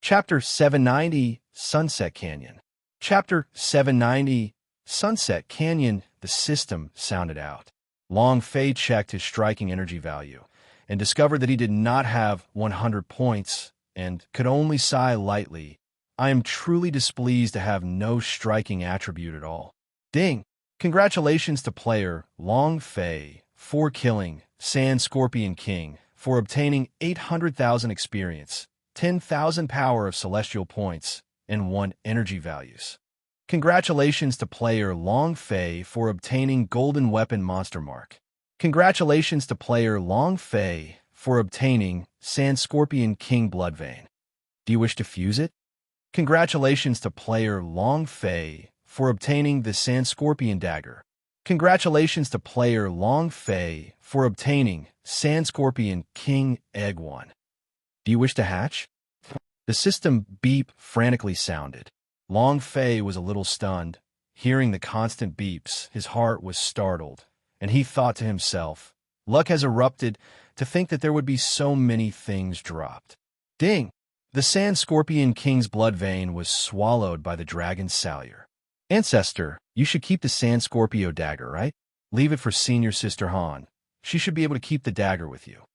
Chapter 790, Sunset Canyon. Chapter 790, Sunset Canyon. The system sounded out. Long Fei checked his striking energy value and discovered that he did not have 100 points and could only sigh lightly. I am truly displeased to have no striking attribute at all. Ding! Congratulations to player Long Fei for killing Sand Scorpion King for obtaining 800,000 experience, 10,000 power of celestial points, and 1 energy values. Congratulations to player Long Fei for obtaining Golden Weapon Monster Mark. Congratulations to player Long Fei for obtaining Sand Scorpion King Bloodvein. Do you wish to fuse it? Congratulations to player Long Fei for obtaining the Sand Scorpion Dagger. Congratulations to player Long Fei for obtaining Sand Scorpion King Egg 1. Do you wish to hatch? The system beep frantically sounded. Long Fei was a little stunned. Hearing the constant beeps, his heart was startled, and he thought to himself, luck has erupted to think that there would be so many things dropped. Ding! The Sand Scorpion King's blood vein was swallowed by the dragon's salure. Ancestor, you should keep the Sand Scorpio dagger, right? Leave it for senior sister Han. She should be able to keep the dagger with you.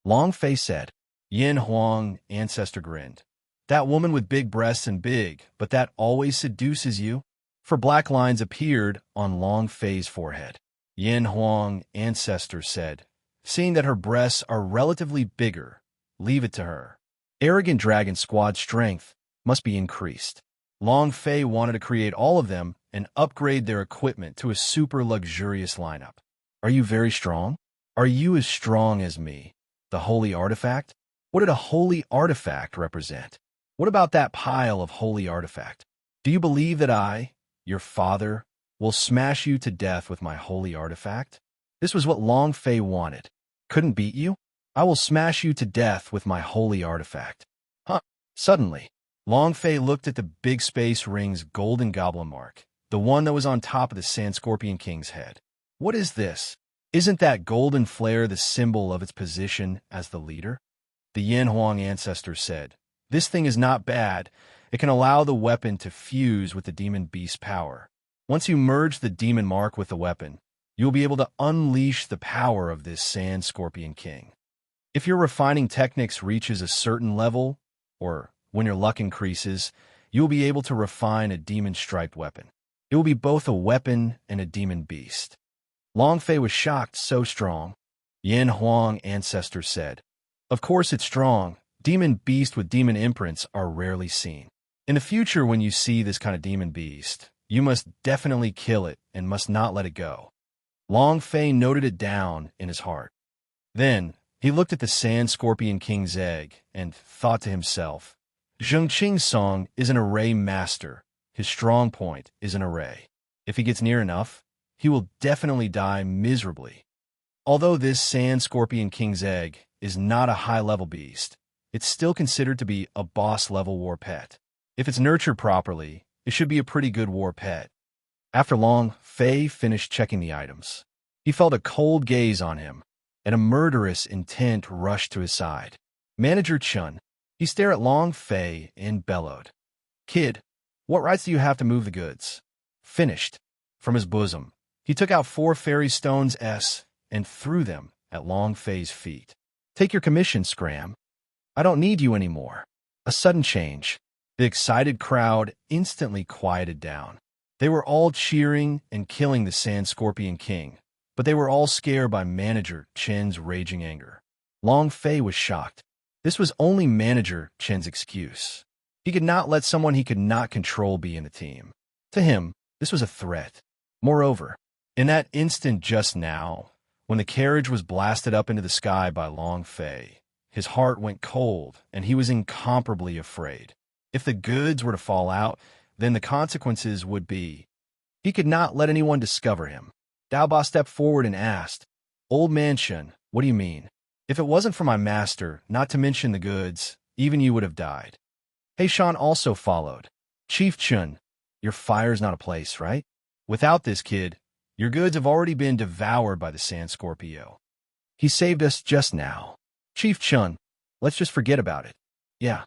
Long Fei said. Yin Huang, Ancestor grinned. That woman with big breasts and big, but that always seduces you? For black lines appeared on Long Fei's forehead. Yin Huang, Ancestor said, seeing that her breasts are relatively bigger, leave it to her. Arrogant Dragon Squad strength must be increased. Long Fei wanted to create all of them and upgrade their equipment to a super luxurious lineup. Are you very strong? Are you as strong as me? The holy artifact? What did a holy artifact represent? What about that pile of holy artifact? Do you believe that I, your father, will smash you to death with my holy artifact? This was what Long Fei wanted. Couldn't beat you? I will smash you to death with my holy artifact. Huh. Suddenly, Long Fei looked at the big space ring's golden goblin mark, the one that was on top of the Sand Scorpion King's head. What is this? Isn't that golden flare the symbol of its position as the leader? The Yin Huang Ancestor said, this thing is not bad. It can allow the weapon to fuse with the demon beast's power. Once you merge the demon mark with the weapon, you'll be able to unleash the power of this Sand Scorpion King. If your refining techniques reaches a certain level, or when your luck increases, you'll be able to refine a demon-striped weapon. It will be both a weapon and a demon beast. Long Fei was shocked, so strong. Yin Huang Ancestor said, of course it's strong. Demon beast with demon imprints are rarely seen. In the future, when you see this kind of demon beast, you must definitely kill it and must not let it go. Long Fei noted it down in his heart. Then, he looked at the Sand Scorpion King's egg and thought to himself, Zhengqing's song is an array master. His strong point is an array. If he gets near enough, he will definitely die miserably. Although this Sand Scorpion King's egg is not a high-level beast, it's still considered to be a boss-level war pet. If it's nurtured properly, it should be a pretty good war pet. After Long Fei finished checking the items, he felt a cold gaze on him, and a murderous intent rushed to his side. Manager Chun, he stared at Long Fei and bellowed, Kid, what rights do you have to move the goods? Finished. From his bosom, he took out 4 fairy stones and threw them at Long Fei's feet. Take your commission, Scram. I don't need you anymore. A sudden change. The excited crowd instantly quieted down. They were all cheering and killing the Sand Scorpion King, but they were all scared by Manager Chen's raging anger. Long Fei was shocked. This was only Manager Chen's excuse. He could not let someone he could not control be in the team. To him, this was a threat. Moreover, in that instant just now, when the carriage was blasted up into the sky by Long Fei, his heart went cold, and he was incomparably afraid. If the goods were to fall out, then the consequences would be. He could not let anyone discover him. Daoba stepped forward and asked, Old Man Chen, what do you mean? If it wasn't for my master, not to mention the goods, even you would have died. Heishan also followed. Chief Chun, your fire's not a place, right? Without this kid, your goods have already been devoured by the Sand Scorpio. He saved us just now. Chief Chun, let's just forget about it. Yeah.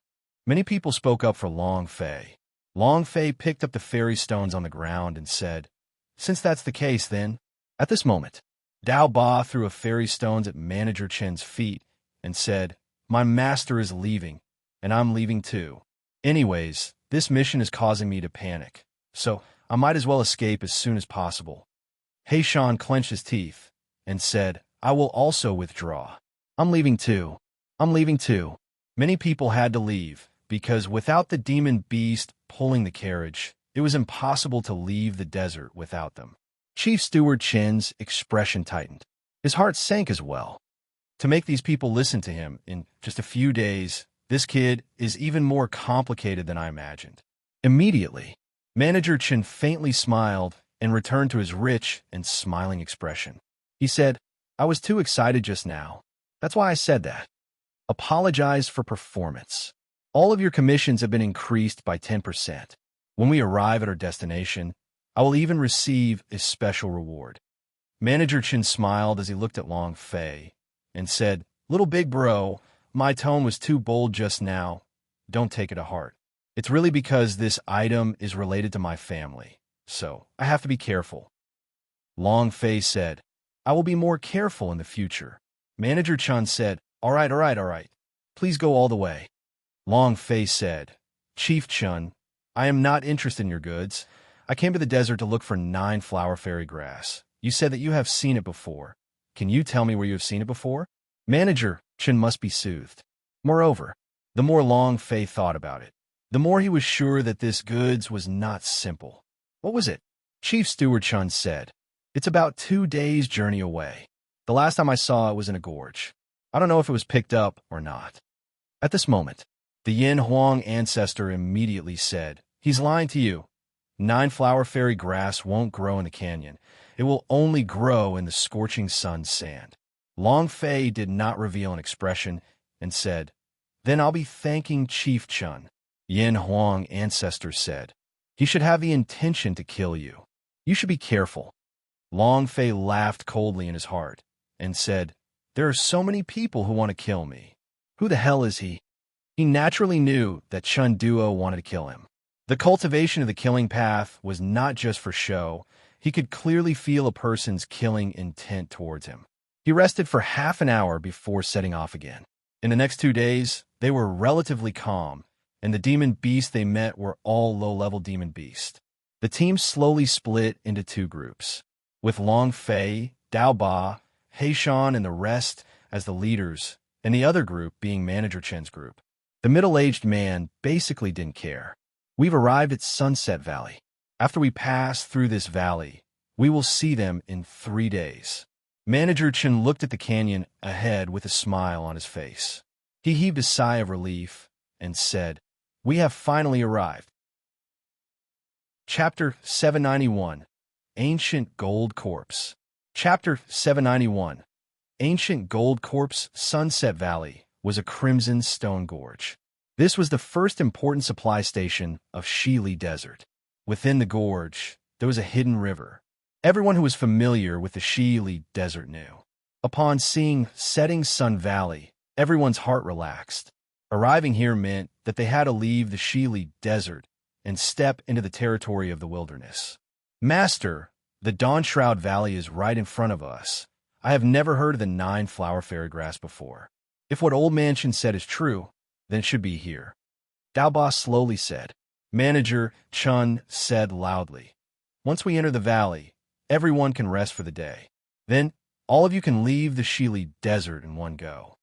Many people spoke up for Long Fei. Long Fei picked up the fairy stones on the ground and said, "Since that's the case, then." At this moment, Dao Ba threw a fairy stones at Manager Chen's feet and said, "My master is leaving, and I'm leaving too. Anyways, this mission is causing me to panic, so I might as well escape as soon as possible." Heishan clenched his teeth and said, "I will also withdraw. I'm leaving too. I'm leaving too." Many people had to leave, because without the demon beast pulling the carriage, it was impossible to leave the desert without them. Chief Steward Chen's expression tightened. His heart sank as well. To make these people listen to him in just a few days, this kid is even more complicated than I imagined. Immediately, Manager Chen faintly smiled and returned to his rich and smiling expression. He said, "I was too excited just now. That's why I said that. Apologize for performance. All of your commissions have been increased by 10%. When we arrive at our destination, I will even receive a special reward." Manager Chen smiled as he looked at Long Fei and said, "Little big bro, my tone was too bold just now. Don't take it to heart. It's really because this item is related to my family, so I have to be careful." Long Fei said, "I will be more careful in the future." Manager Chen said, all right. Please go all the way." Long Fei said, "Chief Chun, I am not interested in your goods. I came to the desert to look for 9 flower fairy grass. You said that you have seen it before. Can you tell me where you have seen it before?" Manager Chun must be soothed. Moreover, the more Long Fei thought about it, the more he was sure that this goods was not simple. "What was it?" Chief Steward Chun said, "It's about 2 days' journey away. The last time I saw it was in a gorge. I don't know if it was picked up or not." At this moment, the Yin Huang ancestor immediately said, "He's lying to you. 9 flower fairy grass won't grow in the canyon. It will only grow in the scorching sun's sand." Long Fei did not reveal an expression and said, "Then I'll be thanking Chief Chun." Yin Huang ancestor said, "He should have the intention to kill you. You should be careful." Long Fei laughed coldly in his heart and said, "There are so many people who want to kill me. Who the hell is he?" He naturally knew that Chun Duo wanted to kill him. The cultivation of the killing path was not just for show. He could clearly feel a person's killing intent towards him. He rested for half an hour before setting off again. In the next 2 days, they were relatively calm, and the demon beasts they met were all low-level demon beasts. The team slowly split into 2 groups, with Long Fei, Dao Ba, Heishan, and the rest as the leaders, and the other group being Manager Chen's group. The middle-aged man basically didn't care. "We've arrived at Sunset Valley. After we pass through this valley, we will see them in 3 days." Manager Chen looked at the canyon ahead with a smile on his face. He heaved a sigh of relief and said, "We have finally arrived." Chapter 791, Ancient Gold Corpse. Chapter 791, Ancient Gold Corpse. Sunset Valley was a crimson stone gorge. This was the first important supply station of Shili Desert. Within the gorge, there was a hidden river. Everyone who was familiar with the Shili Desert knew. Upon seeing Setting Sun Valley, everyone's heart relaxed. Arriving here meant that they had to leave the Shili Desert and step into the territory of the wilderness. "Master, the Dawn Shroud Valley is right in front of us. I have never heard of the 9 flower fairy grass before. If what Old Mansion said is true, then it should be here," Dao Ba slowly said. Manager Chun said loudly, "Once we enter the valley, everyone can rest for the day. Then, all of you can leave the Shili Desert in one go."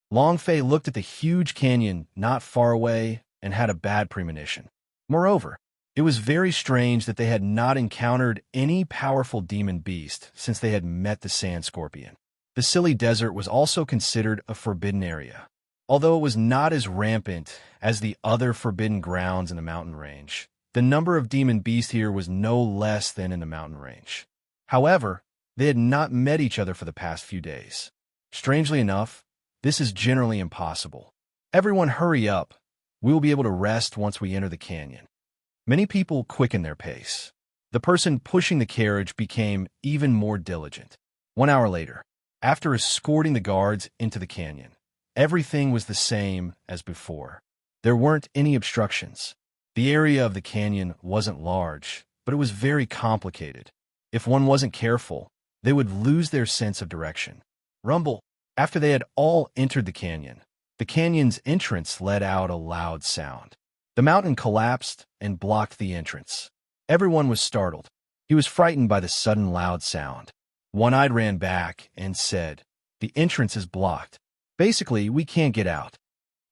Long Fei looked at the huge canyon not far away and had a bad premonition. Moreover, it was very strange that they had not encountered any powerful demon beast since they had met the sand scorpion. The Silly Desert was also considered a forbidden area. Although it was not as rampant as the other forbidden grounds in the mountain range, the number of demon beasts here was no less than in the mountain range. However, they had not met each other for the past few days. Strangely enough, this is generally impossible. "Everyone hurry up. We will be able to rest once we enter the canyon." Many people quickened their pace. The person pushing the carriage became even more diligent. 1 hour later, after escorting the guards into the canyon, everything was the same as before. There weren't any obstructions. The area of the canyon wasn't large, but it was very complicated. If one wasn't careful, they would lose their sense of direction. Rumble. After they had all entered the canyon's entrance let out a loud sound. The mountain collapsed and blocked the entrance. Everyone was startled. He was frightened by the sudden loud sound. One-Eyed ran back and said, "The entrance is blocked. Basically, we can't get out."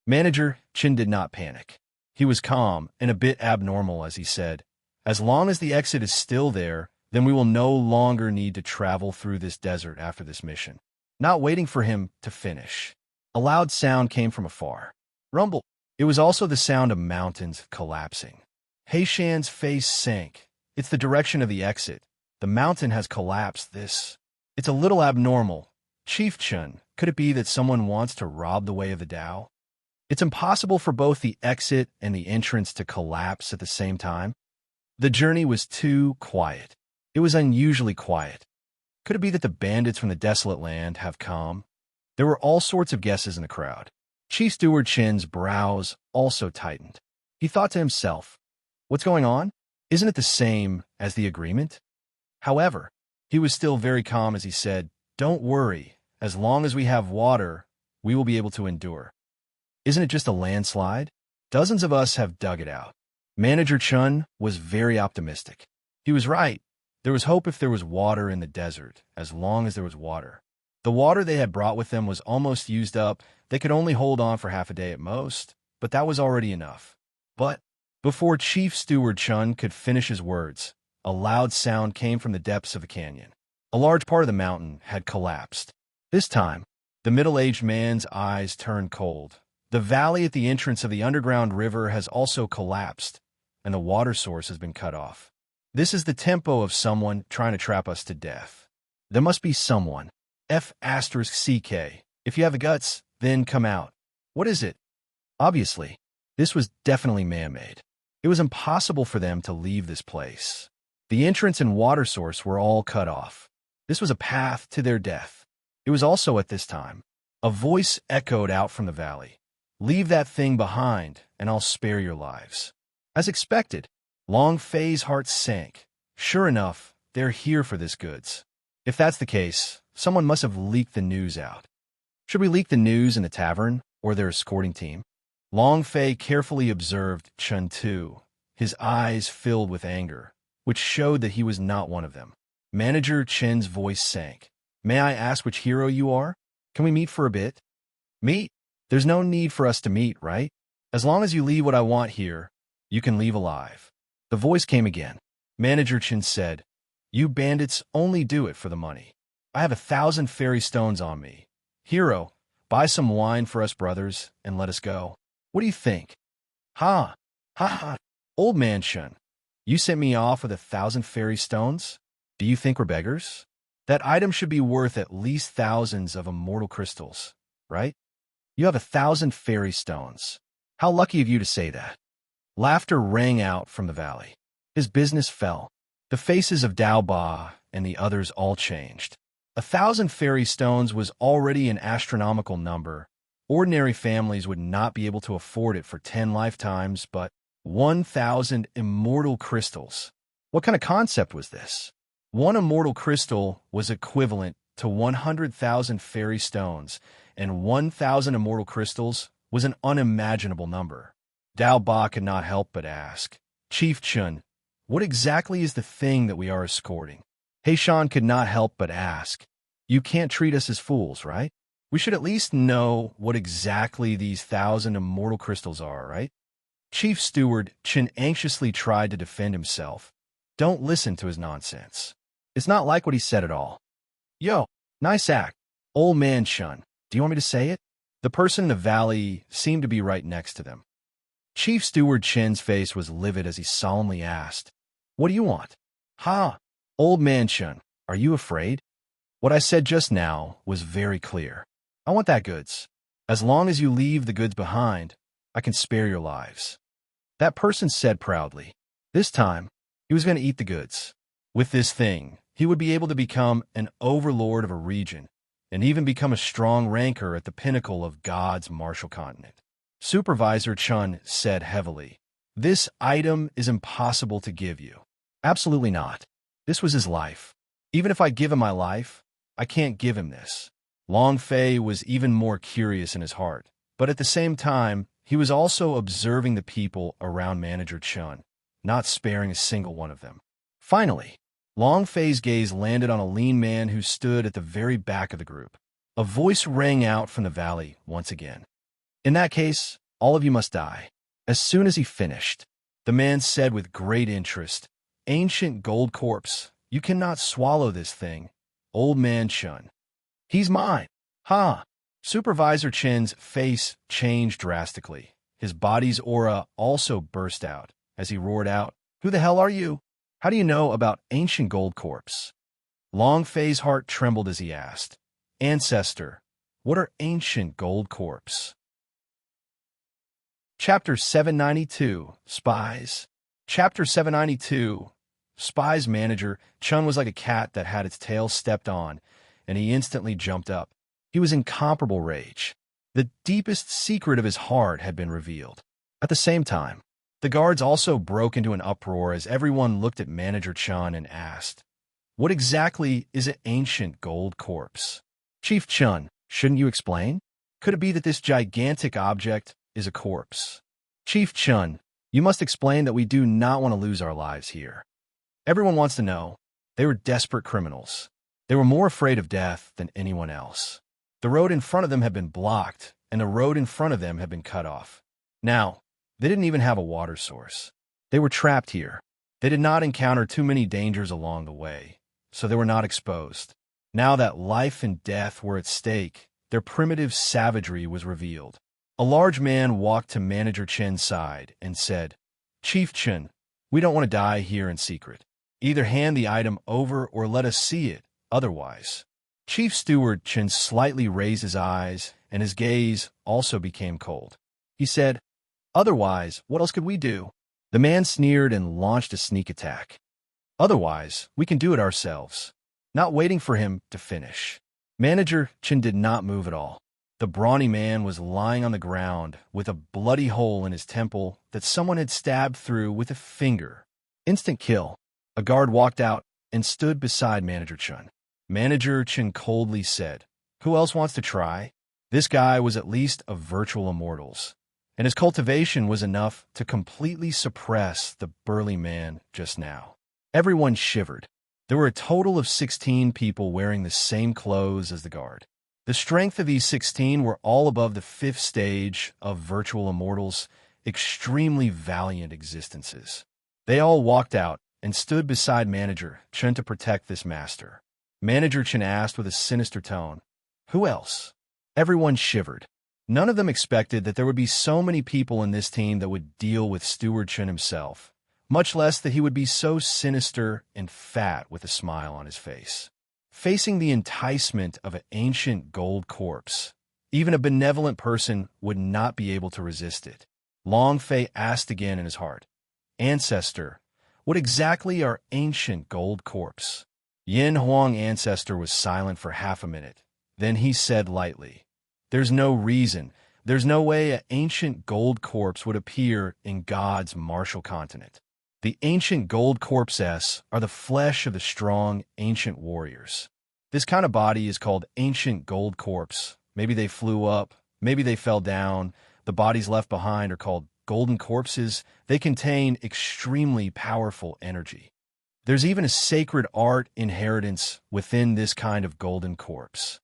Manager Chin did not panic. He was calm and a bit abnormal as he said, "As long as the exit is still there, then we will no longer need to travel through this desert after this mission." Not waiting for him to finish, a loud sound came from afar. Rumble. It was also the sound of mountains collapsing. Heishan's face sank. It's the direction of the exit. The mountain has collapsed. It's a little abnormal. Chief Chun, could it be that someone wants to rob the way of the Tao? It's impossible for both the exit and the entrance to collapse at the same time. The journey was too quiet. It was unusually quiet. Could it be that the bandits from the desolate land have come? There were all sorts of guesses in the crowd. Chief Steward Chin's brows also tightened. He thought to himself, "What's going on? Isn't it the same as the agreement?" However, he was still very calm as he said, "Don't worry. As long as we have water, we will be able to endure. Isn't it just a landslide? Dozens of us have dug it out." Manager Chun was very optimistic. He was right. There was hope if there was water in the desert, as long as there was water. The water they had brought with them was almost used up. They could only hold on for half a day at most, but that was already enough. But before Chief Steward Chun could finish his words, a loud sound came from the depths of the canyon. A large part of the mountain had collapsed. This time, the middle-aged man's eyes turned cold. The valley at the entrance of the underground river has also collapsed, and the water source has been cut off. This is the tempo of someone trying to trap us to death. There must be someone. F***CK. If you have the guts, then come out. What is it? Obviously, this was definitely man-made. It was impossible for them to leave this place. The entrance and water source were all cut off. This was a path to their death. It was also at this time. A voice echoed out from the valley. "Leave that thing behind, and I'll spare your lives." As expected, Long Fei's heart sank. Sure enough, they're here for this goods. If that's the case, someone must have leaked the news out. Should we leak the news in the tavern, or their escorting team? Long Fei carefully observed Chun Tu, his eyes filled with anger, which showed that he was not one of them. Manager Chin's voice sank. "May I ask which hero you are? Can we meet for a bit?" "Meet? There's no need for us to meet, right? As long as you leave what I want here, you can leave alive." The voice came again. Manager Chin said, "You bandits only do it for the money. I have 1,000 fairy stones on me. Hero, buy some wine for us brothers and let us go. What do you think?" "Ha! Ha ha! Old man Chun, you sent me off with 1,000 fairy stones? Do you think we're beggars? That item should be worth at least thousands of immortal crystals, right? You have 1,000 fairy stones. How lucky of you to say that." Laughter rang out from the valley. His business fell. The faces of Dao Ba and the others all changed. 1,000 fairy stones was already an astronomical number. Ordinary families would not be able to afford it for 10 lifetimes, but 1,000 immortal crystals. What kind of concept was this? One immortal crystal was equivalent to 100,000 fairy stones, and 1,000 immortal crystals was an unimaginable number. Dao Ba could not help but ask, "Chief Chun, what exactly is the thing that we are escorting?" Heishan could not help but ask, "You can't treat us as fools, right? We should at least know what exactly these 1,000 immortal crystals are, right?" Chief Steward Chin anxiously tried to defend himself. "Don't listen to his nonsense. It's not like what he said at all." "Yo, nice act. Old man Chun, do you want me to say it?" The person in the valley seemed to be right next to them. Chief Steward Chin's face was livid as he solemnly asked, "What do you want?" "Ha! Old man Chun, are you afraid? What I said just now was very clear. I want that goods. As long as you leave the goods behind, I can spare your lives." That person said proudly. This time, he was going to eat the goods. With this thing, he would be able to become an overlord of a region, and even become a strong ranker at the pinnacle of God's martial continent. Supervisor Chun said heavily. This item is impossible to give you. Absolutely not. This was his life. Even if I give him my life, I can't give him this. Long Fei was even more curious in his heart, but at the same time, he was also observing the people around Manager Chun, not sparing a single one of them. Finally, Long Fei's gaze landed on a lean man who stood at the very back of the group. A voice rang out from the valley once again. In that case, all of you must die. As soon as he finished, the man said with great interest, Ancient gold corpse, you cannot swallow this thing. Old man Chun. He's mine. Ha! Supervisor Chin's face changed drastically. His body's aura also burst out as he roared out, Who the hell are you? How do you know about ancient gold corpse? Long Fei's heart trembled as he asked, Ancestor, what are ancient gold corpse? Chapter 792, Spies. Chapter 792, Spies. Manager Chun was like a cat that had its tail stepped on, and he instantly jumped up. He was in incomparable rage. The deepest secret of his heart had been revealed. At the same time, the guards also broke into an uproar as everyone looked at Manager Chun and asked, What exactly is an ancient gold corpse? Chief Chun, shouldn't you explain? Could it be that this gigantic object is a corpse? Chief Chun, you must explain that we do not want to lose our lives here. Everyone wants to know. They were desperate criminals. They were more afraid of death than anyone else. The road in front of them had been blocked, and the road in front of them had been cut off. Now, they didn't even have a water source. They were trapped here. They did not encounter too many dangers along the way, so they were not exposed. Now that life and death were at stake, their primitive savagery was revealed. A large man walked to Manager Chin's side and said, Chief Chin, we don't want to die here in secret. Either hand the item over or let us see it, otherwise. Chief Steward Chin slightly raised his eyes, and his gaze also became cold. He said, Otherwise, what else could we do? The man sneered and launched a sneak attack. Otherwise, we can do it ourselves. Not waiting for him to finish. Manager Chin did not move at all. The brawny man was lying on the ground with a bloody hole in his temple that someone had stabbed through with a finger. Instant kill. A guard walked out and stood beside Manager Chun. Manager Chin coldly said, Who else wants to try? This guy was at least of virtual immortals, and his cultivation was enough to completely suppress the burly man just now. Everyone shivered. There were a total of 16 people wearing the same clothes as the guard. The strength of these 16 were all above the 5th stage of virtual immortals, extremely valiant existences. They all walked out and stood beside Manager Chin to protect this master. Manager Chin asked with a sinister tone, Who else? Everyone shivered. None of them expected that there would be so many people in this team that would deal with Steward Chin himself, much less that he would be so sinister and fat with a smile on his face. Facing the enticement of an ancient gold corpse, even a benevolent person would not be able to resist it. Long Fei asked again in his heart, Ancestor, what exactly are ancient gold corpse? Yin Huang Ancestor was silent for half a minute. Then he said lightly, There's no reason, there's no way an ancient gold corpse would appear in God's martial continent. The ancient gold corpses are the flesh of the strong ancient warriors. This kind of body is called ancient gold corpse. Maybe they flew up, maybe they fell down. The bodies left behind are called golden corpses. They contain extremely powerful energy. There's even a sacred art inheritance within this kind of golden corpse.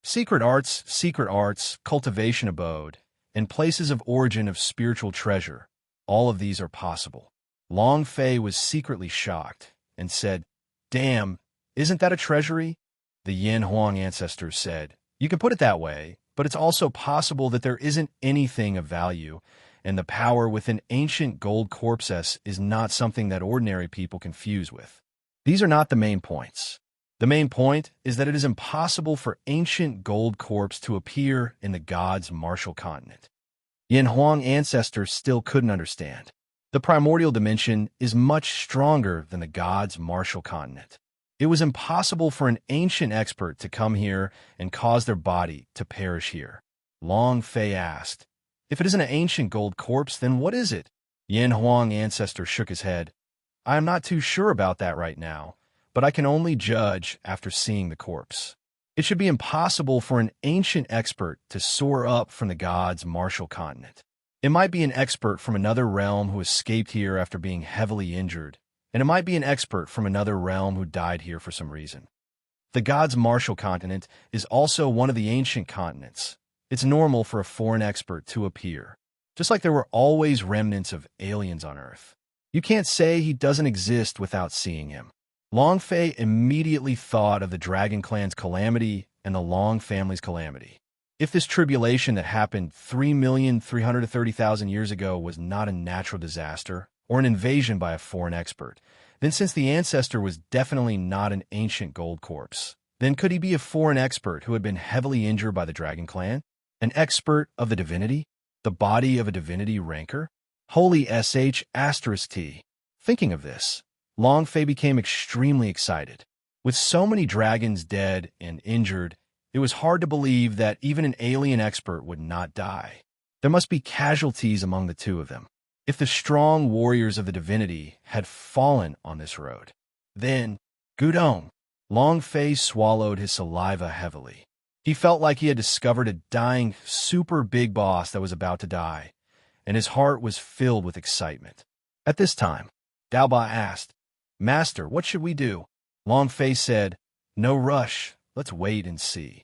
Secret arts, cultivation abode, and places of origin of spiritual treasure, all of these are possible. Long Fei was secretly shocked and said, Damn, isn't that a treasury? The Yin Huang ancestors said, You can put it that way, but it's also possible that there isn't anything of value, and the power within ancient gold corpses is not something that ordinary people can fuse with. These are not the main points. The main point is that it is impossible for ancient gold corpse to appear in the gods' martial continent. Yin Huang ancestors still couldn't understand. The primordial dimension is much stronger than the gods' martial continent. It was impossible for an ancient expert to come here and cause their body to perish here. Long Fei asked, If it isn't an ancient gold corpse, then what is it? Yin Huang ancestor shook his head. I am not too sure about that right now, but I can only judge after seeing the corpse. It should be impossible for an ancient expert to soar up from the gods' martial continent. It might be an expert from another realm who escaped here after being heavily injured, and it might be an expert from another realm who died here for some reason. The gods' martial continent is also one of the ancient continents. It's normal for a foreign expert to appear, just like there were always remnants of aliens on Earth. You can't say he doesn't exist without seeing him. Long Fei immediately thought of the Dragon Clan's calamity and the Long family's calamity. If this tribulation that happened 3,330,000 years ago was not a natural disaster or an invasion by a foreign expert, then since the ancestor was definitely not an ancient gold corpse, then could he be a foreign expert who had been heavily injured by the Dragon Clan? An expert of the divinity? The body of a divinity rancor? Holy **T. Thinking of this, Long Fei became extremely excited. With so many dragons dead and injured, it was hard to believe that even an alien expert would not die. There must be casualties among the two of them. If the strong warriors of the divinity had fallen on this road, then, Gudong, Long Fei swallowed his saliva heavily. He felt like he had discovered a dying super big boss that was about to die, and his heart was filled with excitement. At this time, Daoba asked, Master, what should we do? Long Fei said, No rush, let's wait and see.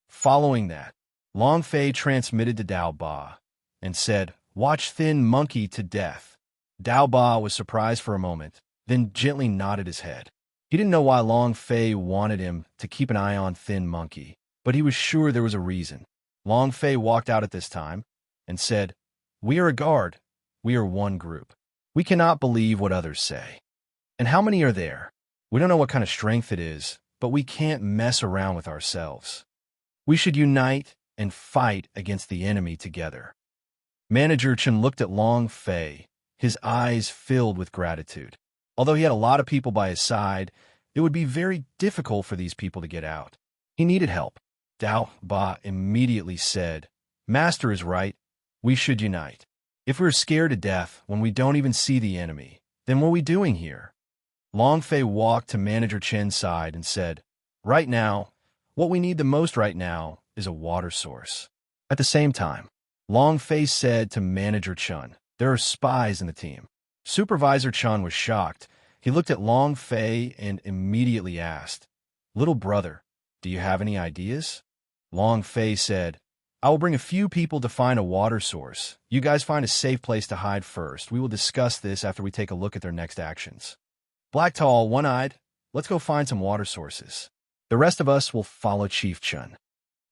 Following that, Long Fei transmitted to Daoba and said, Watch Thin Monkey to death. Daoba was surprised for a moment, then gently nodded his head. He didn't know why Long Fei wanted him to keep an eye on Thin Monkey, but he was sure there was a reason. Long Fei walked out at this time and said, We are a guard. We are one group. We cannot believe what others say. And how many are there? We don't know what kind of strength it is, but we can't mess around with ourselves. We should unite and fight against the enemy together. Manager Chen looked at Long Fei, his eyes filled with gratitude. Although he had a lot of people by his side, it would be very difficult for these people to get out. He needed help. Dao Ba immediately said, Master is right. We should unite. If we're scared to death when we don't even see the enemy, then what are we doing here? Long Fei walked to Manager Chen's side and said, Right now, what we need the most right now is a water source. At the same time, Long Fei said to Manager Chen, There are spies in the team. Supervisor Chen was shocked. He looked at Long Fei and immediately asked, Little brother, do you have any ideas? Long Fei said, I will bring a few people to find a water source. You guys find a safe place to hide first. We will discuss this after we take a look at their next actions. Black Tall, One-Eyed, let's go find some water sources. The rest of us will follow Chief Chen.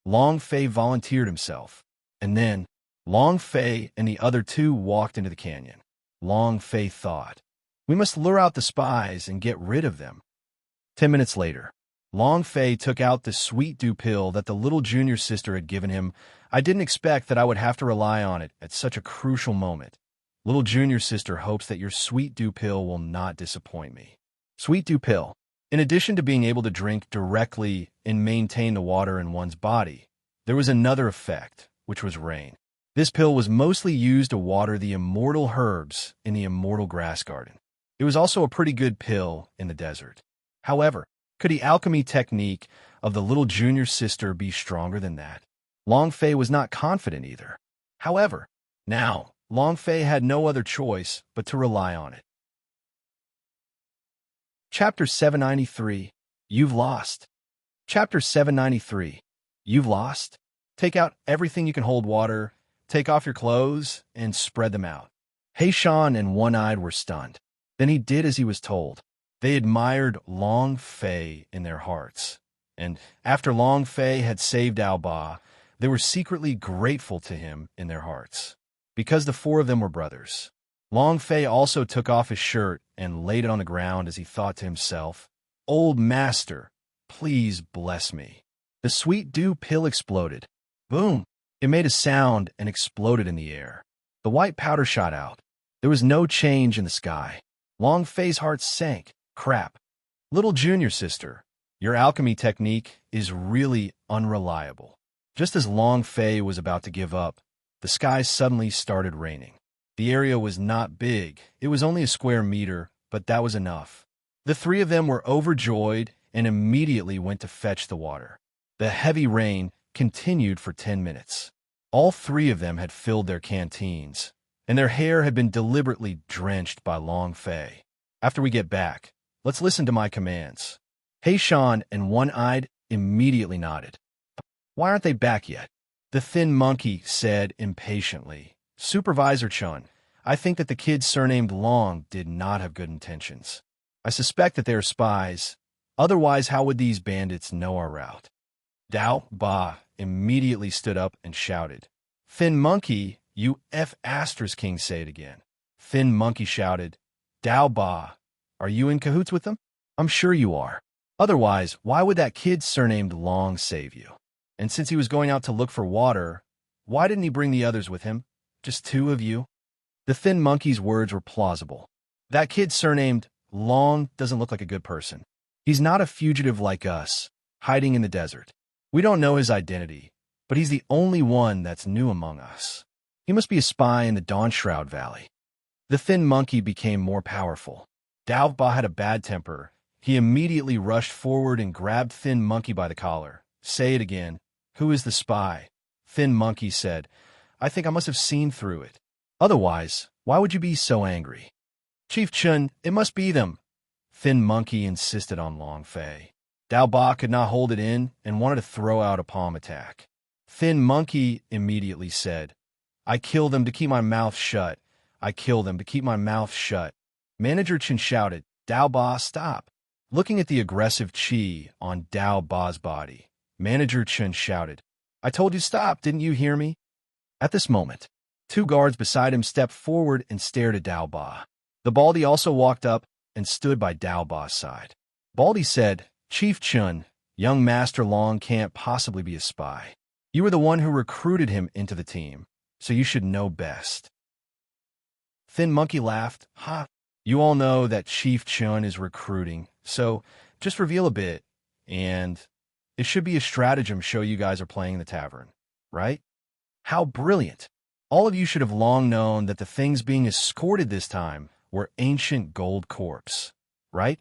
Long Fei volunteered himself, and then Long Fei and the other two walked into the canyon. Long Fei thought, We must lure out the spies and get rid of them. 10 minutes later, Long Fei took out the sweet dew pill that the little junior sister had given him. I didn't expect that I would have to rely on it at such a crucial moment. Little junior sister hopes that your sweet dew pill will not disappoint me. Sweet dew pill. In addition to being able to drink directly and maintain the water in one's body, there was another effect, which was rain. This pill was mostly used to water the immortal herbs in the immortal grass garden. It was also a pretty good pill in the desert. However, could the alchemy technique of the little junior sister be stronger than that? Long Fei was not confident either. However, now, Long Fei had no other choice but to rely on it. Chapter 793, You've Lost. Chapter 793, You've Lost. Take out everything you can hold water, take off your clothes, and spread them out. Heishan and One-Eyed were stunned. Then he did as he was told. They admired Long Fei in their hearts, and after Long Fei had saved Daoba, they were secretly grateful to him in their hearts, because the four of them were brothers. Long Fei also took off his shirt and laid it on the ground as he thought to himself, Old Master, please bless me. The sweet dew pill exploded. Boom! It made a sound and exploded in the air. The white powder shot out. There was no change in the sky. Long Fei's heart sank. Crap. Little junior sister, your alchemy technique is really unreliable. Just as Long Fei was about to give up, the sky suddenly started raining. The area was not big. It was only a square meter, but that was enough. The three of them were overjoyed and immediately went to fetch the water. The heavy rain continued for 10 minutes. All three of them had filled their canteens, and their hair had been deliberately drenched by Long Fei. After we get back, let's listen to my commands. Heishan and One-Eyed immediately nodded. Why aren't they back yet? The thin monkey said impatiently. Supervisor Chun, I think that the kids surnamed Long did not have good intentions. I suspect that they are spies. Otherwise, how would these bandits know our route? Dao Ba immediately stood up and shouted. Thin monkey, you King, say it again. Thin monkey shouted. Dao Ba, are you in cahoots with them? I'm sure you are. Otherwise, why would that kid surnamed Long save you? And since he was going out to look for water, why didn't he bring the others with him? Just two of you? The thin monkey's words were plausible. That kid surnamed Long doesn't look like a good person. He's not a fugitive like us, hiding in the desert. We don't know his identity, but he's the only one that's new among us. He must be a spy in the Dawnshroud Valley. The thin monkey became more powerful. Dao Ba had a bad temper. He immediately rushed forward and grabbed Thin Monkey by the collar. Say it again. Who is the spy? Thin Monkey said. I think I must have seen through it. Otherwise, why would you be so angry? Chief Chun, it must be them. Thin Monkey insisted on Long Fei. Dao Ba could not hold it in and wanted to throw out a palm attack. Thin Monkey immediately said, I kill them to keep my mouth shut. I kill them to keep my mouth shut. Manager Chen shouted, Dao Ba, stop. Looking at the aggressive chi on Dao Ba's body, Manager Chen shouted, I told you stop, didn't you hear me? At this moment, two guards beside him stepped forward and stared at Dao Ba. The Baldy also walked up and stood by Dao Ba's side. Baldy said, Chief Chun, young Master Long can't possibly be a spy. You were the one who recruited him into the team, so you should know best. Thin Monkey laughed. Ha! You all know that Chief Chun is recruiting, so just reveal a bit, and it should be a stratagem show you guys are playing in the tavern, right? How brilliant! All of you should have long known that the things being escorted this time were ancient gold corpse, right?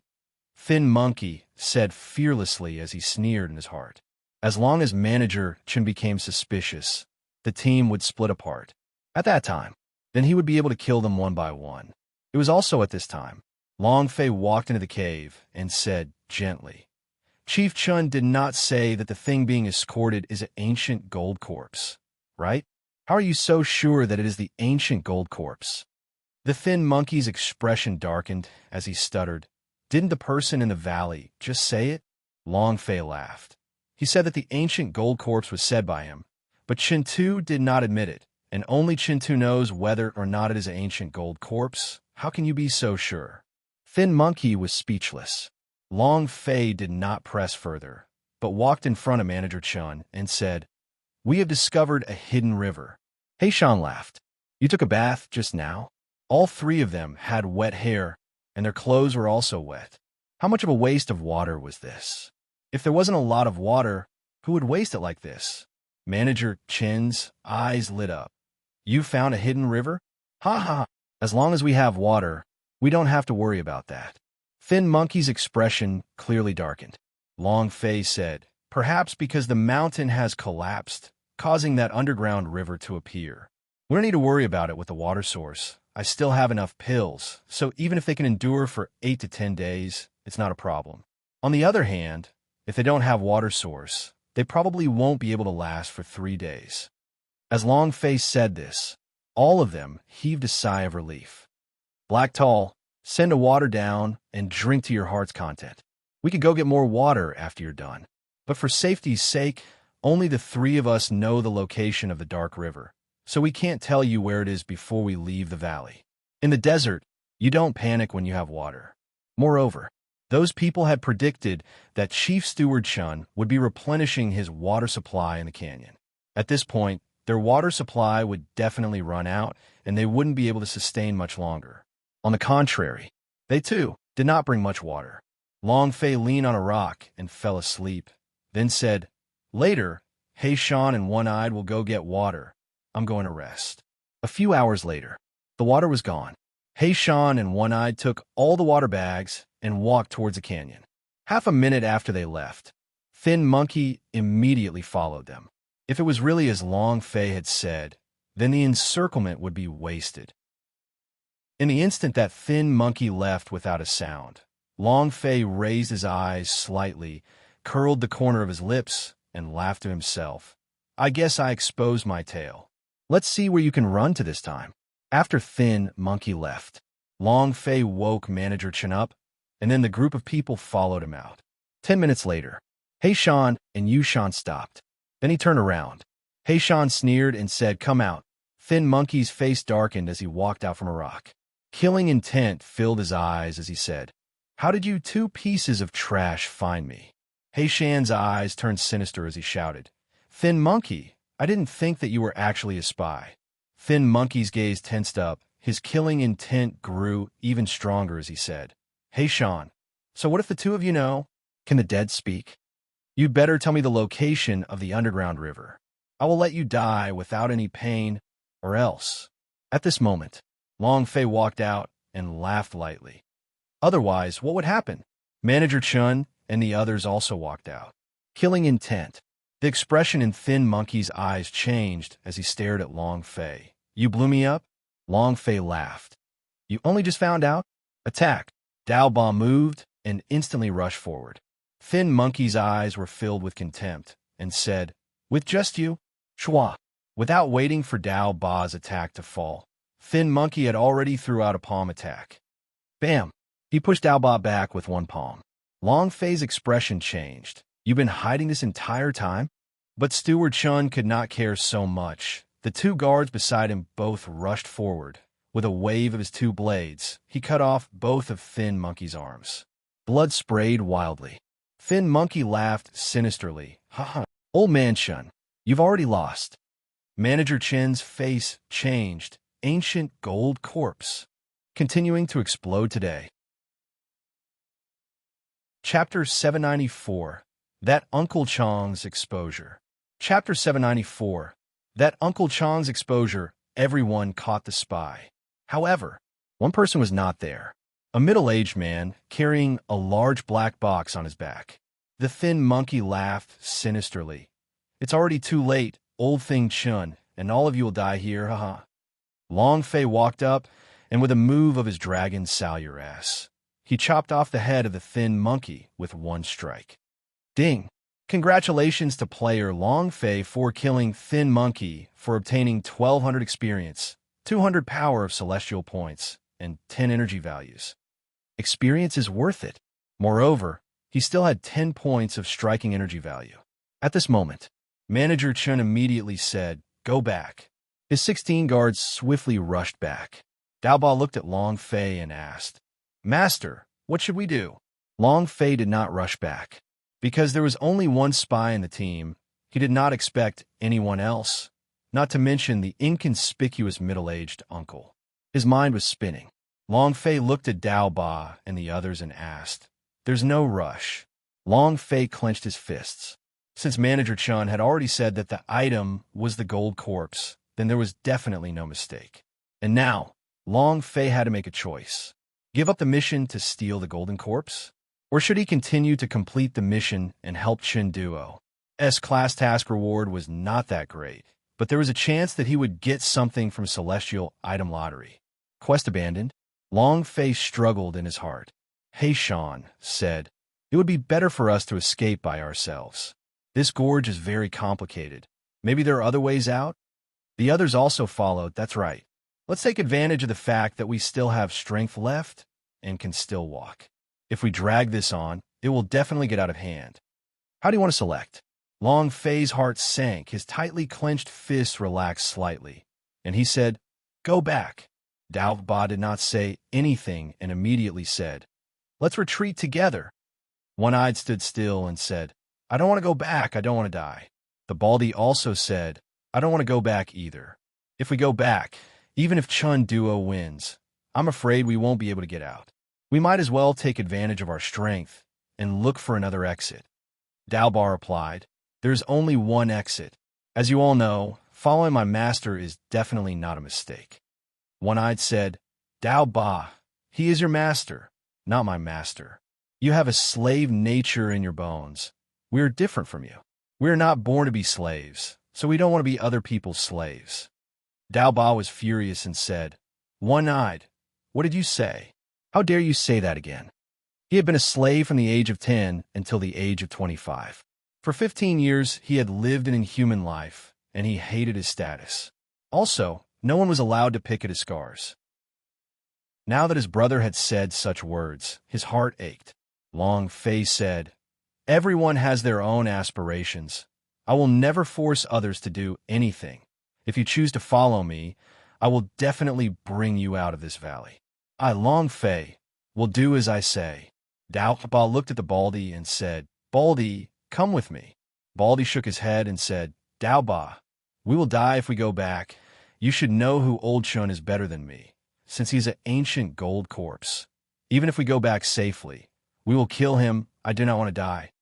Thin Monkey said fearlessly as he sneered in his heart. As long as Manager Chen became suspicious, the team would split apart. At that time, then he would be able to kill them one by one. It was also at this time, Long Fei walked into the cave and said gently, Chief Chun did not say that the thing being escorted is an ancient gold corpse, right? How are you so sure that it is the ancient gold corpse? The Thin Monkey's expression darkened as he stuttered. Didn't the person in the valley just say it? Long Fei laughed. He said that the ancient gold corpse was said by him, but Chintu did not admit it, and only Chintu knows whether or not it is an ancient gold corpse. How can you be so sure? Thin Monkey was speechless. Long Fei did not press further, but walked in front of Manager Chun and said, We have discovered a hidden river. Heishan laughed. You took a bath just now? All three of them had wet hair, and their clothes were also wet. How much of a waste of water was this? If there wasn't a lot of water, who would waste it like this? Manager Chen's eyes lit up. You found a hidden river? Ha ha! As long as we have water, we don't have to worry about that. Thin Monkey's expression clearly darkened. Long Fei said, Perhaps because the mountain has collapsed, causing that underground river to appear. We don't need to worry about it with the water source. I still have enough pills, so even if they can endure for 8 to 10 days, it's not a problem. On the other hand, if they don't have water source, they probably won't be able to last for 3 days. As Long Fei said this, all of them heaved a sigh of relief. Black Tall, send a water down and drink to your heart's content. We could go get more water after you're done. But for safety's sake, only the three of us know the location of the dark river, so we can't tell you where it is before we leave the valley. In the desert, you don't panic when you have water. Moreover, those people had predicted that Chief Steward Chun would be replenishing his water supply in the canyon. At this point, their water supply would definitely run out, and they wouldn't be able to sustain much longer. On the contrary, they too did not bring much water. Long Fei leaned on a rock and fell asleep, then said, Later, Heishan and One-Eyed will go get water. I'm going to rest. A few hours later, the water was gone. Shan and One-Eyed took all the water bags and walked towards the canyon. Half a minute after they left, Thin Monkey immediately followed them. If it was really as Long Fei had said, then the encirclement would be wasted. In the instant that Thin Monkey left without a sound, Long Fei raised his eyes slightly, curled the corner of his lips, and laughed to himself. I guess I exposed my tail. Let's see where you can run to this time. After Thin Monkey left, Long Fei woke Manager Chen up, and then the group of people followed him out. 10 minutes later, Shan and Yushan stopped. Then he turned around. Shan sneered and said, "Come out." Thin Monkey's face darkened as he walked out from a rock. Killing intent filled his eyes as he said, "How did you two pieces of trash find me?" Shan's eyes turned sinister as he shouted, "Thin Monkey, I didn't think that you were actually a spy." Thin Monkey's gaze tensed up. His killing intent grew even stronger as he said, Shan, so what if the two of you know? Can the dead speak? You'd better tell me the location of the underground river. I will let you die without any pain, or else. At this moment, Long Fei walked out and laughed lightly. Otherwise, what would happen? Manager Chun and the others also walked out. Killing intent. The expression in Thin Monkey's eyes changed as he stared at Long Fei. You blew me up? Long Fei laughed. You only just found out? Attack. Dao Ba moved and instantly rushed forward. Thin Monkey's eyes were filled with contempt and said, with just you? Shua. Without waiting for Dao Ba's attack to fall, Thin Monkey had already threw out a palm attack. Bam! He pushed Dao Ba back with one palm. Long Fei's expression changed. You've been hiding this entire time? But Steward Chun could not care so much. The two guards beside him both rushed forward. With a wave of his two blades, he cut off both of Thin Monkey's arms. Blood sprayed wildly. Thin Monkey laughed sinisterly. Ha. Old man Chun, you've already lost. Manager Chen's face changed. Ancient gold corpse. Continuing to explode today. Chapter 794. That Uncle Chong's Exposure. Chapter 794. That Uncle Chong's Exposure. Everyone caught the spy. However, one person was not there. A middle-aged man carrying a large black box on his back. The Thin Monkey laughed sinisterly. It's already too late, old thing Chun, and all of you will die here, haha. Long Fei walked up, and with a move of his dragon Saluras, he chopped off the head of the Thin Monkey with one strike. Ding! Congratulations to player Long Fei for killing Thin Monkey for obtaining 1200 experience, 200 power of celestial points, and 10 energy values. Experience is worth it. Moreover, he still had 10 points of striking energy value. At this moment, Manager Chun immediately said, go back. His 16 guards swiftly rushed back. Dao Ba looked at Long Fei and asked, Master, what should we do? Long Fei did not rush back. Because there was only one spy in the team, he did not expect anyone else, not to mention the inconspicuous middle-aged uncle. His mind was spinning. Long Fei looked at Dao Ba and the others and asked, There's no rush. Long Fei clenched his fists. Since Manager Chun had already said that the item was the gold corpse, then there was definitely no mistake. And now, Long Fei had to make a choice. Give up the mission to steal the golden corpse? Or should he continue to complete the mission and help Chin Duo's class task reward was not that great, but there was a chance that he would get something from Celestial Item Lottery. Quest abandoned? Long Fei struggled in his heart. Shan said, It would be better for us to escape by ourselves. This gorge is very complicated. Maybe there are other ways out? The others also followed, that's right. Let's take advantage of the fact that we still have strength left and can still walk. If we drag this on, it will definitely get out of hand. How do you want to select? Long Fei's heart sank, his tightly clenched fists relaxed slightly, and he said, Go back. Dao Ba did not say anything and immediately said, Let's retreat together. One-Eyed stood still and said, I don't want to go back, I don't want to die. The Baldy also said, I don't want to go back either. If we go back, even if Chun Duo wins, I'm afraid we won't be able to get out. We might as well take advantage of our strength and look for another exit. Dao Ba replied, There's only one exit. As you all know, Following my master is definitely not a mistake. One-Eyed said, Dao Ba, he is your master, not my master. You have a slave nature in your bones. We are different from you. We are not born to be slaves, so we don't want to be other people's slaves. Dao Ba was furious and said, One-Eyed, what did you say? How dare you say that again? He had been a slave from the age of 10 until the age of 25. For 15 years, he had lived an inhuman life, and he hated his status. Also, no one was allowed to pick at his scars. Now that his brother had said such words, his heart ached. Long Fei said, Everyone has their own aspirations. I will never force others to do anything. If you choose to follow me, I will definitely bring you out of this valley. I, Long Fei, will do as I say. Dao Ba looked at the Baldy and said, Baldy, come with me. Baldy shook his head and said, Dao Ba, we will die if we go back. You should know who Old Chun is better than me, since he's an ancient gold corpse. Even if we go back safely, we will kill him. I do not want to die.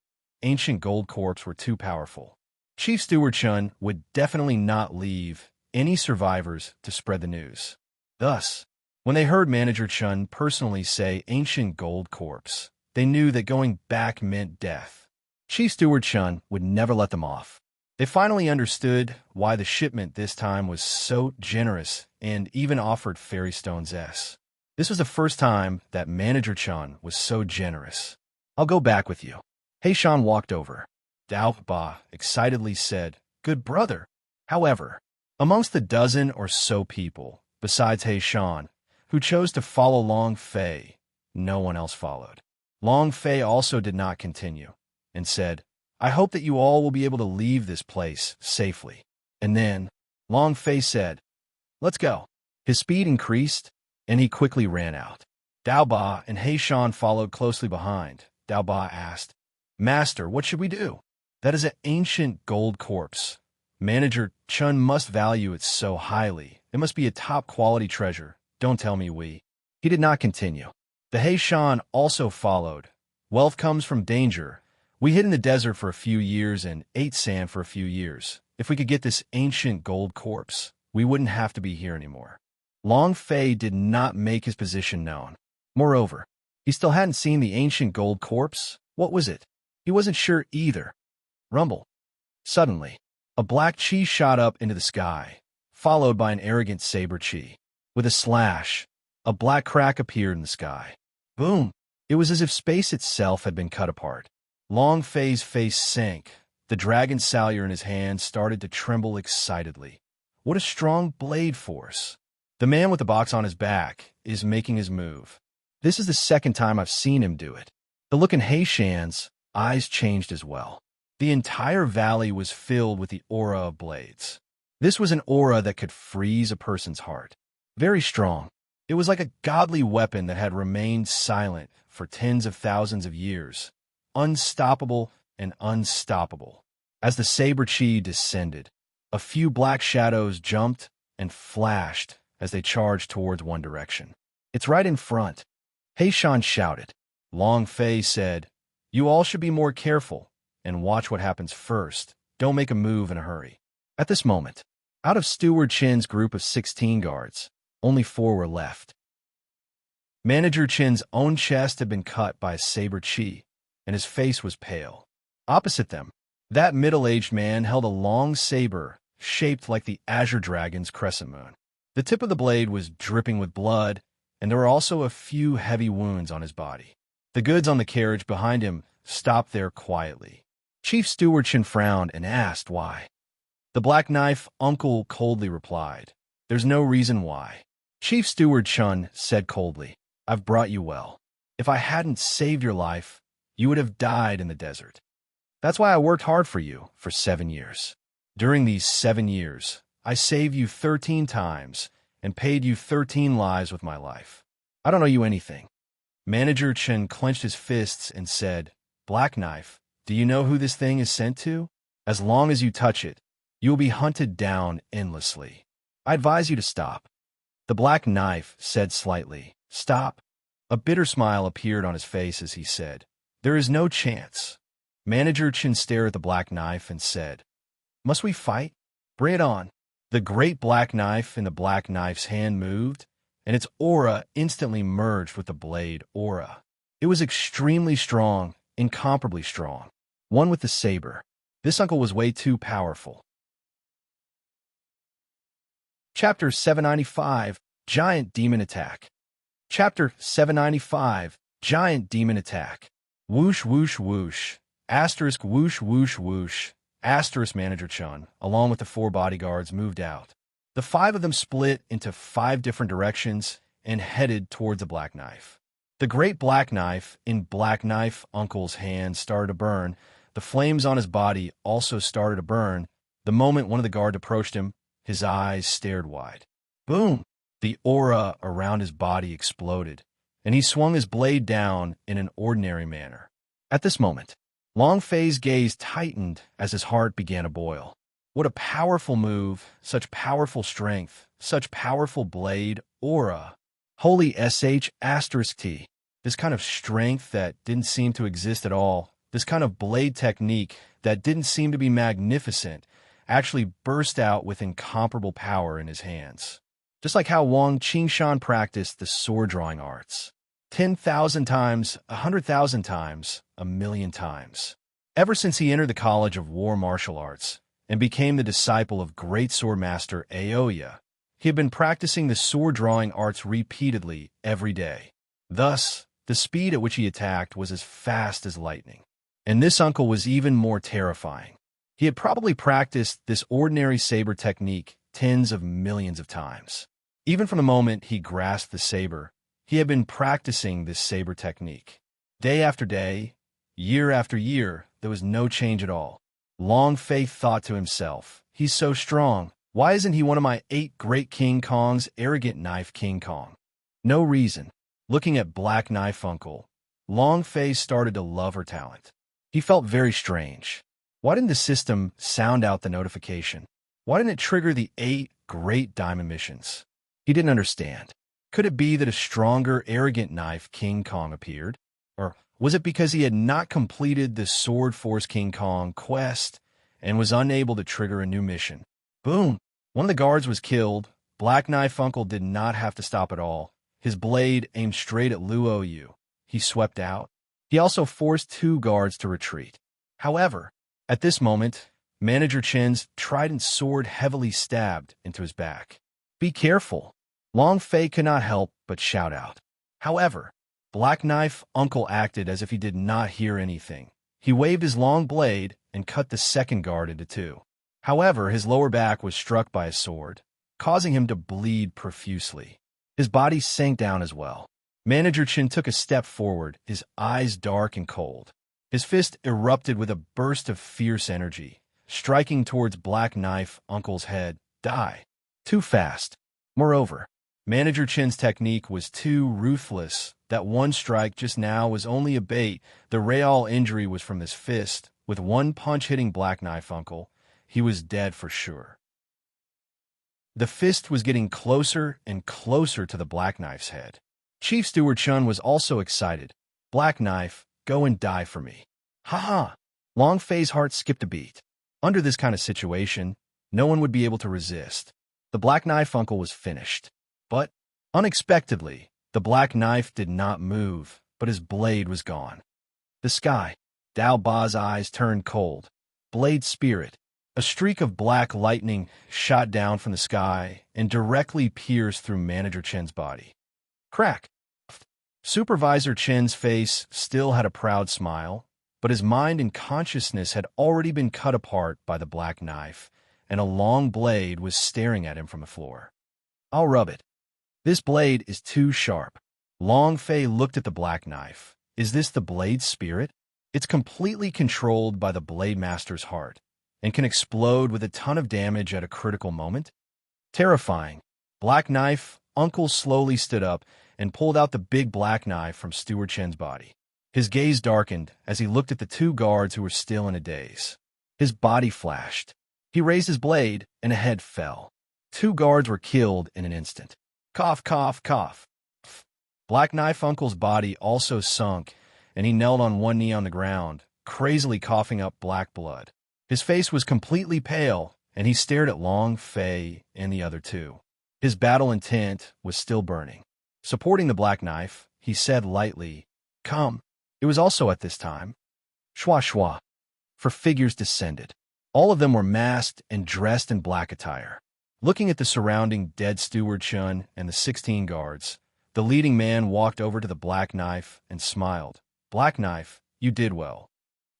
Ancient gold corpse were too powerful. Chief Steward Chun would definitely not leave any survivors to spread the news. Thus, when they heard Manager Chun personally say ancient gold corpse, they knew that going back meant death. Chief Steward Chun would never let them off. They finally understood why the shipment this time was so generous and even offered fairy stones S. This was the first time that Manager Chun was so generous. I'll go back with you. Heishan walked over. Dao Ba excitedly said, Good brother. However, amongst the dozen or so people, besides Heishan, who chose to follow Long Fei, no one else followed. Long Fei also did not continue, and said, I hope that you all will be able to leave this place safely. And then, Long Fei said, Let's go. His speed increased, and he quickly ran out. Dao Ba and Heishan followed closely behind. Dao Ba asked, Master, what should we do? That is an ancient gold corpse. Manager Chun must value it so highly. It must be a top-quality treasure. Don't tell me we. He did not continue. The Heishan also followed. Wealth comes from danger. We hid in the desert for a few years and ate sand for a few years. If we could get this ancient gold corpse, we wouldn't have to be here anymore. Long Fei did not make his position known. Moreover, he still hadn't seen the ancient gold corpse. What was it? He wasn't sure either. Rumble. Suddenly, a black chi shot up into the sky, followed by an arrogant saber chi. With a slash, a black crack appeared in the sky. Boom! It was as if space itself had been cut apart. Long Fei's face sank. The dragon salyer in his hand started to tremble excitedly. What a strong blade force! The man with the box on his back is making his move. This is the second time I've seen him do it. The look in Heishan's eyes changed as well. The entire valley was filled with the aura of blades. This was an aura that could freeze a person's heart. Very strong. It was like a godly weapon that had remained silent for tens of thousands of years. Unstoppable and unstoppable. As the saber chi descended, a few black shadows jumped and flashed as they charged towards one direction. It's right in front. Heishan shouted. Long Fei said, You all should be more careful and watch what happens first. Don't make a move in a hurry. At this moment, out of Steward Chin's group of 16 guards, only 4 were left. Manager Chin's own chest had been cut by a saber chi, and his face was pale. Opposite them, that middle-aged man held a long saber shaped like the Azure Dragon's crescent moon. The tip of the blade was dripping with blood, and there were also a few heavy wounds on his body. The goods on the carriage behind him stopped there quietly. Chief Steward Chin frowned and asked why. The Black Knife uncle coldly replied, There's no reason why. Chief Steward Chun said coldly, I've brought you well. If I hadn't saved your life, you would have died in the desert. That's why I worked hard for you for 7 years. During these 7 years, I saved you 13 times and paid you 13 lives with my life. I don't owe you anything. Manager Chen clenched his fists and said, Black Knife, do you know who this thing is sent to? As long as you touch it, you will be hunted down endlessly. I advise you to stop. The Black Knife said slightly, Stop. A bitter smile appeared on his face as he said, There is no chance. Manager Chen stared at the Black Knife and said, Must we fight? Bring it on. The great black knife in the black knife's hand moved, and its aura instantly merged with the blade aura. It was extremely strong, incomparably strong. One with the saber. This uncle was way too powerful. Chapter 795, Giant Demon Attack. Chapter 795, Giant Demon Attack. Whoosh, whoosh, whoosh. Asterisk, whoosh, whoosh, whoosh. Asterisk Manager Chun, along with the 4 bodyguards, moved out. The 5 of them split into 5 different directions and headed towards the black knife. The great black knife in black knife uncle's hand started to burn. The flames on his body also started to burn. The moment one of the guards approached him, his eyes stared wide. Boom! The aura around his body exploded, and he swung his blade down in an ordinary manner. At this moment, Long Fei's gaze tightened as his heart began to boil. What a powerful move, such powerful strength, such powerful blade aura. Holy sh*t. This kind of strength that didn't seem to exist at all, this kind of blade technique that didn't seem to be magnificent, actually burst out with incomparable power in his hands. Just like how Wang Qingshan practiced the sword-drawing arts. 10,000 times, 100,000 times, 1,000,000 times. Ever since he entered the College of War Martial Arts and became the disciple of great swordmaster Aoya, he had been practicing the sword-drawing arts repeatedly every day. Thus, the speed at which he attacked was as fast as lightning. And this uncle was even more terrifying. He had probably practiced this ordinary saber technique tens of millions of times. Even from the moment he grasped the saber, he had been practicing this saber technique. Day after day, year after year, there was no change at all. Long Fei thought to himself, he's so strong. Why isn't he one of my 8 great King Kongs, arrogant knife King Kong? No reason. Looking at Black Knife Uncle, Long Fei started to love her talent. He felt very strange. Why didn't the system sound out the notification? Why didn't it trigger the 8 great diamond missions? He didn't understand. Could it be that a stronger, arrogant knife King Kong appeared? Or was it because he had not completed the Sword Force King Kong quest and was unable to trigger a new mission? Boom! One of the guards was killed. Black Knife Uncle did not have to stop at all. His blade aimed straight at Luo Yu. He swept out. He also forced 2 guards to retreat. However, at this moment, Manager Chen's trident sword heavily stabbed into his back. Be careful! Long Fei could not help but shout out. However, Black Knife Uncle acted as if he did not hear anything. He waved his long blade and cut the second guard into 2. However, his lower back was struck by a sword, causing him to bleed profusely. His body sank down as well. Manager Chen took a step forward, his eyes dark and cold. His fist erupted with a burst of fierce energy, striking towards Black Knife Uncle's head. Die. Too fast. Moreover, Manager Chen's technique was too ruthless. That one strike just now was only a bait. The real injury was from his fist. With one punch hitting Black Knife Uncle, he was dead for sure. The fist was getting closer and closer to the Black Knife's head. Chief Steward Chun was also excited. Black Knife, go and die for me. Ha! Long Fei's heart skipped a beat. Under this kind of situation, no one would be able to resist. The Black Knife Uncle was finished. But, unexpectedly, the Black Knife did not move, but his blade was gone. The sky. Dao Ba's eyes turned cold. Blade Spirit. A streak of black lightning shot down from the sky and directly pierced through Manager Chen's body. Crack! Supervisor Chen's face still had a proud smile, but his mind and consciousness had already been cut apart by the black knife, and a long blade was staring at him from the floor. I'll rub it. This blade is too sharp. Long Fei looked at the black knife. Is this the blade spirit? It's completely controlled by the blade master's heart, and can explode with a ton of damage at a critical moment? Terrifying. Black Knife Uncle slowly stood up and pulled out the big black knife from Steward Chen's body. His gaze darkened as he looked at the 2 guards who were still in a daze. His body flashed. He raised his blade, and a head fell. 2 guards were killed in an instant. Cough, cough, cough. Black Knife Uncle's body also sunk, and he knelt on one knee on the ground, crazily coughing up black blood. His face was completely pale, and he stared at Long Fei and the other two. His battle intent was still burning. Supporting the black knife, he said lightly, "Come." It was also at this time. Shwa shwa. For figures descended. All of them were masked and dressed in black attire. Looking at the surrounding dead steward Chun and the 16 guards, the leading man walked over to the black knife and smiled. "Black Knife, you did well."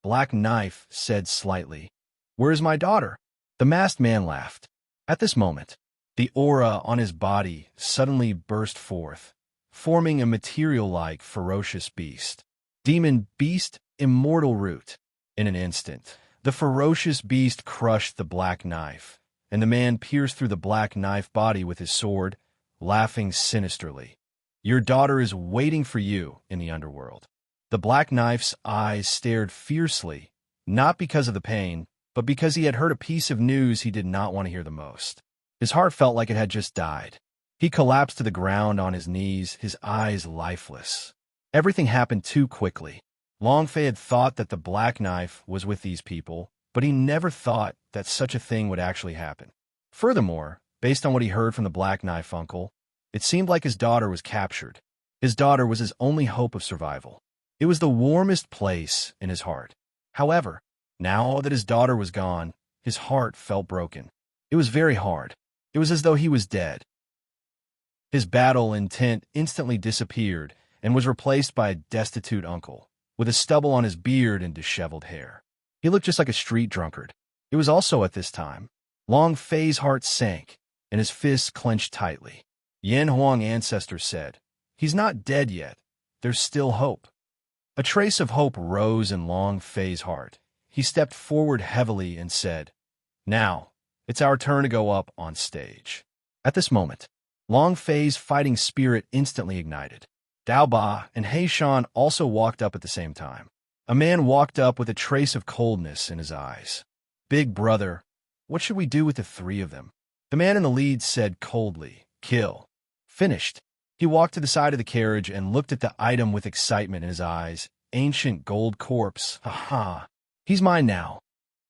Black Knife said slightly, "Where is my daughter?" The masked man laughed. At this moment, the aura on his body suddenly burst forth, forming a material-like ferocious beast. Demon beast, immortal root. In an instant, the ferocious beast crushed the black knife, and the man pierced through the black knife body with his sword, laughing sinisterly. "Your daughter is waiting for you in the underworld." The black knife's eyes stared fiercely, not because of the pain, but because he had heard a piece of news he did not want to hear the most. His heart felt like it had just died. He collapsed to the ground on his knees, his eyes lifeless. Everything happened too quickly. Long Fei had thought that the black knife was with these people, but he never thought that such a thing would actually happen. Furthermore, based on what he heard from the black knife uncle, it seemed like his daughter was captured. His daughter was his only hope of survival. It was the warmest place in his heart. However, now that his daughter was gone, his heart felt broken. It was very hard. It was as though he was dead. His battle intent instantly disappeared and was replaced by a destitute uncle, with a stubble on his beard and disheveled hair. He looked just like a street drunkard. It was also at this time. Long Fei's heart sank, and his fists clenched tightly. Yan Huang ancestor said, "He's not dead yet. There's still hope." A trace of hope rose in Long Fei's heart. He stepped forward heavily and said, "Now, it's our turn to go up on stage." At this moment, Long Fei's fighting spirit instantly ignited. Dao Ba and He Shan also walked up at the same time. A man walked up with a trace of coldness in his eyes. "Big brother, what should we do with the three of them?" The man in the lead said coldly, "Kill." Finished. He walked to the side of the carriage and looked at the item with excitement in his eyes. Ancient gold corpse. Ha! He's mine now.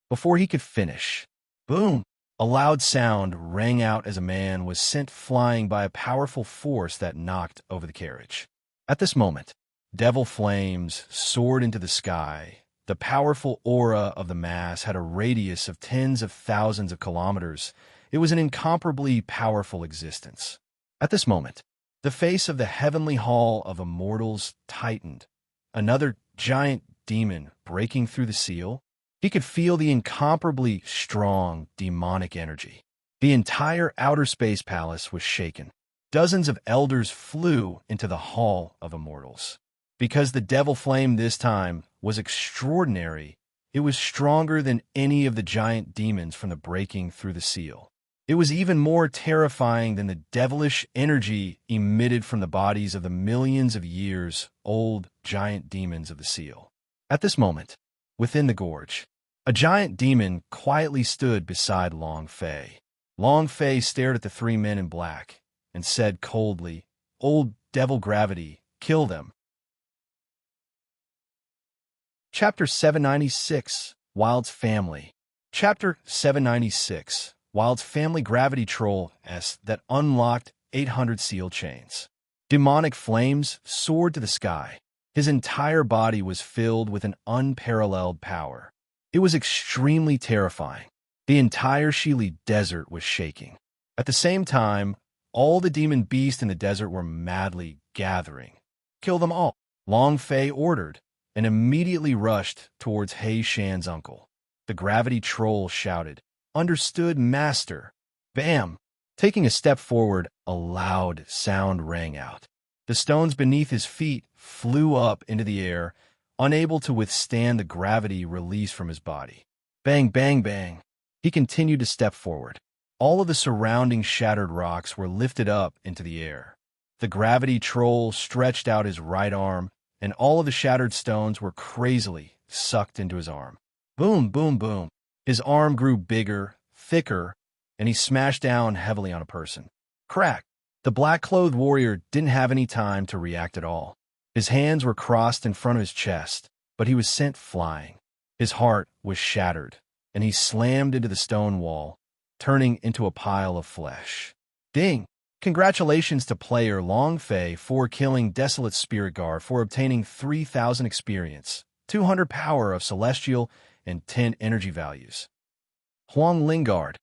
Before he could finish, boom! A loud sound rang out as a man was sent flying by a powerful force that knocked over the carriage. At this moment, devil flames soared into the sky. The powerful aura of the mass had a radius of tens of thousands of kilometers. It was an incomparably powerful existence. At this moment, the face of the heavenly hall of immortals tightened. Another giant demon breaking through the seal. He could feel the incomparably strong demonic energy. The entire outer space palace was shaken. Dozens of elders flew into the hall of immortals. Because the devil flame this time was extraordinary, it was stronger than any of the giant demons from the breaking through the seal. It was even more terrifying than the devilish energy emitted from the bodies of the millions of years old giant demons of the seal. At this moment, within the gorge, a giant demon quietly stood beside Long Fei. Long Fei stared at the three men in black and said coldly, "Old devil gravity, kill them." Chapter 796, Wild's Family. Chapter 796, Wild's Family Gravity Troll S that unlocked 800 seal chains. Demonic flames soared to the sky. His entire body was filled with an unparalleled power. It was extremely terrifying. The entire Shili desert was shaking. At the same time, all the demon beasts in the desert were madly gathering. "Kill them all," Long Fei ordered, and immediately rushed towards He Shan's uncle. The gravity troll shouted, "Understood, master." Bam! Taking a step forward, a loud sound rang out. The stones beneath his feet flew up into the air, unable to withstand the gravity released from his body. Bang, bang, bang. He continued to step forward. All of the surrounding shattered rocks were lifted up into the air. The gravity troll stretched out his right arm, and all of the shattered stones were crazily sucked into his arm. Boom, boom, boom. His arm grew bigger, thicker, and he smashed down heavily on a person. Crack! The black-clothed warrior didn't have any time to react at all. His hands were crossed in front of his chest, but he was sent flying. His heart was shattered, and he slammed into the stone wall, turning into a pile of flesh. Ding! Congratulations to player Long Fei for killing Desolate Spirit Guard for obtaining 3,000 experience, 200 power of Celestial, and 10 energy values. Huang Lingard,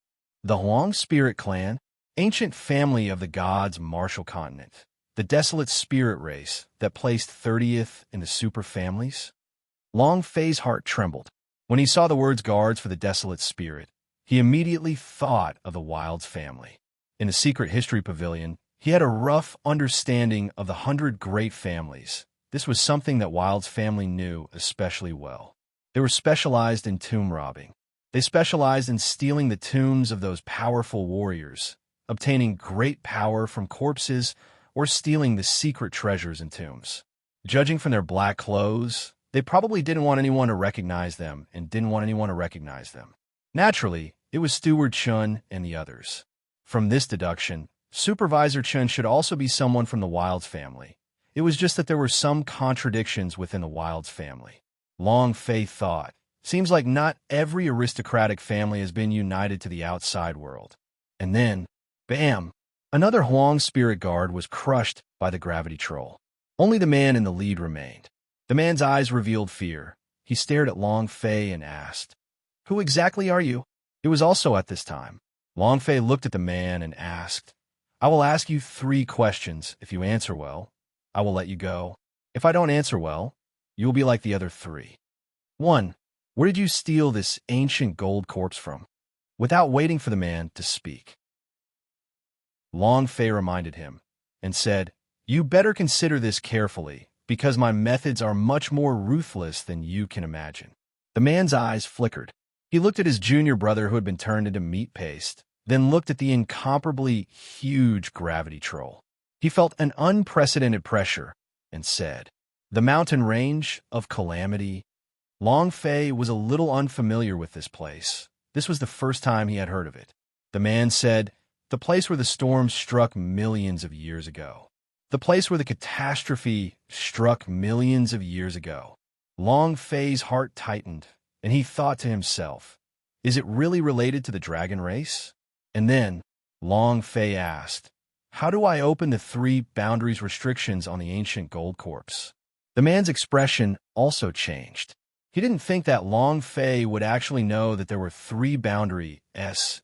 the Huang Spirit Clan, ancient family of the gods' martial continent, the Desolate Spirit race that placed 30th in the super families. Long Fei's heart trembled. When he saw the words guards for the Desolate Spirit, he immediately thought of the Wild's family. In the Secret History Pavilion, he had a rough understanding of the 100 great families. This was something that Wild's family knew especially well. They were specialized in tomb robbing. They specialized in stealing the tombs of those powerful warriors, obtaining great power from corpses, or stealing the secret treasures in tombs. Judging from their black clothes, they probably didn't want anyone to recognize them and didn't want anyone to recognize them. Naturally, it was Steward Chun and the others. From this deduction, Supervisor Chun should also be someone from the Wild's family. It was just that there were some contradictions within the Wild's family. Long Fei thought, seems like not every aristocratic family has been united to the outside world. And then, bam! Another Huang Spirit Guard was crushed by the gravity troll. Only the man in the lead remained. The man's eyes revealed fear. He stared at Long Fei and asked, "Who exactly are you?" It was also at this time. Long Fei looked at the man and asked, "I will ask you 3 questions. If you answer well, I will let you go. If I don't answer well, you will be like the other 3. 1. Where did you steal this ancient gold corpse from?" Without waiting for the man to speak, Long Fei reminded him and said, "You better consider this carefully, because my methods are much more ruthless than you can imagine." The man's eyes flickered. He looked at his junior brother who had been turned into meat paste, then looked at the incomparably huge gravity troll. He felt an unprecedented pressure and said, "The mountain range of Calamity." Long Fei was a little unfamiliar with this place. This was the first time he had heard of it. The man said, "The place where the storm struck millions of years ago. The place where the catastrophe struck millions of years ago." Long Fei's heart tightened, and he thought to himself, is it really related to the dragon race? And then, Long Fei asked, "How do I open the 3 boundaries restrictions on the ancient gold corpse?" The man's expression also changed. He didn't think that Long Fei would actually know that there were 3 boundaries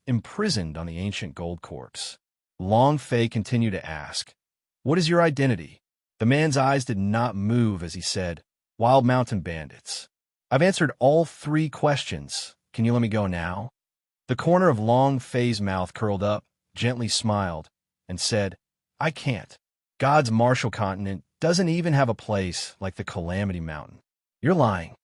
imprisoned on the ancient gold corpse. Long Fei continued to ask, "What is your identity?" The man's eyes did not move as he said, "Wild Mountain Bandits." "I've answered all 3 questions. Can you let me go now?" The corner of Long Fei's mouth curled up, gently smiled, and said, "I can't. God's martial continent doesn't even have a place like the Calamity Mountain." "You're lying.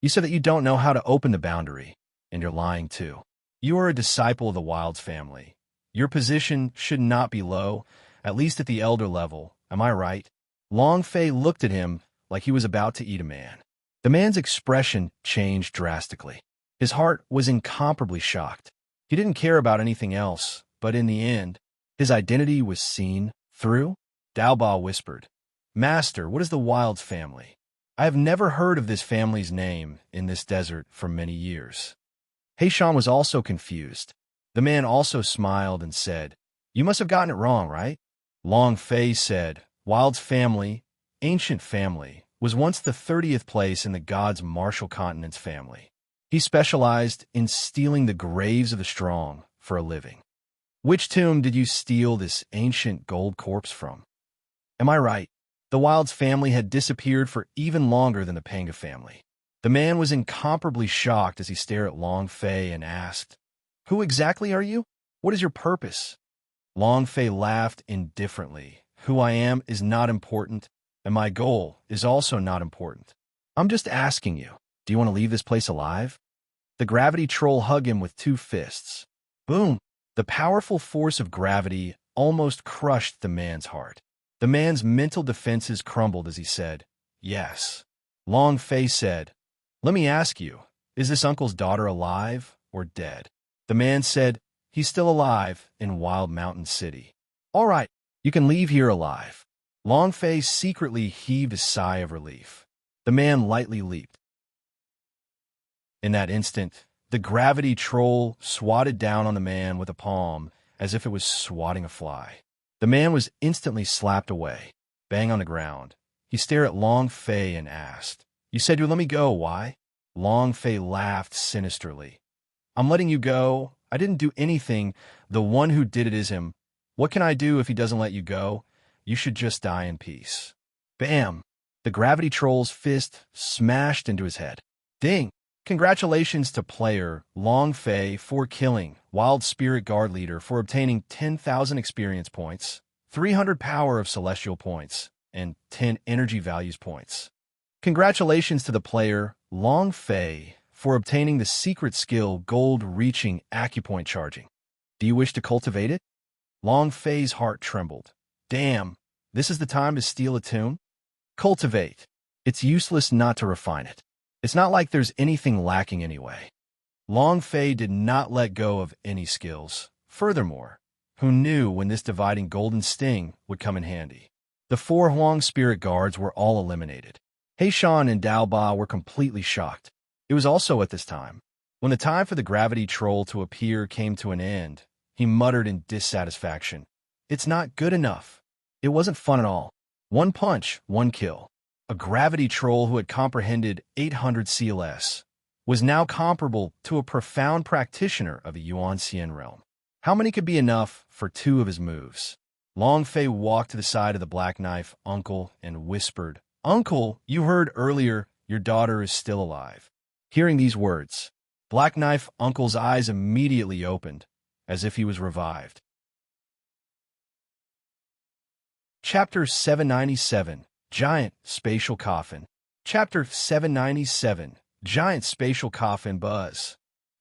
You said that you don't know how to open the boundary, and you're lying too. You are a disciple of the Wild's family. Your position should not be low, at least at the elder level. Am I right?" Long Fei looked at him like he was about to eat a man. The man's expression changed drastically. His heart was incomparably shocked. He didn't care about anything else, but in the end, his identity was seen through. Daoba whispered, "Master, what is the Wild's family? I have never heard of this family's name in this desert for many years." Heishan was also confused. The man also smiled and said, "You must have gotten it wrong, right?" Long Fei said, "Wild's family, ancient family, was once the 30th place in the gods' martial continent's family. He specialized in stealing the graves of the strong for a living." "Which tomb did you steal this ancient gold corpse from?" "Am I right? The Wild's family had disappeared for even longer than the Panga family." The man was incomparably shocked as he stared at Long Fei and asked, "Who exactly are you? What is your purpose?" Long Fei laughed indifferently. "Who I am is not important, and my goal is also not important. I'm just asking you, do you want to leave this place alive?" The gravity troll hugged him with 2 fists. Boom! The powerful force of gravity almost crushed the man's heart. The man's mental defenses crumbled as he said, "Yes." Long Fei said, "Let me ask you, is this uncle's daughter alive or dead?" The man said, "He's still alive in Wild Mountain City." "All right, you can leave here alive." Long Fei secretly heaved a sigh of relief. The man lightly leaped. In that instant, The gravity troll swatted down on the man with a palm as if it was swatting a fly. The man was instantly slapped away, bang on the ground. He stared at Long Fei and asked, "You said you'd let me go, why?" Long Fei laughed sinisterly. "I'm letting you go. I didn't do anything. The one who did it is him. What can I do if he doesn't let you go? You should just die in peace." Bam! The gravity troll's fist smashed into his head. Ding! Congratulations to player Long Fei for killing Wild Spirit Guard Leader for obtaining 10,000 experience points, 300 power of celestial points, and 10 energy values points. Congratulations to the player Long Fei for obtaining the secret skill Gold Reaching Acupoint Charging. Do you wish to cultivate it? Long Fei's heart trembled. Damn, this is the time to steal a tune? Cultivate. It's useless not to refine it. It's not like there's anything lacking anyway. Long Fei did not let go of any skills. Furthermore, who knew when this dividing golden sting would come in handy? The 4 Huang spirit guards were all eliminated. Heishan and Dao Ba were completely shocked. It was also at this time, when the time for the gravity troll to appear came to an end, he muttered in dissatisfaction, "It's not good enough. It wasn't fun at all. 1 punch, 1 kill." A gravity troll who had comprehended 800 CLS was now comparable to a profound practitioner of a Yuan Xian realm. How many could be enough for 2 of his moves? Long Fei walked to the side of the Black Knife uncle and whispered, "Uncle, you heard earlier your daughter is still alive." Hearing these words, Black Knife uncle's eyes immediately opened, as if he was revived. Chapter 797, Giant Spatial Coffin. Chapter 797, Giant Spatial Coffin Buzz.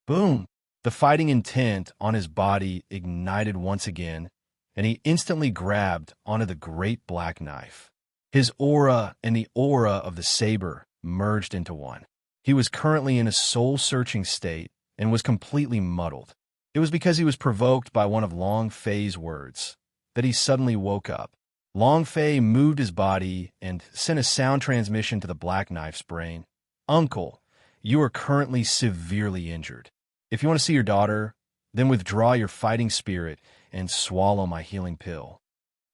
Boom! The fighting intent on his body ignited once again, and he instantly grabbed onto the great black knife. His aura and the aura of the saber merged into one. He was currently in a soul-searching state and was completely muddled. It was because he was provoked by one of Long Fei's words that he suddenly woke up. Long Fei moved his body and sent a sound transmission to the Black Knife's brain. "Uncle, you are currently severely injured. If you want to see your daughter, then withdraw your fighting spirit and swallow my healing pill.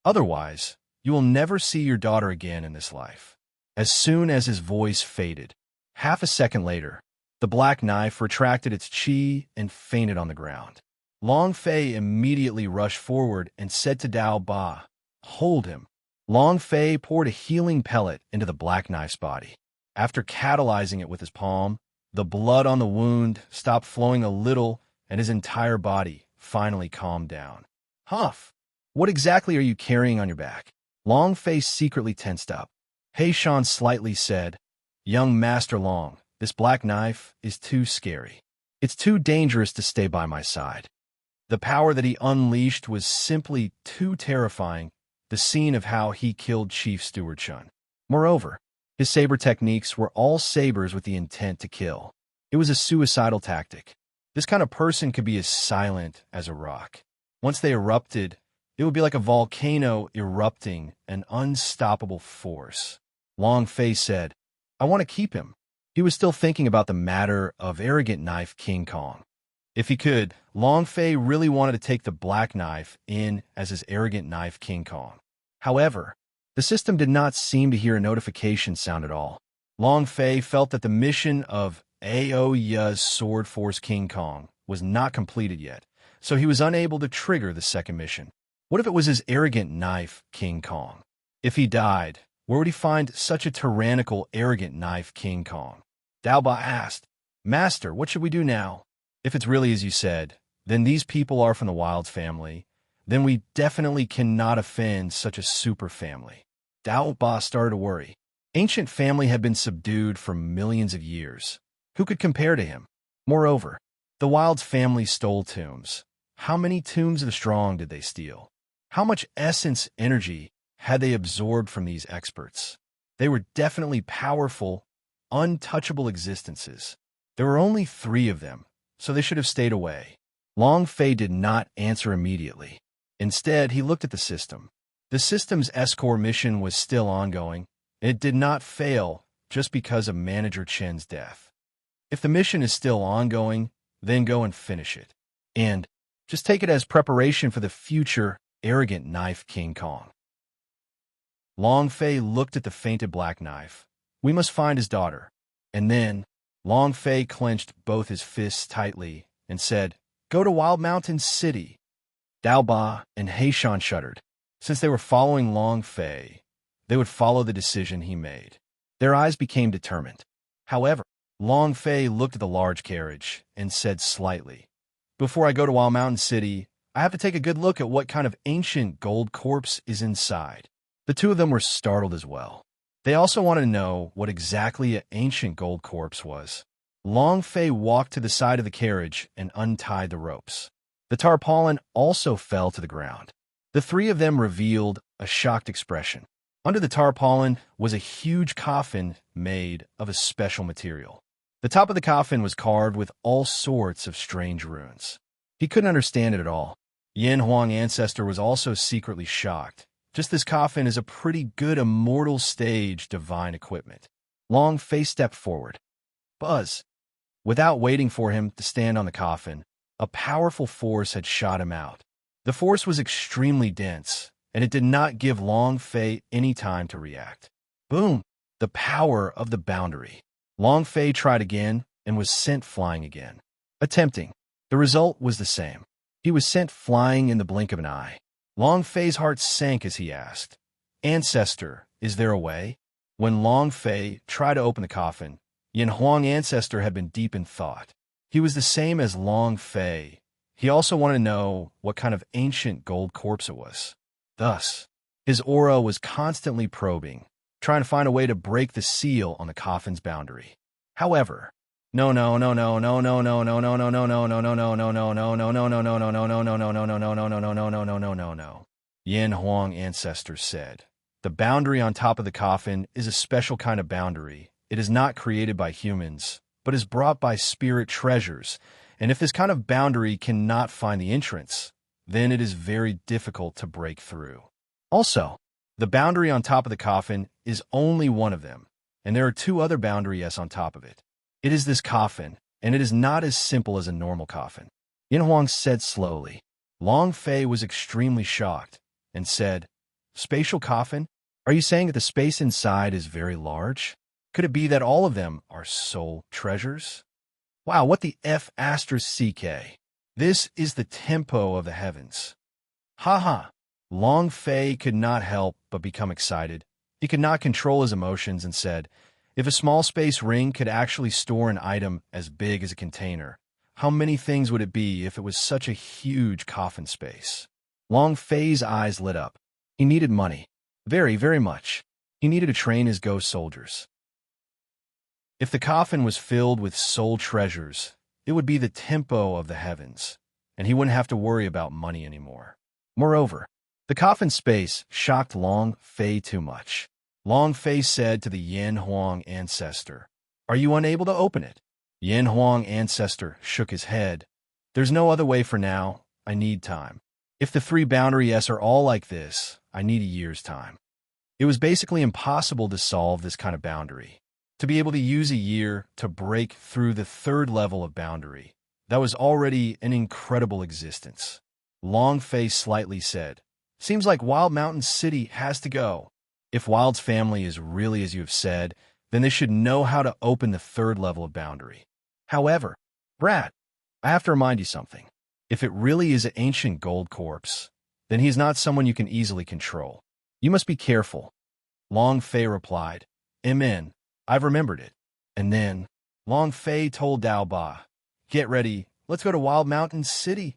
Otherwise, you will never see your daughter again in this life." As soon as his voice faded, half a second later, the Black Knife retracted its chi and fainted on the ground. Long Fei immediately rushed forward and said to Dao Ba, "Hold him." Long Fei poured a healing pellet into the Black Knife's body. After catalyzing it with his palm, the blood on the wound stopped flowing a little and his entire body finally calmed down. "Huff, what exactly are you carrying on your back?" Long Fei secretly tensed up. Heishan slightly said, "Young Master Long, this Black Knife is too scary. It's too dangerous to stay by my side." The power that he unleashed was simply too terrifying, the scene of how he killed Chief Steward Chun. Moreover, his saber techniques were all sabers with the intent to kill. It was a suicidal tactic. This kind of person could be as silent as a rock. Once they erupted, it would be like a volcano erupting, an unstoppable force. Long Fei said, "I want to keep him." He was still thinking about the matter of Arrogant Knife King Kong. If he could, Long Fei really wanted to take the Black Knife in as his Arrogant Knife King Kong. However, the system did not seem to hear a notification sound at all. Long Fei felt that the mission of Aoya's Sword Force King Kong was not completed yet, so he was unable to trigger the second mission. What if it was his Arrogant Knife King Kong? If he died, where would he find such a tyrannical Arrogant Knife King Kong? Dao Ba asked, "Master, what should we do now?" "If it's really as you said, then these people are from the Wilds family, then we definitely cannot offend such a super family." Dao Ba started to worry. Ancient family had been subdued for millions of years. Who could compare to him? Moreover, the Wilds family stole tombs. How many tombs of strong did they steal? How much essence energy had they absorbed from these experts? They were definitely powerful, untouchable existences. There were only 3 of them, so they should have stayed away. Long Fei did not answer immediately. Instead, he looked at the system. The system's S-Core mission was still ongoing. It did not fail just because of Manager Chen's death. If the mission is still ongoing, then go and finish it. And just take it as preparation for the future arrogant knife King Kong. Long Fei looked at the fainted black knife. We must find his daughter. And then Long Fei clenched both his fists tightly and said, Go to Wild Mountain City. Dao Ba and Heishan shuddered. Since they were following Long Fei, they would follow the decision he made. Their eyes became determined. However, Long Fei looked at the large carriage and said slightly, Before I go to Wild Mountain City, I have to take a good look at what kind of ancient gold corpse is inside. The two of them were startled as well. They also wanted to know what exactly an ancient gold corpse was. Long Fei walked to the side of the carriage and untied the ropes. The tarpaulin also fell to the ground. The three of them revealed a shocked expression. Under the tarpaulin was a huge coffin made of a special material. The top of the coffin was carved with all sorts of strange runes. He couldn't understand it at all. Yin Huang Ancestor was also secretly shocked. Just this coffin is a pretty good immortal stage divine equipment. Long Fei stepped forward. Buzz! Without waiting for him to stand on the coffin, a powerful force had shot him out. The force was extremely dense, and it did not give Long Fei any time to react. Boom! The power of the boundary. Long Fei tried again and was sent flying again. Attempting. The result was the same. He was sent flying in the blink of an eye. Long Fei's heart sank as he asked, Ancestor, is there a way? When Long Fei tried to open the coffin, Yin Huang Ancestor had been deep in thought. He was the same as Long Fei. He also wanted to know what kind of ancient gold corpse it was. Thus, his aura was constantly probing, trying to find a way to break the seal on the coffin's boundary. However, no, Yin Huang Ancestor said. The boundary on top of the coffin is a special kind of boundary. It is not created by humans, but is brought by spirit treasures, and if this kind of boundary cannot find the entrance, then it is very difficult to break through. Also, the boundary on top of the coffin is only one of them, and there are two other boundaries on top of it. It is this coffin, and it is not as simple as a normal coffin. Yin Huang said slowly. Long Fei was extremely shocked and said, Spatial coffin? Are you saying that the space inside is very large? Could it be that all of them are soul treasures? Wow, what the F asterisk CK? This is the tempo of the heavens. Ha ha. Long Fei could not help but become excited. He could not control his emotions and said, If a small space ring could actually store an item as big as a container, how many things would it be if it was such a huge coffin space? Long Fei's eyes lit up. He needed money. Very, very much. He needed to train his ghost soldiers. If the coffin was filled with soul treasures, it would be the tempo of the heavens, and he wouldn't have to worry about money anymore. Moreover, the coffin space shocked Long Fei too much. Long Fei said to the Yin Huang Ancestor, Are you unable to open it? Yin Huang Ancestor shook his head. There's no other way for now. I need time. If the three boundaries are all like this, I need a year's time. It was basically impossible to solve this kind of boundary. To be able to use a year to break through the third level of boundary, that was already an incredible existence. Long Fei slightly said, Seems like Wild Mountain City has to go. If Wild's family is really as you have said, then they should know how to open the third level of boundary. However, Brad, I have to remind you something. If it really is an ancient gold corpse, then he is not someone you can easily control. You must be careful. Long Fei replied, Amen. I've remembered it. And then, Long Fei told Dao Ba, Get ready, let's go to Wild Mountain City.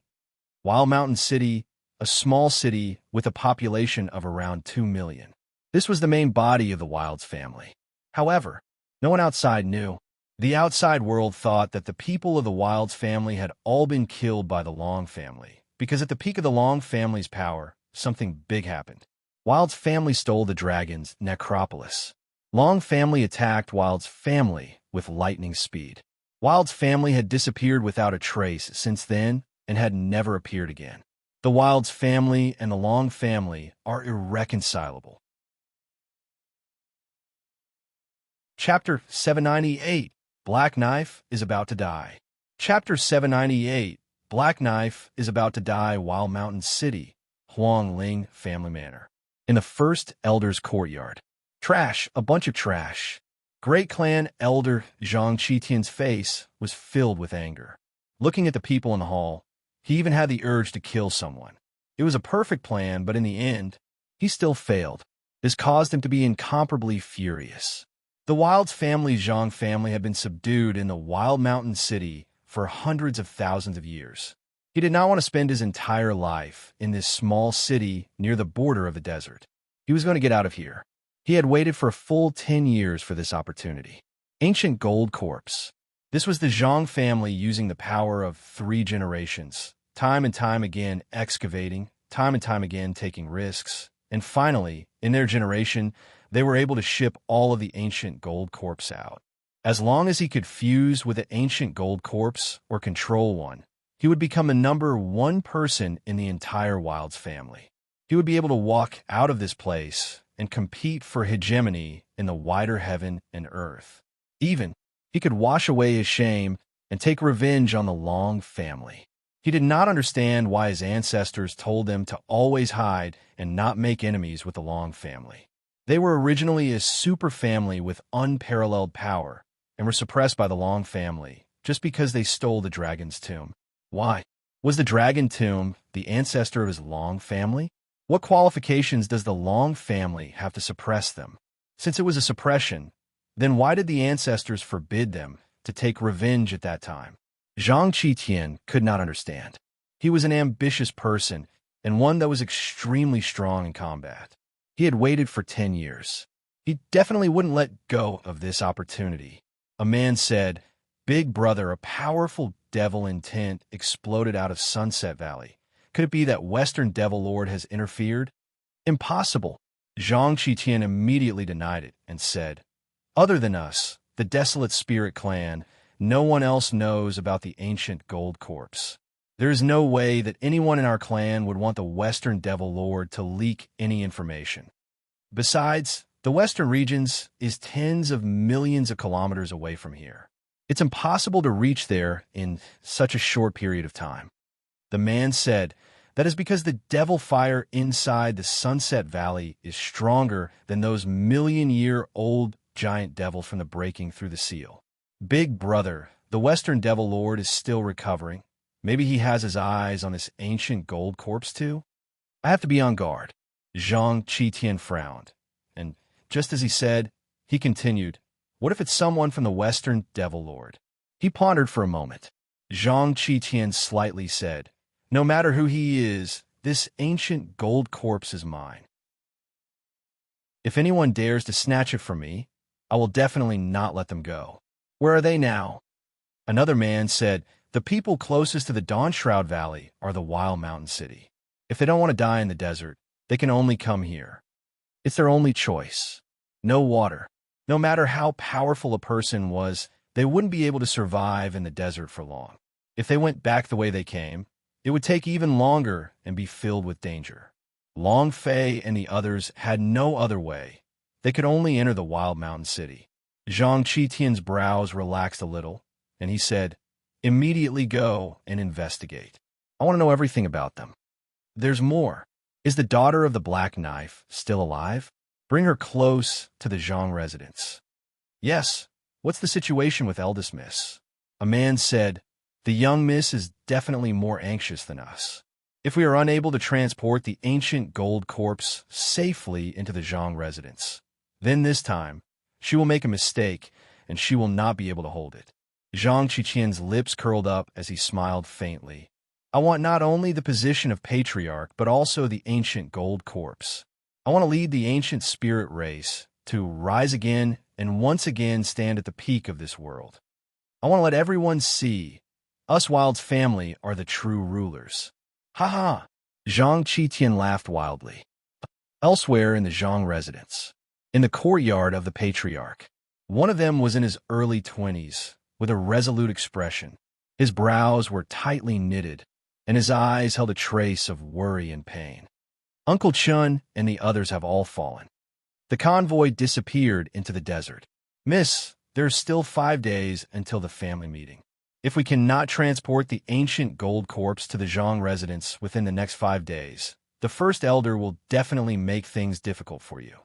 Wild Mountain City, a small city with a population of around 2 million. This was the main body of the Wild's family. However, no one outside knew. The outside world thought that the people of the Wild's family had all been killed by the Long family, because at the peak of the Long family's power, something big happened. Wild's family stole the dragon's necropolis. Long family attacked Wild's family with lightning speed. Wild's family had disappeared without a trace since then and had never appeared again. The Wild's family and the Long family are irreconcilable. Chapter 798. Black Knife is about to die. Chapter 798, Black Knife is about to die while Mountain City, Huang Ling family manor. In the first elder's courtyard. Trash, a bunch of trash. Great clan elder Zhang Qitian's face was filled with anger. Looking at the people in the hall, he even had the urge to kill someone. It was a perfect plan, but in the end, he still failed. This caused him to be incomparably furious. The Wild's family, Zhang family, had been subdued in the Wild Mountain City for hundreds of thousands of years. He did not want to spend his entire life in this small city near the border of the desert. He was going to get out of here. He had waited for a full 10 years for this opportunity. Ancient Gold Corpse. This was the Zhang family using the power of 3 generations, time and time again excavating, time and time again taking risks, and finally, in their generation, they were able to ship all of the ancient gold corpse out. As long as he could fuse with an ancient gold corpse or control one, he would become the number 1 person in the entire Wild's family. He would be able to walk out of this place and compete for hegemony in the wider heaven and earth. Even, he could wash away his shame and take revenge on the Long family. He did not understand why his ancestors told them to always hide and not make enemies with the Long family. They were originally a super family with unparalleled power and were suppressed by the Long family just because they stole the dragon's tomb. Why? Was the dragon tomb the ancestor of his Long family? What qualifications does the Long family have to suppress them? Since it was a suppression, then why did the ancestors forbid them to take revenge at that time? Zhang Qitian could not understand. He was an ambitious person and one that was extremely strong in combat. He had waited for 10 years. He definitely wouldn't let go of this opportunity. A man said, "Big brother, a powerful devil intent exploded out of Sunset Valley. Could it be that Western Devil Lord has interfered?" Impossible. Zhang Qitian immediately denied it and said, "Other than us, the Desolate Spirit Clan, no one else knows about the ancient gold corpse. There is no way that anyone in our clan would want the Western Devil Lord to leak any information. Besides, the Western regions is tens of millions of kilometers away from here. It's impossible to reach there in such a short period of time." The man said, "That is because the devil fire inside the Sunset Valley is stronger than those million-year-old giant devils from the breaking through the seal. Big brother, the Western Devil Lord is still recovering. Maybe he has his eyes on this ancient gold corpse too? I have to be on guard." Zhang Qitian frowned, and just as he said, he continued, "What if it's someone from the Western Devil Lord?" He pondered for a moment. Zhang Qitian slightly said, "No matter who he is, this ancient gold corpse is mine. If anyone dares to snatch it from me, I will definitely not let them go. Where are they now?" Another man said, "The people closest to the Dawn Shroud Valley are the Wild Mountain City. If they don't want to die in the desert, they can only come here. It's their only choice. No water. No matter how powerful a person was, they wouldn't be able to survive in the desert for long. If they went back the way they came, it would take even longer and be filled with danger. Long Fei and the others had no other way. They could only enter the Wild Mountain City." Zhang Qitian's brows relaxed a little, and he said, "Immediately go and investigate. I want to know everything about them. There's more. Is the daughter of the Black Knife still alive? Bring her close to the Zhang residence." "Yes. What's the situation with eldest miss?" A man said, "The young miss is definitely more anxious than us. If we are unable to transport the ancient gold corpse safely into the Zhang residence, then this time, she will make a mistake and she will not be able to hold it." Zhang Qitian's lips curled up as he smiled faintly. "I want not only the position of patriarch, but also the ancient gold corpse. I want to lead the ancient spirit race to rise again and once again stand at the peak of this world. I want to let everyone see us Wild's family are the true rulers." "Ha ha!" Zhang Qitian laughed wildly. Elsewhere in the Zhang residence, in the courtyard of the patriarch, one of them was in his early 20s, with a resolute expression. His brows were tightly knitted, and his eyes held a trace of worry and pain. Uncle Chun and the others have all fallen. The convoy disappeared into the desert. "Miss, there's still 5 days until the family meeting. If we cannot transport the ancient gold corpse to the Zhang residence within the next 5 days, the first elder will definitely make things difficult for you.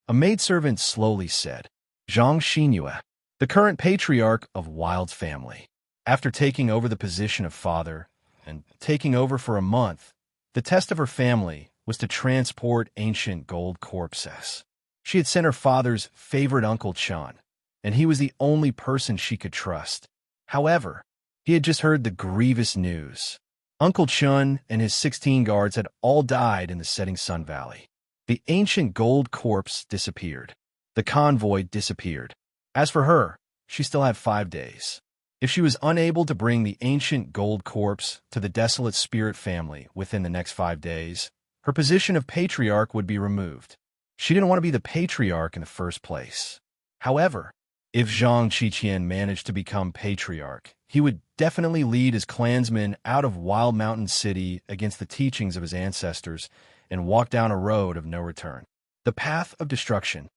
A maidservant slowly said, Zhang Xinyue, the current patriarch of Wild's family. After taking over the position of father, and taking over for a month, the test of her family was to transport ancient gold corpses. She had sent her father's favorite Uncle Chun, and he was the only person she could trust. However, he had just heard the grievous news. Uncle Chun and his 16 guards had all died in the Setting Sun Valley. The ancient gold corpse disappeared. The convoy disappeared. As for her, she still had 5 days. If she was unable to bring the ancient gold corpse to the desolate spirit family within the next 5 days, her position of patriarch would be removed. She didn't want to be the patriarch in the first place. However, if Zhang Qiqian managed to become patriarch, he would definitely lead his clansmen out of Wild Mountain City against the teachings of his ancestors and walk down a road of no return. The path of destruction.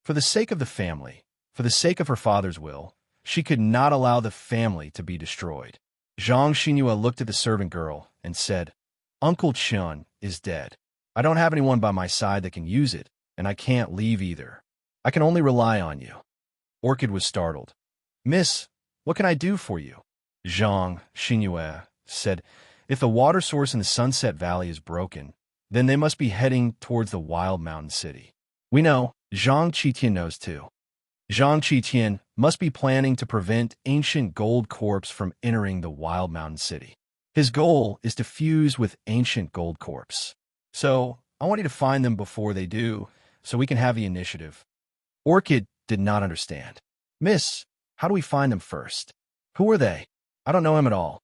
For the sake of the family, for the sake of her father's will, she could not allow the family to be destroyed. Zhang Xinyue looked at the servant girl and said, Uncle Chun is dead. I don't have anyone by my side that can use it, and I can't leave either. I can only rely on you. Orchid was startled. Miss, what can I do for you? Zhang Xinyue said, if the water source in the Sunset Valley is broken, then they must be heading towards the Wild Mountain City. We know, Zhang Qiqian knows too. Zhang Qiqian must be planning to prevent ancient gold corpse from entering the Wild Mountain City. His goal is to fuse with ancient gold corpse. So, I want you to find them before they do, so we can have the initiative. Orchid did not understand. Miss, how do we find them first? Who are they? I don't know him at all.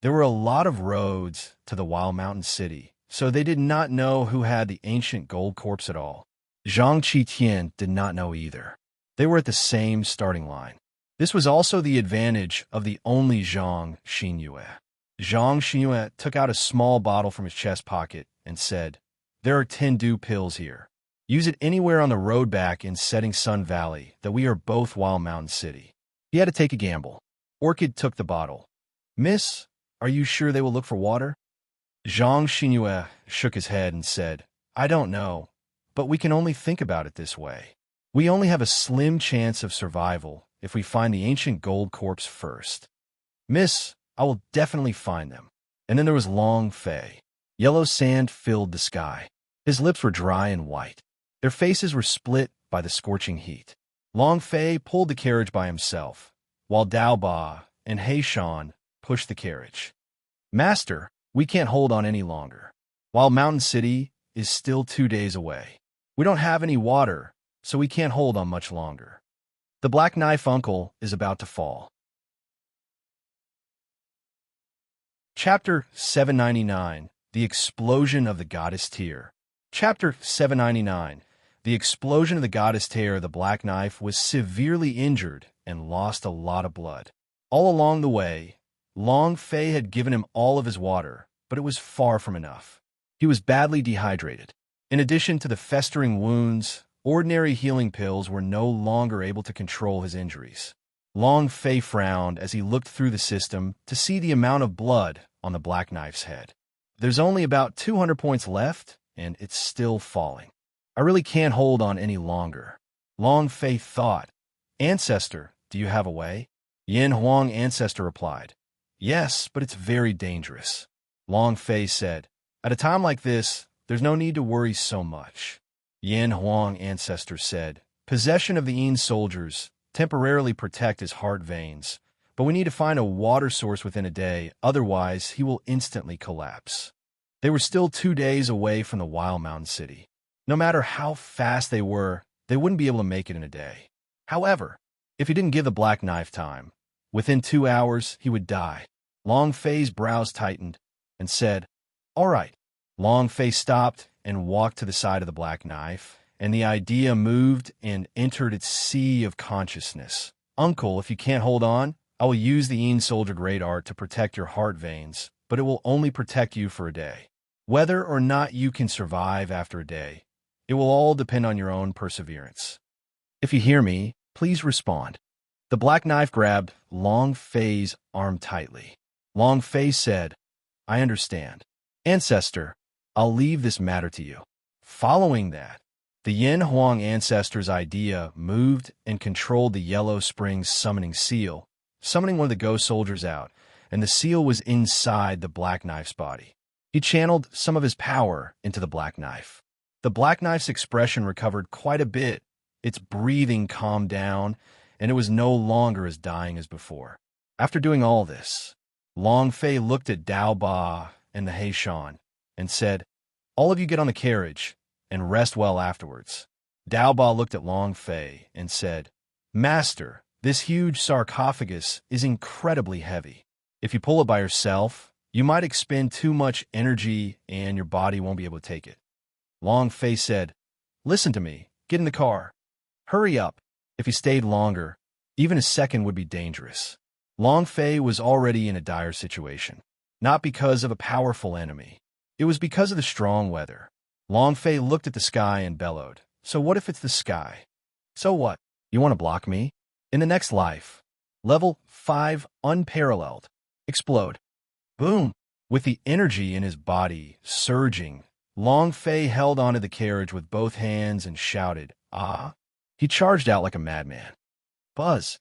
There were a lot of roads to the Wild Mountain City, so they did not know who had the ancient gold corpse at all. Zhang Qiqian did not know either. They were at the same starting line. This was also the advantage of the only Zhang Xinyue. Zhang Xinyue took out a small bottle from his chest pocket and said, there are 10 dew pills here. Use it anywhere on the road back in Setting Sun Valley that we are both Wild Mountain City. He had to take a gamble. Orchid took the bottle. Miss, are you sure they will look for water? Zhang Xinyue shook his head and said, I don't know, but we can only think about it this way. We only have a slim chance of survival if we find the ancient gold corpse first. Miss, I will definitely find them. And then there was Long Fei. Yellow sand filled the sky. His lips were dry and white. Their faces were split by the scorching heat. Long Fei pulled the carriage by himself, while Dao Ba and Hei Shan pushed the carriage. Master, we can't hold on any longer. Wild Mountain City is still 2 days away. We don't have any water, so we can't hold on much longer. The Black Knife Uncle is about to fall. Chapter 799, The Explosion of the Goddess Tear. Chapter 799, The explosion of the Goddess Tear. The Black Knife was severely injured and lost a lot of blood. All along the way, Long Fei had given him all of his water, but it was far from enough. He was badly dehydrated. In addition to the festering wounds, ordinary healing pills were no longer able to control his injuries. Long Fei frowned as he looked through the system to see the amount of blood on the Black Knife's head. There's only about 200 points left, and it's still falling. I really can't hold on any longer. Long Fei thought. Ancestor, do you have a way? Yin Huang Ancestor replied. Yes, but it's very dangerous. Long Fei said, at a time like this, there's no need to worry so much. Yin Huang Ancestor said, possession of the Yin soldiers temporarily protect his heart veins, but we need to find a water source within a day, otherwise he will instantly collapse. They were still 2 days away from the Wild Mountain City. No matter how fast they were, they wouldn't be able to make it in a day. However, if he didn't give the Black Knife time, within 2 hours he would die. Long Fei's brows tightened and said, all right. Long Fei stopped and walked to the side of the Black Knife, and the idea moved and entered its sea of consciousness. Uncle, if you can't hold on, I will use the Yin Soldier Great Art to protect your heart veins, but it will only protect you for a day. Whether or not you can survive after a day, it will all depend on your own perseverance. If you hear me, please respond. The black knife grabbed Long Fei's arm tightly. Long Fei said, "I understand. Ancestor, I'll leave this matter to you." Following that, the Yin Huang ancestor's idea moved and controlled the Yellow Springs summoning seal, summoning one of the ghost soldiers out, and the seal was inside the black knife's body. He channeled some of his power into the black knife. The black knife's expression recovered quite a bit. Its breathing calmed down, and it was no longer as dying as before. After doing all this, Long Fei looked at Dao Ba and the Heishan and said, "All of you get on the carriage and rest well afterwards." Dao Ba looked at Long Fei and said, "Master, this huge sarcophagus is incredibly heavy. If you pull it by yourself, you might expend too much energy and your body won't be able to take it." Long Fei said, "Listen to me. Get in the car. Hurry up. If you stayed longer, even a second would be dangerous." Long Fei was already in a dire situation, not because of a powerful enemy. It was because of the strong weather. Long Fei looked at the sky and bellowed, "So what if it's the sky? So what? You want to block me? In the next life, level 5 unparalleled. Explode." Boom! With the energy in his body surging, Long Fei held onto the carriage with both hands and shouted, "Ah!" He charged out like a madman. Buzz!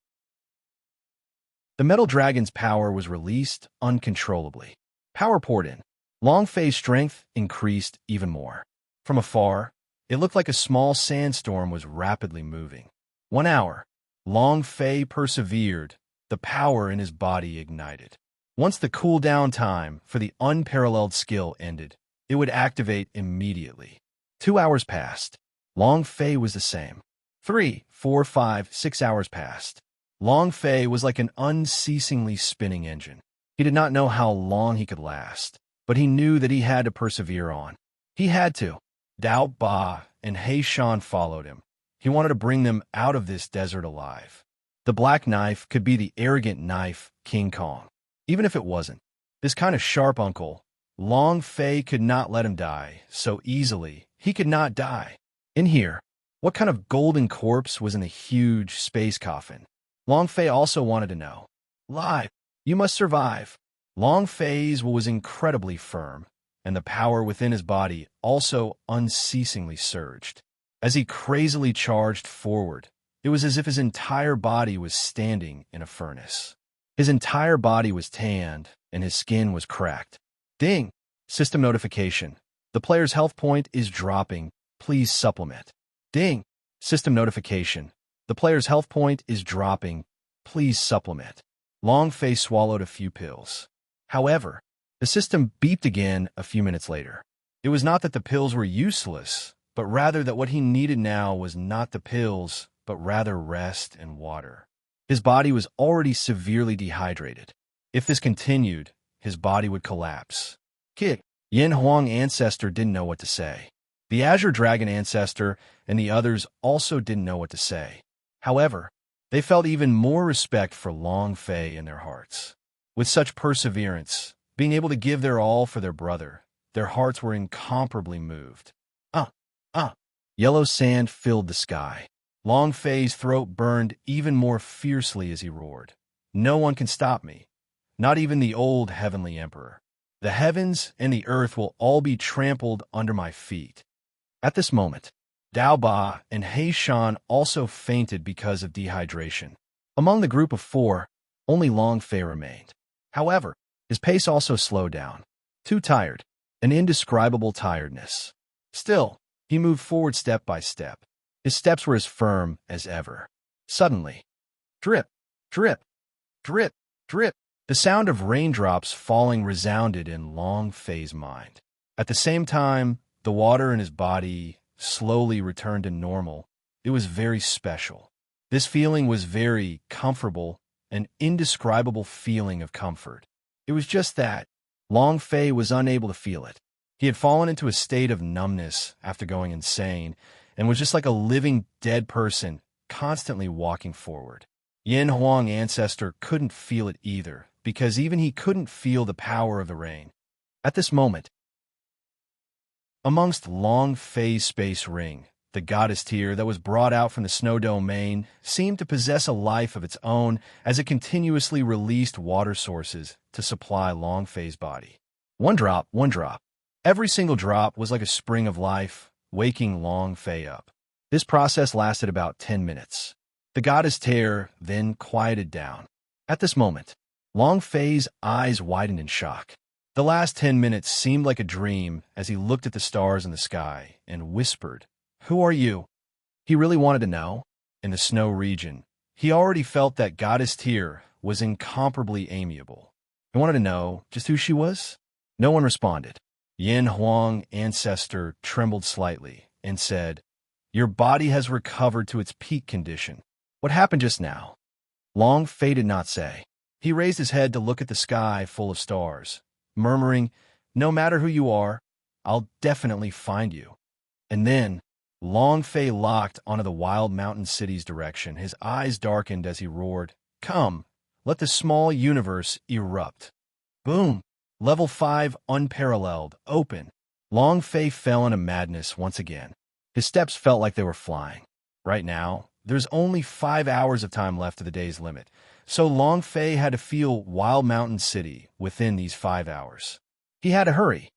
The metal dragon's power was released uncontrollably. Power poured in. Long Fei's strength increased even more. From afar, it looked like a small sandstorm was rapidly moving. 1 hour. Long Fei persevered. The power in his body ignited. Once the cool-down time for the unparalleled skill ended, it would activate immediately. 2 hours passed. Long Fei was the same. 3, 4, 5, 6 hours passed. Long Fei was like an unceasingly spinning engine. He did not know how long he could last, but he knew that he had to persevere on. He had to. Dao Ba and Heishan followed him. He wanted to bring them out of this desert alive. The black knife could be the arrogant knife King Kong. Even if it wasn't, this kind of sharp uncle, Long Fei could not let him die so easily. He could not die. In here, what kind of golden corpse was in the huge space coffin? Long Fei also wanted to know. Live, you must survive. Long Fei's will was incredibly firm, and the power within his body also unceasingly surged. As he crazily charged forward, it was as if his entire body was standing in a furnace. His entire body was tanned, and his skin was cracked. Ding! System notification. The player's health point is dropping. Please supplement. Ding! System notification. The player's health point is dropping. Please supplement. Long Fei swallowed a few pills. However, the system beeped again a few minutes later. It was not that the pills were useless, but rather that what he needed now was not the pills, but rather rest and water. His body was already severely dehydrated. If this continued, his body would collapse. Kick! Yin Huang ancestor didn't know what to say. The Azure Dragon ancestor and the others also didn't know what to say. However, they felt even more respect for Long Fei in their hearts. With such perseverance, being able to give their all for their brother, their hearts were incomparably moved. Yellow sand filled the sky. Long Fei's throat burned even more fiercely as he roared. No one can stop me, not even the old heavenly emperor. The heavens and the earth will all be trampled under my feet. At this moment, Dao Ba and Heishan also fainted because of dehydration. Among the group of 4, only Long Fei remained. However, his pace also slowed down. Too tired, an indescribable tiredness. Still, he moved forward step by step. His steps were as firm as ever. Suddenly, drip, drip, drip, drip. The sound of raindrops falling resounded in Long Fei's mind. At the same time, the water in his body slowly returned to normal. It was very special. This feeling was very comfortable, an indescribable feeling of comfort. It was just that Long Fei was unable to feel it. He had fallen into a state of numbness after going insane and was just like a living dead person constantly walking forward. Yin Huang ancestor couldn't feel it either, because even he couldn't feel the power of the rain. At this moment, amongst Long Fei's space ring, The goddess tear that was brought out from the snow domain seemed to possess a life of its own as it continuously released water sources to supply Long Fei's body. One drop, one drop. Every single drop was like a spring of life, waking Long Fei up. This process lasted about 10 minutes. The goddess tear then quieted down. At this moment, Long Fei's eyes widened in shock. The last 10 minutes seemed like a dream as he looked at the stars in the sky and whispered, "Who are you?" He really wanted to know. In the snow region, he already felt that goddess tear was incomparably amiable. He wanted to know just who she was. No one responded. Yin Huang, ancestor, trembled slightly and said, "Your body has recovered to its peak condition. What happened just now?" Long Fei did not say. He raised his head to look at the sky full of stars, murmuring, "No matter who you are, I'll definitely find you." And then, Long Fei locked onto the wild mountain city's direction. His eyes darkened as he roared, "Come, let the small universe erupt." Boom! Level 5, unparalleled, open. Long Fei fell into madness once again. His steps felt like they were flying. Right now, there's only 5 hours of time left to the day's limit, so Long Fei had to feel Wild Mountain City within these 5 hours. He had to hurry.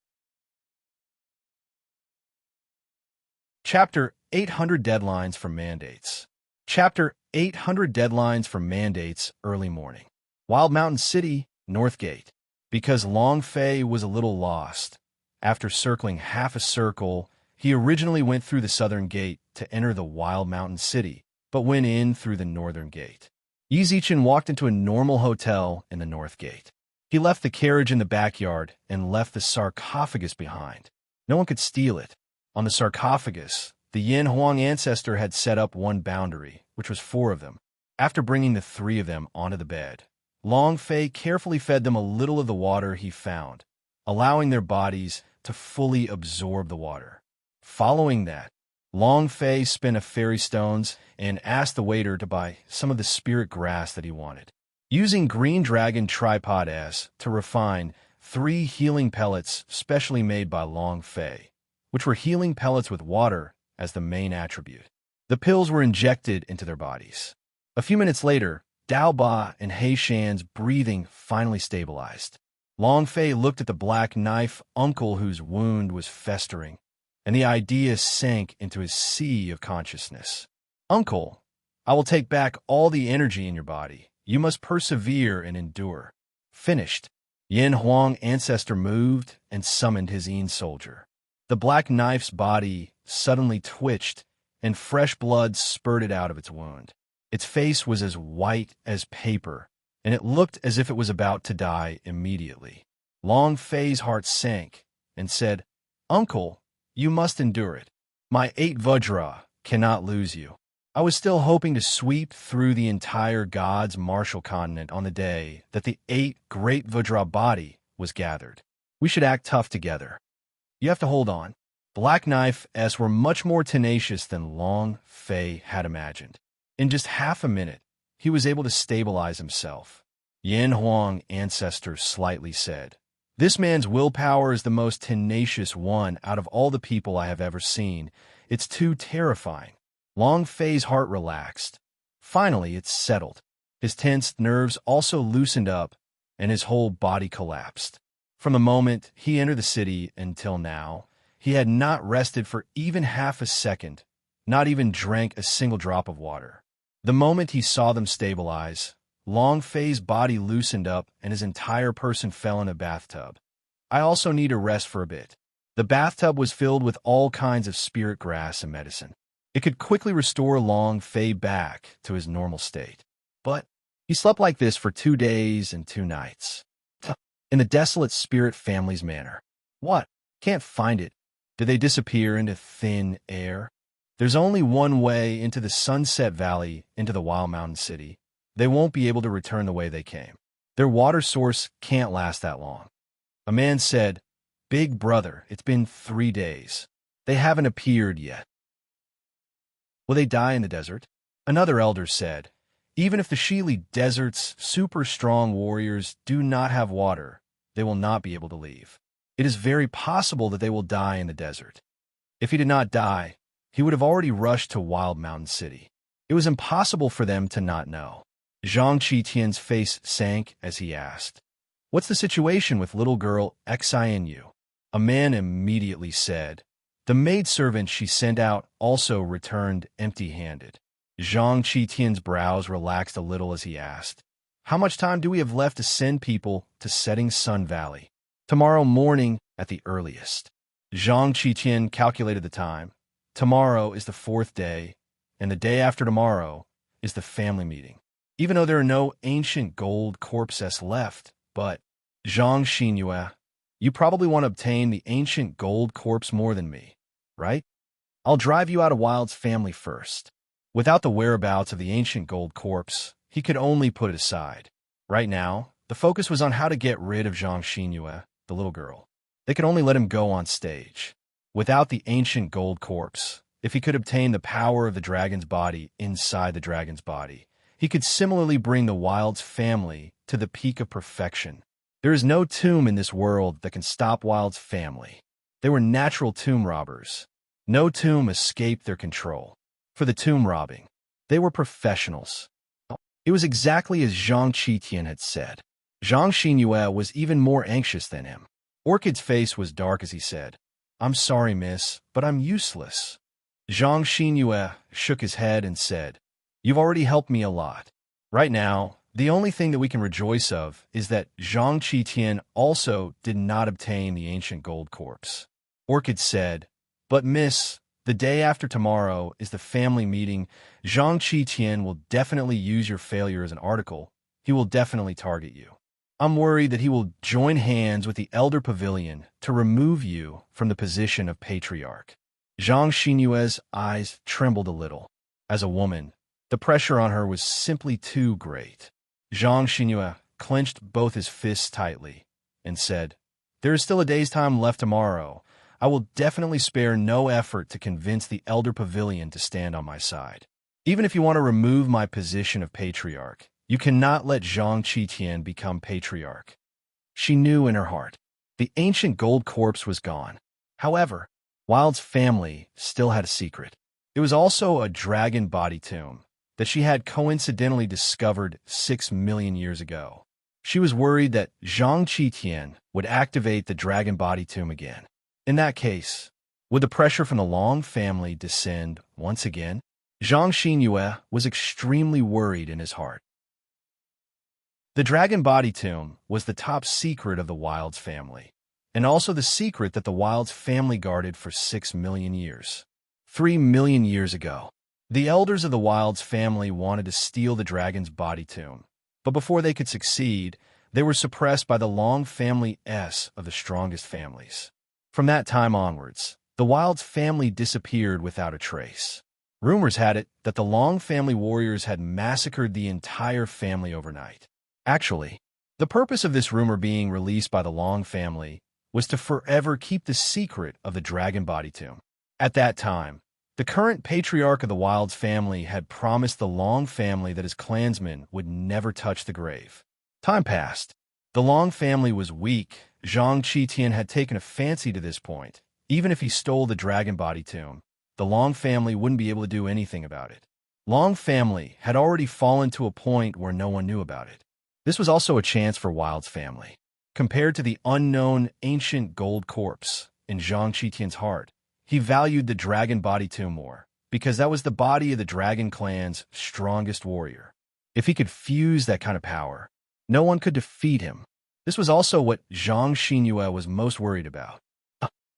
Chapter 800 Deadlines for Mandates. Chapter 800 Deadlines for Mandates, early morning. Wild Mountain City, North Gate. Because Long Fei was a little lost, after circling half a circle, he originally went through the southern gate to enter the Wild Mountain City, but went in through the northern gate. Yi Zichen walked into a normal hotel in the north gate. He left the carriage in the backyard and left the sarcophagus behind. No one could steal it. On the sarcophagus, the Yin Huang ancestor had set up one boundary, which was 4 of them. After bringing the 3 of them onto the bed, Long Fei carefully fed them a little of the water he found, allowing their bodies to fully absorb the water. Following that, Long Fei spent a fairy stones and asked the waiter to buy some of the spirit grass that he wanted. Using Green Dragon Tripod S to refine 3 healing pellets specially made by Long Fei, which were healing pellets with water as the main attribute. The pills were injected into their bodies. A few minutes later, Dao Ba and He Shan's breathing finally stabilized. Long Fei looked at the black knife uncle whose wound was festering, and the idea sank into his sea of consciousness. "Uncle, I will take back all the energy in your body. You must persevere and endure." Finished. Yin Huang ancestor moved and summoned his Yin soldier. The black knife's body suddenly twitched, and fresh blood spurted out of its wound. Its face was as white as paper, and it looked as if it was about to die immediately. Long Fei's heart sank and said, "Uncle, you must endure it. My 8 Vajra cannot lose you." I was still hoping to sweep through the entire God's martial continent on the day that the 8 great Vajra body was gathered. We should act tough together. You have to hold on. Black Knife S were much more tenacious than Long Fei had imagined. In just half a minute, he was able to stabilize himself. Yin Huang ancestor slightly said, "This man's willpower is the most tenacious one out of all the people I have ever seen. It's too terrifying." Long Fei's heart relaxed. Finally, it settled. His tensed nerves also loosened up, and his whole body collapsed. From the moment he entered the city until now, he had not rested for even half a second, not even drank a single drop of water. The moment he saw them stabilize, Long Fei's body loosened up and his entire person fell in a bathtub. "I also need to rest for a bit." The bathtub was filled with all kinds of spirit grass and medicine. It could quickly restore Long Fei back to his normal state. But he slept like this for 2 days and 2 nights. In the desolate spirit family's manor. What? Can't find it. Did they disappear into thin air? There's only one way into the Sunset Valley, into the Wild Mountain City. They won't be able to return the way they came. Their water source can't last that long. A man said, "Big brother, it's been 3 days. They haven't appeared yet. Will they die in the desert?" Another elder said, "Even if the Shili Desert's super strong warriors do not have water, they will not be able to leave. It is very possible that they will die in the desert." If he did not die, he would have already rushed to Wild Mountain City. It was impossible for them to not know. Zhang Qitian's face sank as he asked, "What's the situation with little girl Xianyu?" A man immediately said, "The maidservant she sent out also returned empty-handed." Zhang Qitian's brows relaxed a little as he asked, "How much time do we have left to send people to Setting Sun Valley?" "Tomorrow morning at the earliest." Zhang Qitian calculated the time. Tomorrow is the 4th day, and the day after tomorrow is the family meeting. Even though there are no ancient gold corpses left, but Zhang Xinyue, you probably want to obtain the ancient gold corpse more than me, right? I'll drive you out of Wild's family first. Without the whereabouts of the ancient gold corpse, he could only put it aside. Right now, the focus was on how to get rid of Zhang Xinyue, the little girl. They could only let him go on stage. Without the ancient gold corpse, if he could obtain the power of the dragon's body inside the dragon's body, he could similarly bring the Wild's family to the peak of perfection. There is no tomb in this world that can stop Wild's family. They were natural tomb robbers. No tomb escaped their control. For the tomb robbing, they were professionals. It was exactly as Zhang Qitian had said. Zhang Xinyue was even more anxious than him. Orchid's face was dark as he said, "I'm sorry, miss, but I'm useless." Zhang Xinyue shook his head and said, "You've already helped me a lot. Right now, the only thing that we can rejoice of is that Zhang Qitian also did not obtain the ancient gold corpse." Orchid said, "But miss, the day after tomorrow is the family meeting. Zhang Qitian will definitely use your failure as an article. He will definitely target you. I'm worried that he will join hands with the Elder Pavilion to remove you from the position of patriarch." Zhang Xinyue's eyes trembled a little. As a woman, the pressure on her was simply too great. Zhang Xinyue clenched both his fists tightly and said, "There is still a day's time left tomorrow. I will definitely spare no effort to convince the Elder Pavilion to stand on my side. Even if you want to remove my position of patriarch, you cannot let Zhang Qitian become patriarch." She knew in her heart. The ancient gold corpse was gone. However, Wild's family still had a secret. It was also a dragon body tomb that she had coincidentally discovered 6 million years ago. She was worried that Zhang Qitian would activate the dragon body tomb again. In that case, would the pressure from the Long family descend once again? Zhang Xinyue was extremely worried in his heart. The dragon body tomb was the top secret of the Wild's family, and also the secret that the Wild's family guarded for 6 million years. 3 million years ago, the elders of the Wild's family wanted to steal the dragon's body tomb, but before they could succeed, they were suppressed by the Long family S of the strongest families. From that time onwards, the Wild's family disappeared without a trace. Rumors had it that the Long family warriors had massacred the entire family overnight. Actually, the purpose of this rumor being released by the Long family was to forever keep the secret of the dragon body tomb. At that time, the current patriarch of the Wild's family had promised the Long family that his clansmen would never touch the grave. Time passed. The Long family was weak. Zhang Qitian had taken a fancy to this point. Even if he stole the dragon body tomb, the Long family wouldn't be able to do anything about it. Long family had already fallen to a point where no one knew about it. This was also a chance for Wild's family. Compared to the unknown ancient gold corpse in Zhang Qitian's heart, he valued the dragon body tomb more, because that was the body of the dragon clan's strongest warrior. If he could fuse that kind of power, no one could defeat him. This was also what Zhang Xinyue was most worried about.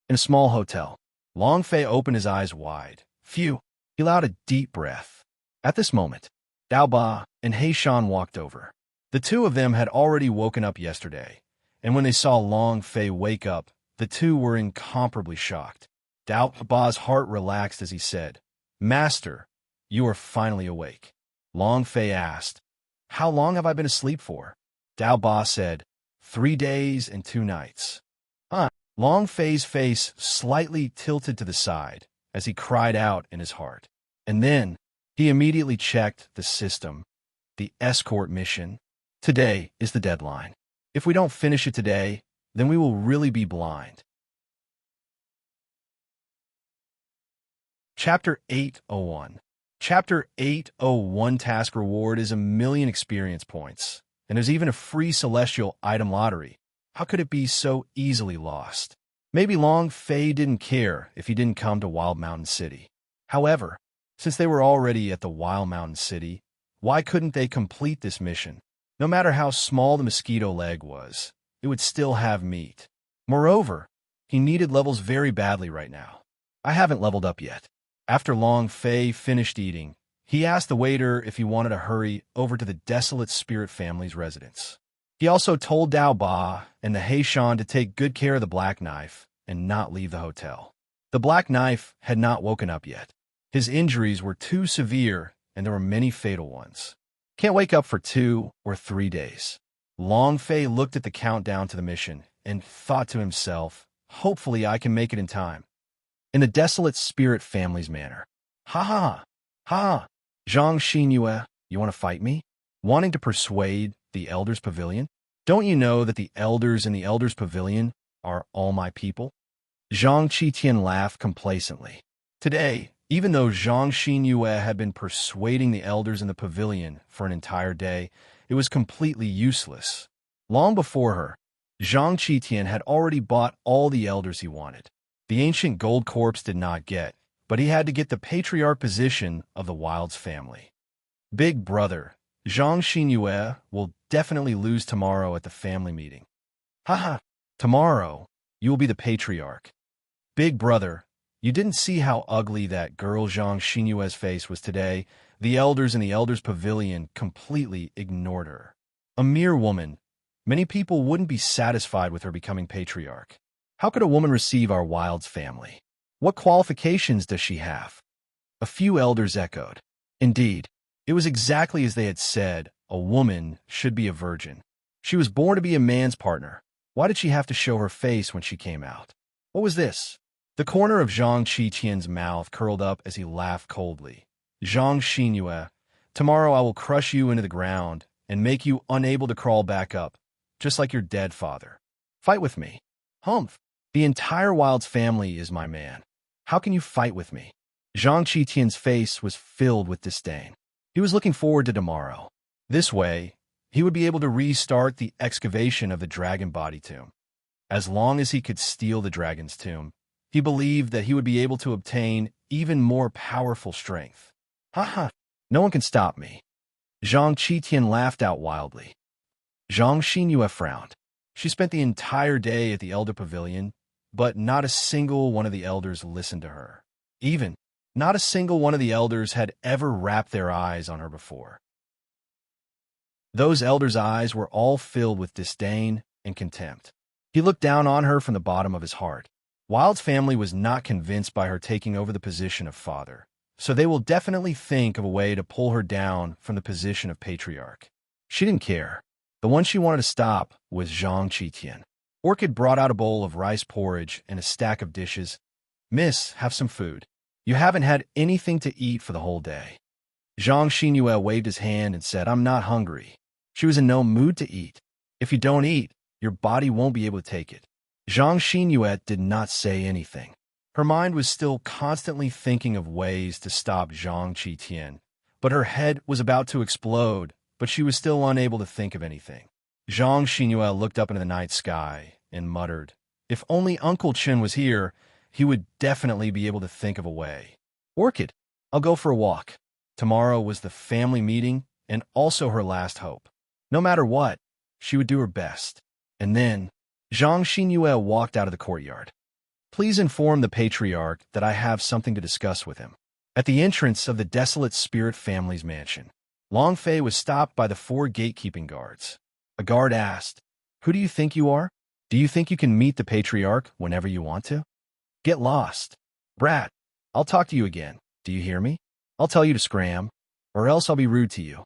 In a small hotel, Long Fei opened his eyes wide. Phew! He allowed a deep breath. At this moment, Dao Ba and He Shan walked over. The two of them had already woken up yesterday, and when they saw Long Fei wake up, the two were incomparably shocked. Dao Ba's heart relaxed as he said, "Master, you are finally awake." Long Fei asked, "How long have I been asleep for?" Dao Ba said, 3 days and 2 nights. Long Fei's face slightly tilted to the side as he cried out in his heart. And then he immediately checked the system, the escort mission. Today is the deadline. If we don't finish it today, then we will really be blind. Chapter 801. Chapter 801 task reward is 1,000,000 experience points, and there's even a free celestial item lottery. How could it be so easily lost? Maybe Long Fei didn't care if he didn't come to Wild Mountain City. However, since they were already at the Wild Mountain City, why couldn't they complete this mission? No matter how small the mosquito leg was, it would still have meat. Moreover, he needed levels very badly right now. I haven't leveled up yet. After Long Fei finished eating, he asked the waiter if he wanted to hurry over to the desolate spirit family's residence. He also told Dao Ba and the Heishan to take good care of the Black Knife and not leave the hotel. The Black Knife had not woken up yet. His injuries were too severe, and there were many fatal ones. Can't wake up for 2 or 3 days. Long Fei looked at the countdown to the mission and thought to himself, hopefully I can make it in time. In the desolate spirit family's manner. Ha ha ha! Zhang Xinyue, you want to fight me? Wanting to persuade the Elders' Pavilion? Don't you know that the Elders in the Elders' Pavilion are all my people? Zhang Qitian laughed complacently. Today, even though Zhang Xinyue had been persuading the Elders in the Pavilion for an entire day, it was completely useless. Long before her, Zhang Qitian had already bought all the Elders he wanted. The ancient gold corpse did not get, but he had to get the patriarch position of the Wild's family. Big brother, Zhang Xinyue will definitely lose tomorrow at the family meeting. Haha, tomorrow, you will be the patriarch. Big brother, you didn't see how ugly that girl Zhang Xinyue's face was today. The Elders in the Elders' Pavilion completely ignored her. A mere woman, many people wouldn't be satisfied with her becoming patriarch. How could a woman receive our Wild's family? What qualifications does she have? A few elders echoed. Indeed, it was exactly as they had said, a woman should be a virgin. She was born to be a man's partner. Why did she have to show her face when she came out? What was this? The corner of Zhang Qitian's mouth curled up as he laughed coldly. Zhang Xinyue, tomorrow I will crush you into the ground and make you unable to crawl back up, just like your dead father. Fight with me. Humph. The entire Wild's family is my man. How can you fight with me? Zhang Qitian's face was filled with disdain. He was looking forward to tomorrow. This way, he would be able to restart the excavation of the dragon body tomb. As long as he could steal the dragon's tomb, he believed that he would be able to obtain even more powerful strength. Haha, no one can stop me. Zhang Qitian laughed out wildly. Zhang Xinyue frowned. She spent the entire day at the Elder Pavilion, but not a single one of the elders listened to her. Even, not a single one of the elders had ever wrapped their eyes on her before. Those elders' eyes were all filled with disdain and contempt. He looked down on her from the bottom of his heart. Wild's family was not convinced by her taking over the position of father, so they will definitely think of a way to pull her down from the position of patriarch. She didn't care. The one she wanted to stop was Zhang Qitian. Orchid brought out a bowl of rice porridge and a stack of dishes. Miss, have some food. You haven't had anything to eat for the whole day. Zhang Xinyue waved his hand and said, I'm not hungry. She was in no mood to eat. If you don't eat, your body won't be able to take it. Zhang Xinyue did not say anything. Her mind was still constantly thinking of ways to stop Zhang Qitian, but her head was about to explode, but she was still unable to think of anything. Zhang Xinyue looked up into the night sky and muttered, if only Uncle Chen was here, he would definitely be able to think of a way. Orchid, I'll go for a walk. Tomorrow was the family meeting and also her last hope. No matter what, she would do her best. And then, Zhang Xinyue walked out of the courtyard. Please inform the patriarch that I have something to discuss with him. At the entrance of the desolate spirit family's mansion, Long Fei was stopped by the 4 gatekeeping guards. A guard asked, who do you think you are? Do you think you can meet the patriarch whenever you want to? Get lost. Brat, I'll talk to you again. Do you hear me? I'll tell you to scram, or else I'll be rude to you.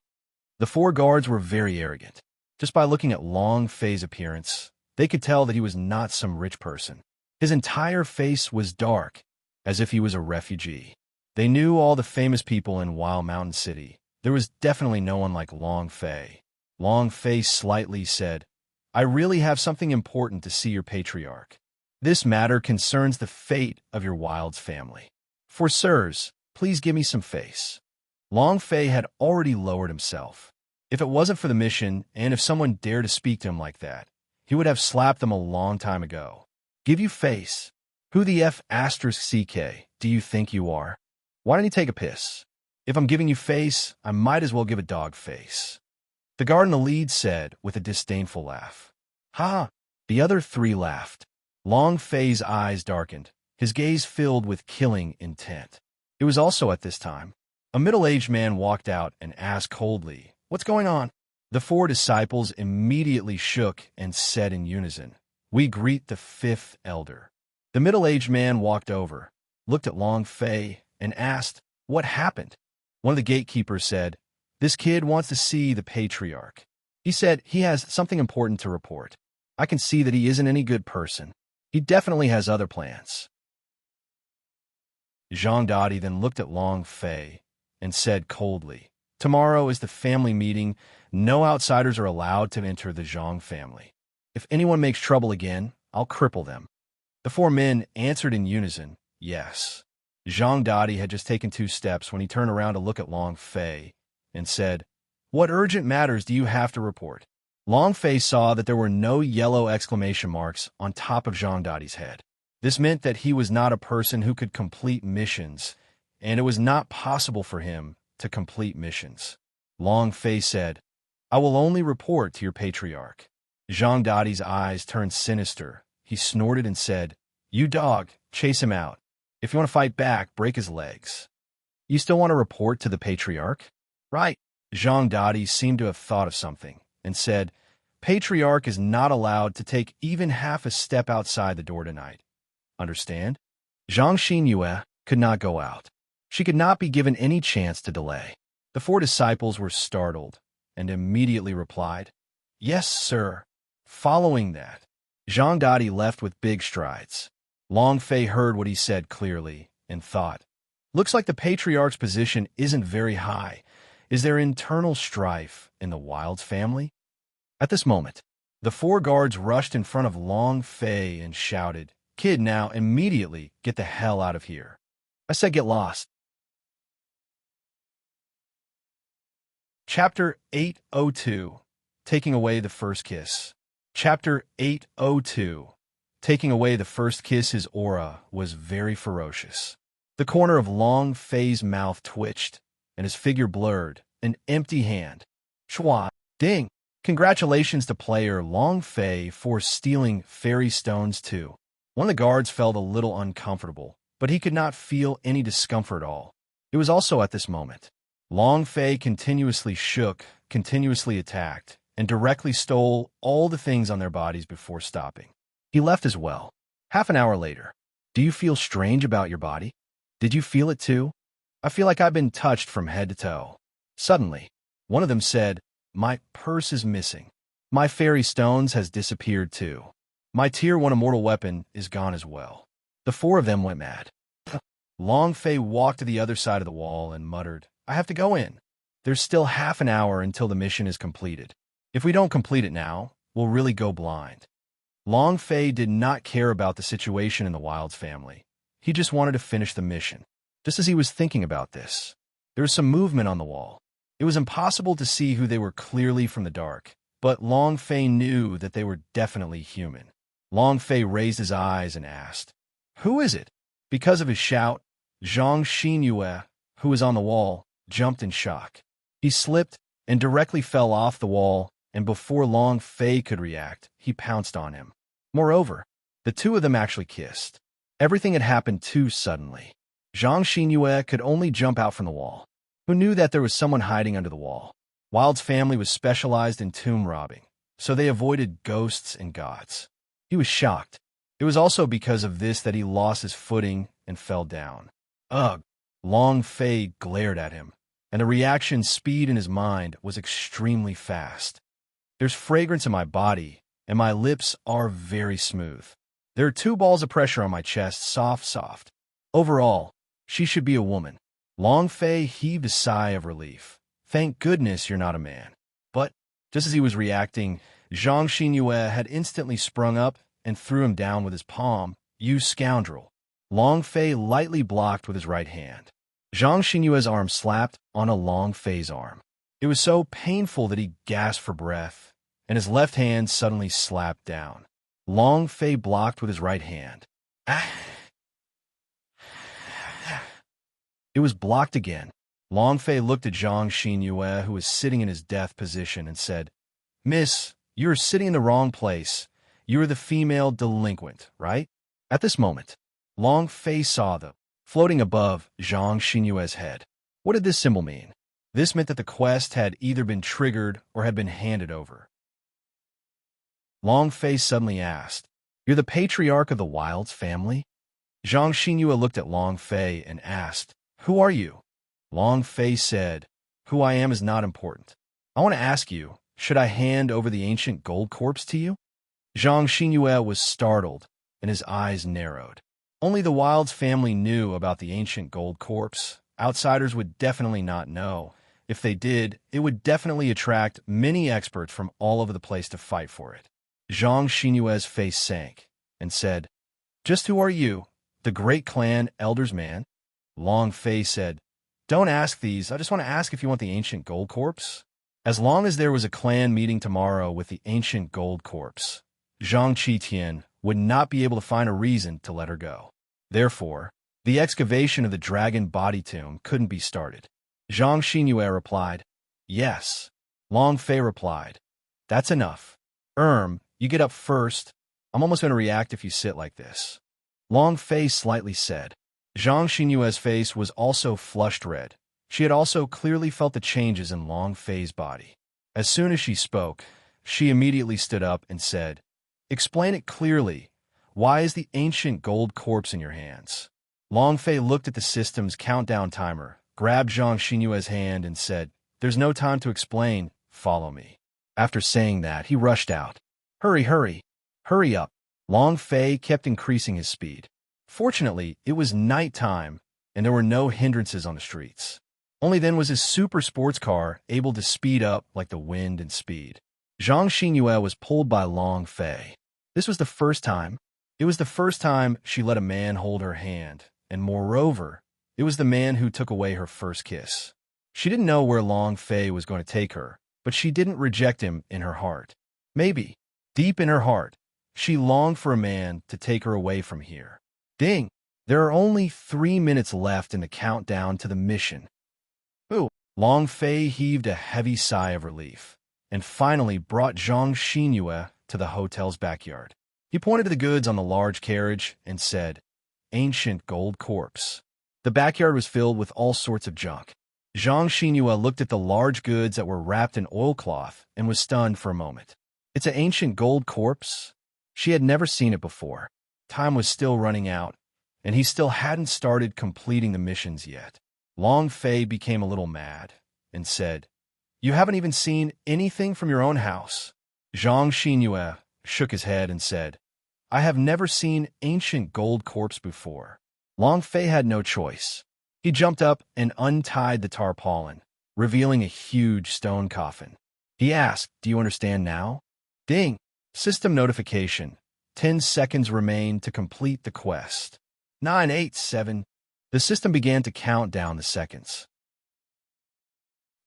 The 4 guards were very arrogant. Just by looking at Long Fei's appearance, they could tell that he was not some rich person. His entire face was dark, as if he was a refugee. They knew all the famous people in Wild Mountain City. There was definitely no one like Long Fei. Long Fei slightly said, I really have something important to see your patriarch. This matter concerns the fate of your Wild's family. "For sirs, please give me some face." Long Fei had already lowered himself. If it wasn't for the mission, and if someone dared to speak to him like that, he would have slapped them a long time ago. "Give you face? Who the F asterisk CK do you think you are? Why don't you take a piss? If I'm giving you face, I might as well give a dog face." The guard in the lead said with a disdainful laugh. "Ha!" The other three laughed. Long Fei's eyes darkened, his gaze filled with killing intent. It was also at this time. A middle-aged man walked out and asked coldly, "What's going on?" The four disciples immediately shook and said in unison, "We greet the fifth elder." The middle-aged man walked over, looked at Long Fei, and asked, "What happened?" One of the gatekeepers said, "This kid wants to see the patriarch. He said he has something important to report. I can see that he isn't any good person. He definitely has other plans." Zhang Dadi then looked at Long Fei and said coldly, "Tomorrow is the family meeting. No outsiders are allowed to enter the Zhang family. If anyone makes trouble again, I'll cripple them." The four men answered in unison, "Yes." Zhang Dadi had just taken 2 steps when he turned around to look at Long Fei and said, "What urgent matters do you have to report?" Long Fei saw that there were no yellow exclamation marks on top of Zhang Dadi's head. This meant that he was not a person who could complete missions, and it was not possible for him to complete missions. Long Fei said, "I will only report to your patriarch." Zhang Dadi's eyes turned sinister. He snorted and said, "You dog, chase him out. If you want to fight back, break his legs." "You still want to report to the patriarch?" "Right." Zhang Dadi seemed to have thought of something and said, "Patriarch is not allowed to take even half a step outside the door tonight. Understand?" Zhang Xinyue could not go out. She could not be given any chance to delay. The 4 disciples were startled and immediately replied, "Yes, sir." Following that, Zhang Dadi left with big strides. Long Fei heard what he said clearly and thought, "Looks like the patriarch's position isn't very high. Is there internal strife in the Wilds family?" At this moment, the 4 guards rushed in front of Long Fei and shouted, "Kid, now immediately get the hell out of here. I said get lost." Chapter 802, Taking Away the First Kiss. Chapter 802, Taking Away the First Kiss. His aura was very ferocious. The corner of Long Fei's mouth twitched, and his figure blurred, an empty hand. Chua, ding! Congratulations to player Long Fei for stealing fairy stones too. One of the guards felt a little uncomfortable, but he could not feel any discomfort at all. It was also at this moment. Long Fei continuously shook, continuously attacked, and directly stole all the things on their bodies before stopping. He left as well. Half an hour later. "Do you feel strange about your body? Did you feel it too? I feel like I've been touched from head to toe." Suddenly, one of them said, "My purse is missing. My fairy stones has disappeared too. My tier 1 immortal weapon is gone as well." The 4 of them went mad. Long Fei walked to the other side of the wall and muttered, "I have to go in. There's still half an hour until the mission is completed. If we don't complete it now, we'll really go blind." Long Fei did not care about the situation in the Wilds family. He just wanted to finish the mission. Just as he was thinking about this, there was some movement on the wall. It was impossible to see who they were clearly from the dark, but Long Fei knew that they were definitely human. Long Fei raised his eyes and asked, "Who is it?" Because of his shout, Zhang Xinyue, who was on the wall, jumped in shock. He slipped and directly fell off the wall, and before Long Fei could react, he pounced on him. Moreover, the 2 of them actually kissed. Everything had happened too suddenly. Zhang Xinyue could only jump out from the wall. Who knew that there was someone hiding under the wall? Wild's family was specialized in tomb robbing, so they avoided ghosts and gods. He was shocked. It was also because of this that he lost his footing and fell down. Ugh! Long Fei glared at him, and the reaction speed in his mind was extremely fast. "There's fragrance in my body, and my lips are very smooth. There are 2 balls of pressure on my chest, soft. Overall, she should be a woman." Long Fei heaved a sigh of relief. "Thank goodness you're not a man." But, just as he was reacting, Zhang Xinyue had instantly sprung up and threw him down with his palm. "You scoundrel! Long Fei lightly blocked with his right hand. Zhang Xinyue's arm slapped on a Long Fei's arm. It was so painful that he gasped for breath, and his left hand suddenly slapped down. Long Fei blocked with his right hand. It was blocked again. Long Fei looked at Zhang Xinyue, who was sitting in his death position, and said, "Miss, you are sitting in the wrong place. You are the female delinquent, right?" At this moment, Long Fei saw them, floating above Zhang Xinyue's head. What did this symbol mean? This meant that the quest had either been triggered or had been handed over. Long Fei suddenly asked, "You're the patriarch of the Wilds family?" Zhang Xinyue looked at Long Fei and asked, "Who are you?" Long Fei said, "Who I am is not important. I want to ask you, should I hand over the ancient gold corpse to you?" Zhang Xinyue was startled, and his eyes narrowed. Only the Wilds family knew about the ancient gold corpse. Outsiders would definitely not know. If they did, it would definitely attract many experts from all over the place to fight for it. Zhang Xinyue's face sank and said, "Just who are you? The great clan elder's man?" Long Fei said, "Don't ask these. I just want to ask if you want the ancient gold corpse." As long as there was a clan meeting tomorrow with the ancient gold corpse, Zhang Qitian would not be able to find a reason to let her go. Therefore, the excavation of the dragon body tomb couldn't be started. Zhang Xinyue replied, "Yes." Long Fei replied, "That's enough. You get up first. I'm almost going to react if you sit like this." Long Fei slightly said. Zhang Xinyue's face was also flushed red. She had also clearly felt the changes in Long Fei's body. As soon as she spoke, she immediately stood up and said, "Explain it clearly. Why is the ancient gold corpse in your hands?" Long Fei looked at the system's countdown timer, grabbed Zhang Xinyue's hand, and said, "There's no time to explain. Follow me." After saying that, he rushed out. "Hurry, hurry. Hurry up." Long Fei kept increasing his speed. Fortunately, it was night time, and there were no hindrances on the streets. Only then was his super sports car able to speed up like the wind and speed. Zhang Xinyue was pulled by Long Fei. This was the first time. It was the first time she let a man hold her hand, and moreover, it was the man who took away her first kiss. She didn't know where Long Fei was going to take her, but she didn't reject him in her heart. Maybe, deep in her heart, she longed for a man to take her away from here. Ding! There are only 3 minutes left in the countdown to the mission. Ooh! Long Fei heaved a heavy sigh of relief, and finally brought Zhang Xinyue to the hotel's backyard. He pointed to the goods on the large carriage and said, "Ancient gold corpse." The backyard was filled with all sorts of junk. Zhang Xinyue looked at the large goods that were wrapped in oilcloth and was stunned for a moment. It's an ancient gold corpse? She had never seen it before. Time was still running out, and he still hadn't started completing the missions yet. Long Fei became a little mad and said, "You haven't even seen anything from your own house." Zhang Xinyue shook his head and said, "I have never seen ancient gold corpse before." Long Fei had no choice. He jumped up and untied the tarpaulin, revealing a huge stone coffin. He asked, "Do you understand now?" Ding! System notification. 10 seconds remain to complete the quest. 9, 8, 7. The system began to count down the seconds.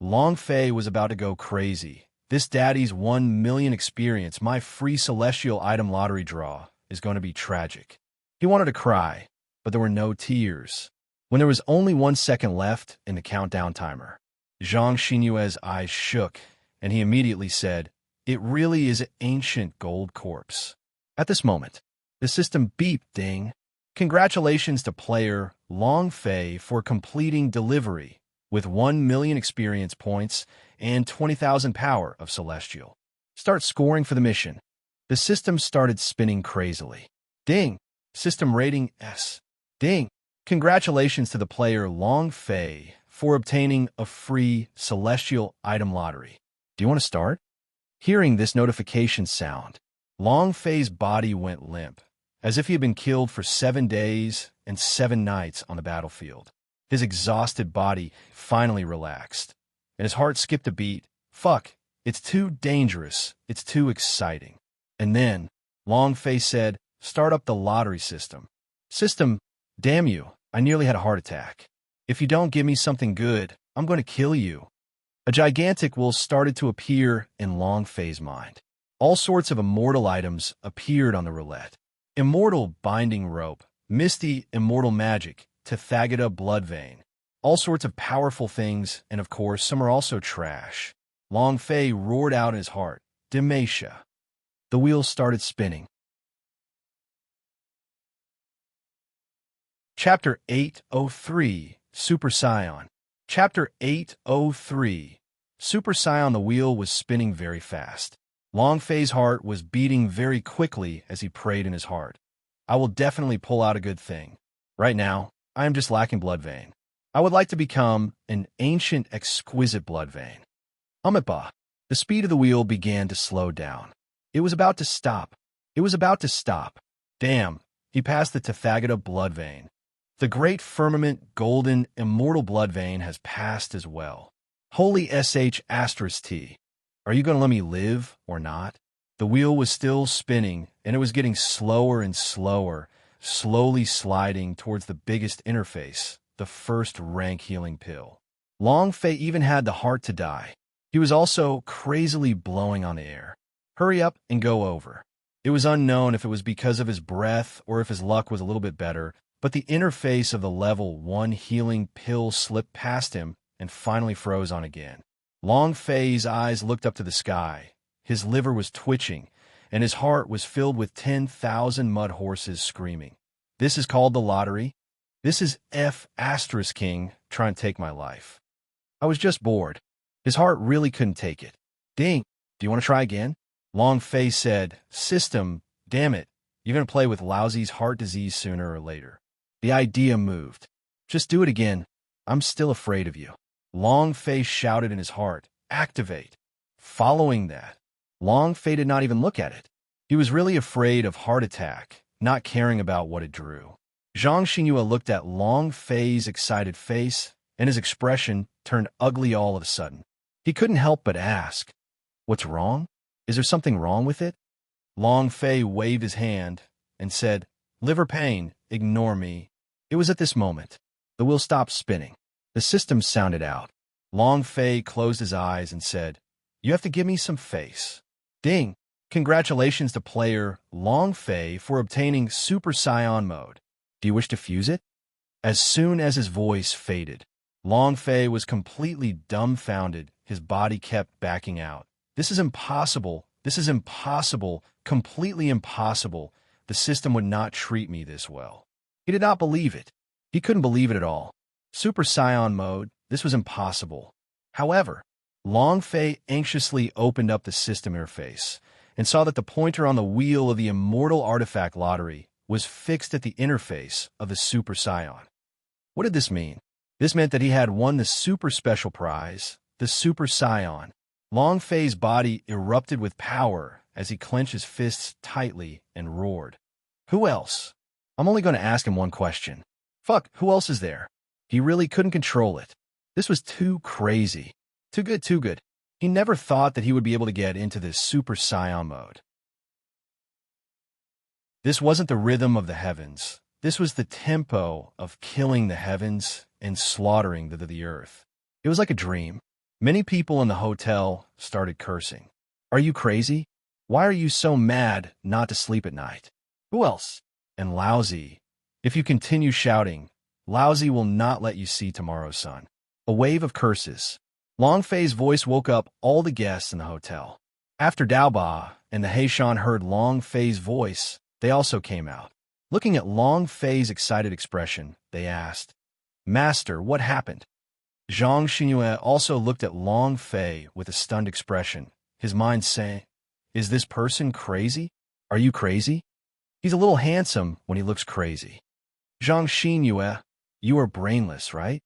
Long Fei was about to go crazy. This daddy's 1 million experience, my free celestial item lottery draw, is going to be tragic. He wanted to cry, but there were no tears. When there was only 1 second left in the countdown timer, Zhang Xinyue's eyes shook, and he immediately said, "It really is an ancient gold corpse." At this moment, the system beeped. Ding. Congratulations to player Long Fei for completing delivery with 1 million experience points and 20,000 power of celestial. Start scoring for the mission. The system started spinning crazily. Ding. System rating S. Ding. Congratulations to the player Long Fei for obtaining a free celestial item lottery. Do you want to start? Hearing this notification sound, Long Fei's body went limp, as if he had been killed for 7 days and 7 nights on the battlefield. His exhausted body finally relaxed, and his heart skipped a beat. Fuck, it's too dangerous. It's too exciting. And then, Long Fei said, "Start up the lottery system." System, Damn you, I nearly had a heart attack. If you don't give me something good, I'm going to kill you. A gigantic will started to appear in Long Fei's mind. All sorts of immortal items appeared on the roulette. Immortal binding rope, misty immortal magic, Tathagata blood vein. All sorts of powerful things, and of course, some are also trash. Long Fei roared out in his heart, Demetia. The wheel started spinning. Chapter 803, Super Scion. Chapter 803. Super Scion. The wheel was spinning very fast. Long Fei's heart was beating very quickly as he prayed in his heart. I will definitely pull out a good thing. Right now, I am just lacking blood vein. I would like to become an ancient, exquisite blood vein. Amipa. The speed of the wheel began to slow down. It was about to stop. It was about to stop. Damn, he passed the Tathagata blood vein. The great firmament, golden, immortal blood vein has passed as well. Holy sh*t. Are you going to let me live or not? The wheel was still spinning, and it was getting slower and slower, slowly sliding towards the biggest interface, the first rank healing pill. Long Fei even had the heart to die. He was also crazily blowing on the air. Hurry up and go over. It was unknown if it was because of his breath or if his luck was a little bit better, but the interface of the level 1 healing pill slipped past him and finally froze on again. Long Fei's eyes looked up to the sky. His liver was twitching, and his heart was filled with 10,000 mud horses screaming. This is called the lottery? This is King trying to take my life. I was just bored. His heart really couldn't take it. Ding, do you want to try again? Long Fei said, System, damn it, you're going to play with Lousy's heart disease sooner or later. The idea moved. Just do it again. I'm still afraid of you. Long Fei shouted in his heart, Activate. Following that, Long Fei did not even look at it. He was really afraid of heart attack, not caring about what it drew. Zhang Xinhua looked at Long Fei's excited face, and his expression turned ugly all of a sudden. He couldn't help but ask, What's wrong? Is there something wrong with it? Long Fei waved his hand and said, Liver pain, ignore me. It was at this moment. The wheel stopped spinning. The system sounded out. Long Fei closed his eyes and said, You have to give me some face. Ding! Congratulations to player Long Fei for obtaining Super Scion mode. Do you wish to fuse it? As soon as his voice faded, Long Fei was completely dumbfounded. His body kept backing out. This is impossible. This is impossible. Completely impossible. The system would not treat me this well. He did not believe it. He couldn't believe it at all. Super Scion mode, this was impossible. However, Long Fei anxiously opened up the system interface and saw that the pointer on the wheel of the immortal artifact lottery was fixed at the interface of the Super Scion. What did this mean? This meant that he had won the super special prize, the Super Scion. Long Fei's body erupted with power as he clenched his fists tightly and roared. Who else? I'm only going to ask him one question. Fuck, who else is there? He really couldn't control it. This was too crazy. Too good, too good. He never thought that he would be able to get into this Super Scion mode. This wasn't the rhythm of the heavens. This was the tempo of killing the heavens and slaughtering the earth. It was like a dream. Many people in the hotel started cursing. Are you crazy? Why are you so mad not to sleep at night? Who else? And Lousy. If you continue shouting, Lousy will not let you see tomorrow's sun. A wave of curses. Long Fei's voice woke up all the guests in the hotel. After Daoba and the Heishan heard Long Fei's voice, they also came out. Looking at Long Fei's excited expression, they asked, Master, what happened? Zhang Xinhua also looked at Long Fei with a stunned expression, his mind saying, Is this person crazy? Are you crazy? He's a little handsome when he looks crazy. Zhang Xinhua, you are brainless, right?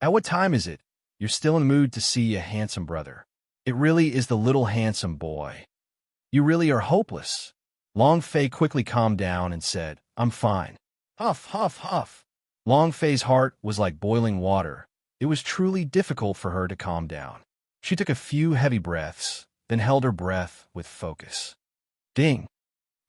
At what time is it? You're still in the mood to see a handsome brother. It really is the little handsome boy. You really are hopeless. Long Fei quickly calmed down and said, I'm fine. Huff, huff, huff. Long Fei's heart was like boiling water. It was truly difficult for her to calm down. She took a few heavy breaths, then held her breath with focus. Ding.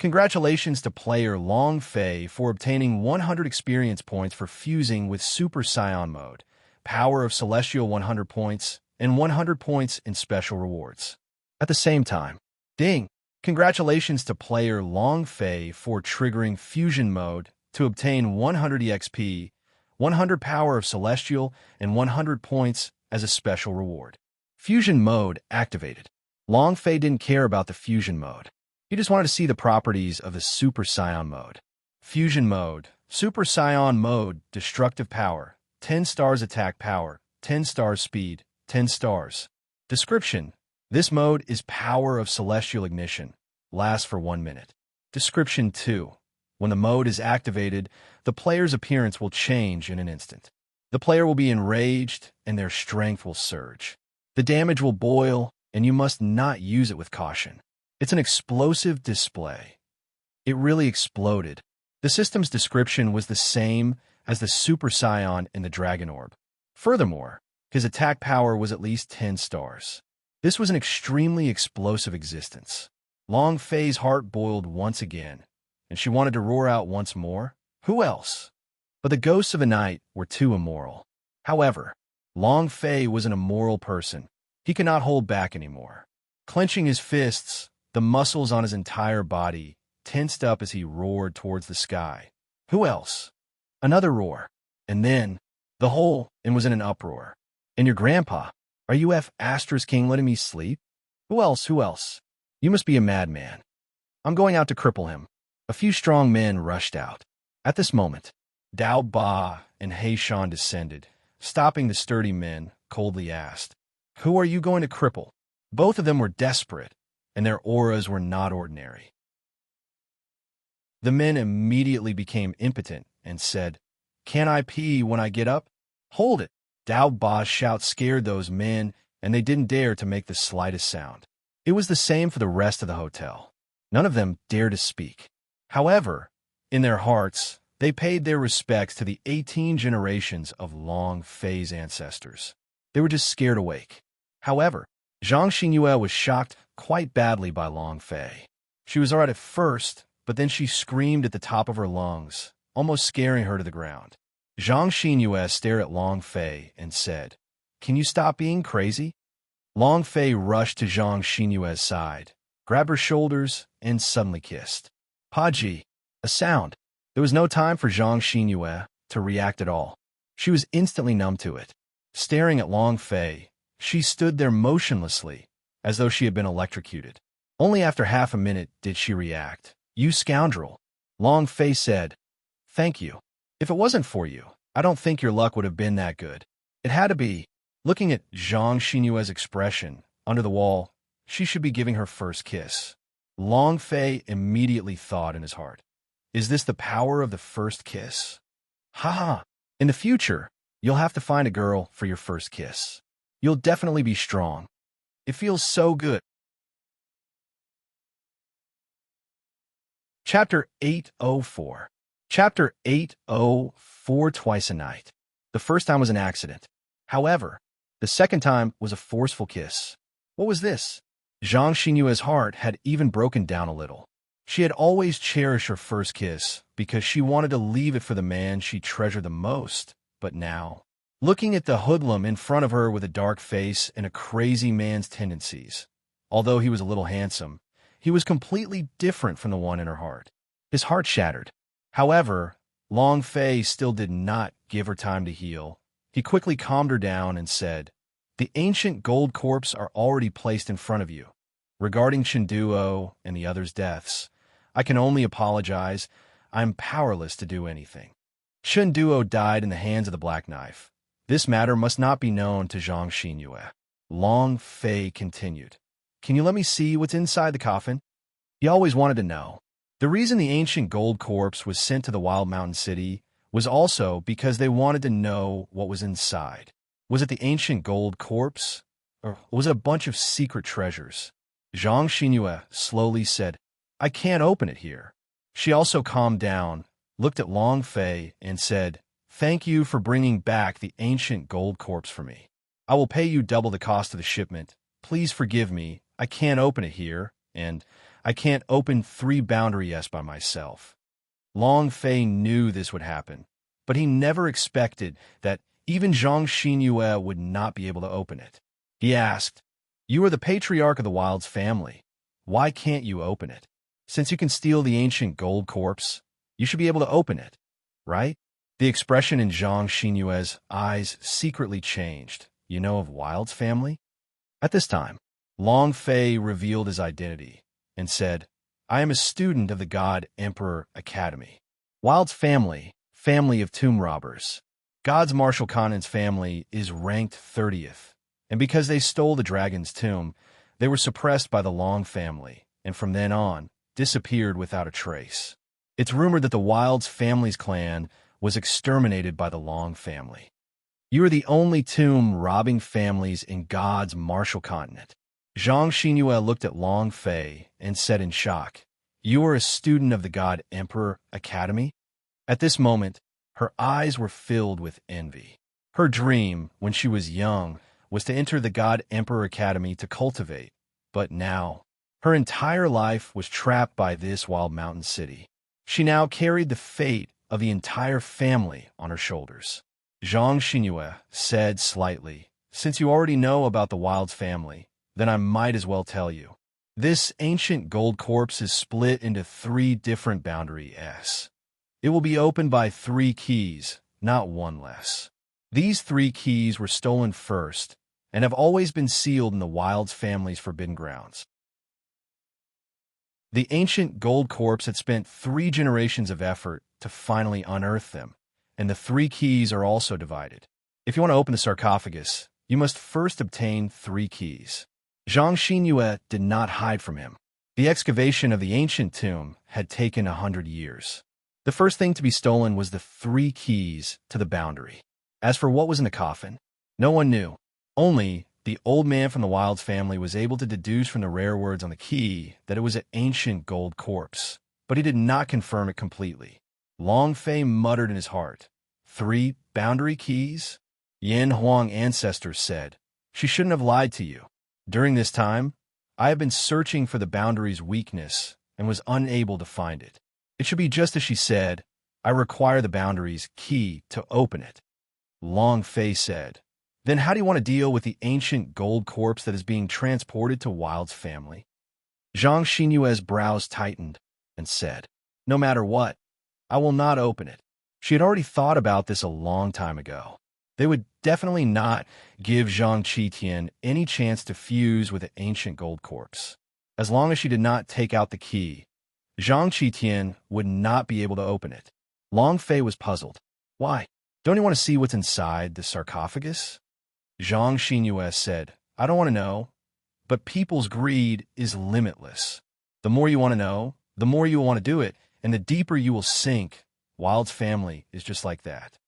Congratulations to player Long Fei for obtaining 100 experience points for fusing with Super Scion mode, Power of Celestial 100 points, and 100 points in special rewards. At the same time, ding! Congratulations to player Long Fei for triggering Fusion mode to obtain 100 EXP, 100 Power of Celestial, and 100 points as a special reward. Fusion mode activated. Long Fei didn't care about the Fusion mode. He just wanted to see the properties of the Super Scion mode. Fusion mode, Super Scion mode, destructive power, 10 stars attack power, 10 stars speed, 10 stars. Description: this mode is Power of Celestial Ignition, lasts for 1 minute. Description 2: when the mode is activated, the player's appearance will change in an instant. The player will be enraged and their strength will surge. The damage will boil, and you must not use it with caution. It's an explosive display. It really exploded. The system's description was the same as the Super Scion in the Dragon Orb. Furthermore, his attack power was at least 10 stars. This was an extremely explosive existence. Long Fei's heart boiled once again, and she wanted to roar out once more. Who else? But the ghosts of the night were too immoral. However, Long Fei was an immoral person. He could not hold back anymore. Clenching his fists, the muscles on his entire body tensed up as he roared towards the sky. Who else? Another roar. And then, the whole inn was in an uproar. And your grandpa? Are you Asterisk King letting me sleep? Who else? Who else? You must be a madman. I'm going out to cripple him. A few strong men rushed out. At this moment, Dao Ba and Hei Shan descended. Stopping the sturdy men, coldly asked, "Who are you going to cripple?" Both of them were desperate, and their auras were not ordinary. The men immediately became impotent and said, "Can I pee when I get up?" "Hold it!" Dao Ba's shout scared those men, and they didn't dare to make the slightest sound. It was the same for the rest of the hotel. None of them dared to speak. However, in their hearts, they paid their respects to the 18 generations of Long Fei's ancestors. They were just scared awake. However, Zhang Xinyue was shocked quite badly by Long Fei. She was all right at first, but then she screamed at the top of her lungs, almost scaring her to the ground. Zhang Xinyue stared at Long Fei and said, "Can you stop being crazy?" Long Fei rushed to Zhang Xinyue's side, grabbed her shoulders, and suddenly kissed. Paji, a sound. There was no time for Zhang Xinyue to react at all. She was instantly numb to it. Staring at Long Fei, she stood there motionlessly, as though she had been electrocuted. Only after half a minute did she react. "You scoundrel," Long Fei said. "Thank you. If it wasn't for you, I don't think your luck would have been that good. It had to be." Looking at Zhang Xinyue's expression under the wall, she should be giving her first kiss. Long Fei immediately thought in his heart, "Is this the power of the first kiss? Haha. In the future, you'll have to find a girl for your first kiss. You'll definitely be strong. It feels so good." Chapter 804. Chapter 804 Twice a Night. The first time was an accident. However, the second time was a forceful kiss. What was this? Zhang Xinyue's heart had even broken down a little. She had always cherished her first kiss because she wanted to leave it for the man she treasured the most. But now, looking at the hoodlum in front of her with a dark face and a crazy man's tendencies, although he was a little handsome, he was completely different from the one in her heart. His heart shattered. However, Long Fei still did not give her time to heal. He quickly calmed her down and said, "The ancient gold corpse are already placed in front of you. Regarding Chinduo and the others' deaths, I can only apologize. I am powerless to do anything. Chinduo died in the hands of the Black Knife. This matter must not be known to Zhang Xinyue." Long Fei continued, "Can you let me see what's inside the coffin?" He always wanted to know. The reason the ancient gold corpse was sent to the Wild Mountain City was also because they wanted to know what was inside. Was it the ancient gold corpse, or was it a bunch of secret treasures? Zhang Xinyue slowly said, "I can't open it here." She also calmed down, looked at Long Fei, and said, "Thank you for bringing back the ancient gold corpse for me. I will pay you double the cost of the shipment. Please forgive me. I can't open it here, and I can't open 3 boundary S by myself. Long Fei knew this would happen, but he never expected that even Zhang Xinyue would not be able to open it. He asked, "You are the patriarch of the Wild's family. Why can't you open it? Since you can steal the ancient gold corpse, you should be able to open it, right?" The expression in Zhang Xinyue's eyes secretly changed. "You know of Wild's family?" At this time, Long Fei revealed his identity and said, "I am a student of the God Emperor Academy. Wild's family, family of tomb robbers. God's martial continent's family is ranked 30th, and because they stole the dragon's tomb, they were suppressed by the Long family, and from then on, disappeared without a trace. It's rumored that the Wild's family's clan was exterminated by the Long family. You are the only tomb-robbing families in God's martial continent." Zhang Xinyue looked at Long Fei and said in shock, "You are a student of the God Emperor Academy?" At this moment, her eyes were filled with envy. Her dream, when she was young, was to enter the God Emperor Academy to cultivate, but now, her entire life was trapped by this wild mountain city. She now carried the fate of the entire family on her shoulders. Zhang Xinyue said slightly, "Since you already know about the Wild's family, then I might as well tell you. This ancient gold corpse is split into 3 different boundary S. It will be opened by 3 keys, not 1 less. These 3 keys were stolen first and have always been sealed in the Wild's family's forbidden grounds. The ancient gold corpse had spent 3 generations of effort to finally unearth them, and the 3 keys are also divided. If you want to open the sarcophagus, you must first obtain 3 keys." Zhang Xinyue did not hide from him. The excavation of the ancient tomb had taken 100 years. The first thing to be stolen was the 3 keys to the boundary. As for what was in the coffin, no one knew. Only the old man from the Wild's family was able to deduce from the rare words on the key that it was an ancient gold corpse, but he did not confirm it completely. Long Fei muttered in his heart, "3 boundary keys?" Yan Huang ancestors said, "She shouldn't have lied to you. During this time, I have been searching for the boundary's weakness and was unable to find it. It should be just as she said. I require the boundary's key to open it." Long Fei said, "Then how do you want to deal with the ancient gold corpse that is being transported to Wild's family?" Zhang Xinyue's brows tightened and said, "No matter what, I will not open it." She had already thought about this a long time ago. They would definitely not give Zhang Qitian any chance to fuse with the ancient gold corpse. As long as she did not take out the key, Zhang Qitian would not be able to open it. Long Fei was puzzled. "Why? Don't you want to see what's inside the sarcophagus?" Zhang Xinyue said, "I don't want to know, but people's greed is limitless. The more you want to know, the more you will want to do it, and the deeper you will sink. Wild's family is just like that."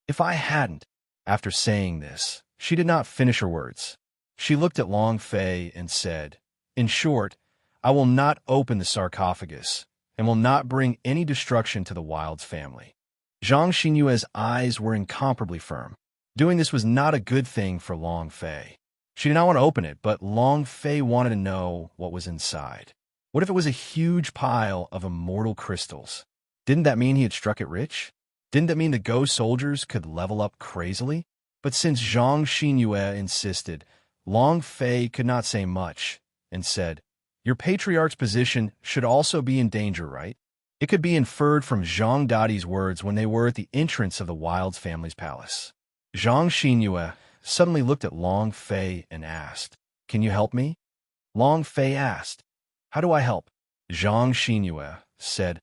If I hadn't, after saying this, she did not finish her words. She looked at Long Fei and said, "In short, I will not open the sarcophagus and will not bring any destruction to the Wild's family." Zhang Xinyue's eyes were incomparably firm. Doing this was not a good thing for Long Fei. She did not want to open it, but Long Fei wanted to know what was inside. What if it was a huge pile of immortal crystals? Didn't that mean he had struck it rich? Didn't that mean the ghost soldiers could level up crazily? But since Zhang Xinyue insisted, Long Fei could not say much and said, "Your patriarch's position should also be in danger, right?" It could be inferred from Zhang Dadi's words when they were at the entrance of the Wild's family's palace. Zhang Xinyue suddenly looked at Long Fei and asked, "Can you help me?" Long Fei asked, "How do I help?" Zhang Xinyue said,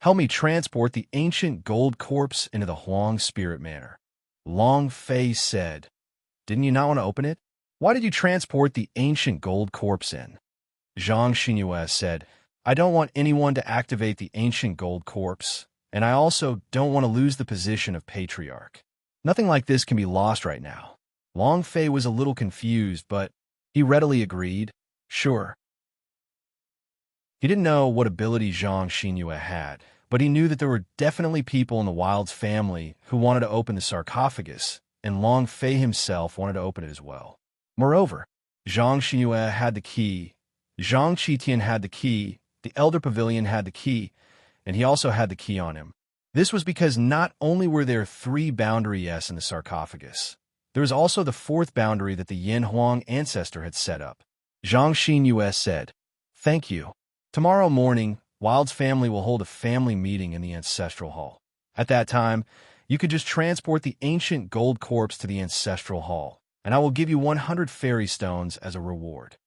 "Help me transport the ancient gold corpse into the Huang spirit manor." Long Fei said, "Didn't you not want to open it? Why did you transport the ancient gold corpse in?" Zhang Xinyue said, "I don't want anyone to activate the ancient gold corpse, and I also don't want to lose the position of patriarch. Nothing like this can be lost right now." Long Fei was a little confused, but he readily agreed, "Sure." He didn't know what ability Zhang Xinyue had, but he knew that there were definitely people in the Wild's family who wanted to open the sarcophagus, and Long Fei himself wanted to open it as well. Moreover, Zhang Xinyue had the key, Zhang Qitian had the key, The elder pavilion had the key, and he also had the key on him. This was because not only were there 3 boundaries in the sarcophagus, there was also the 4th boundary that the Yin Huang ancestor had set up. Zhang Xinyue said, "Thank you. Tomorrow morning, Wild's family will hold a family meeting in the ancestral hall. At that time, you could just transport the ancient gold corpse to the ancestral hall, and I will give you 100 fairy stones as a reward."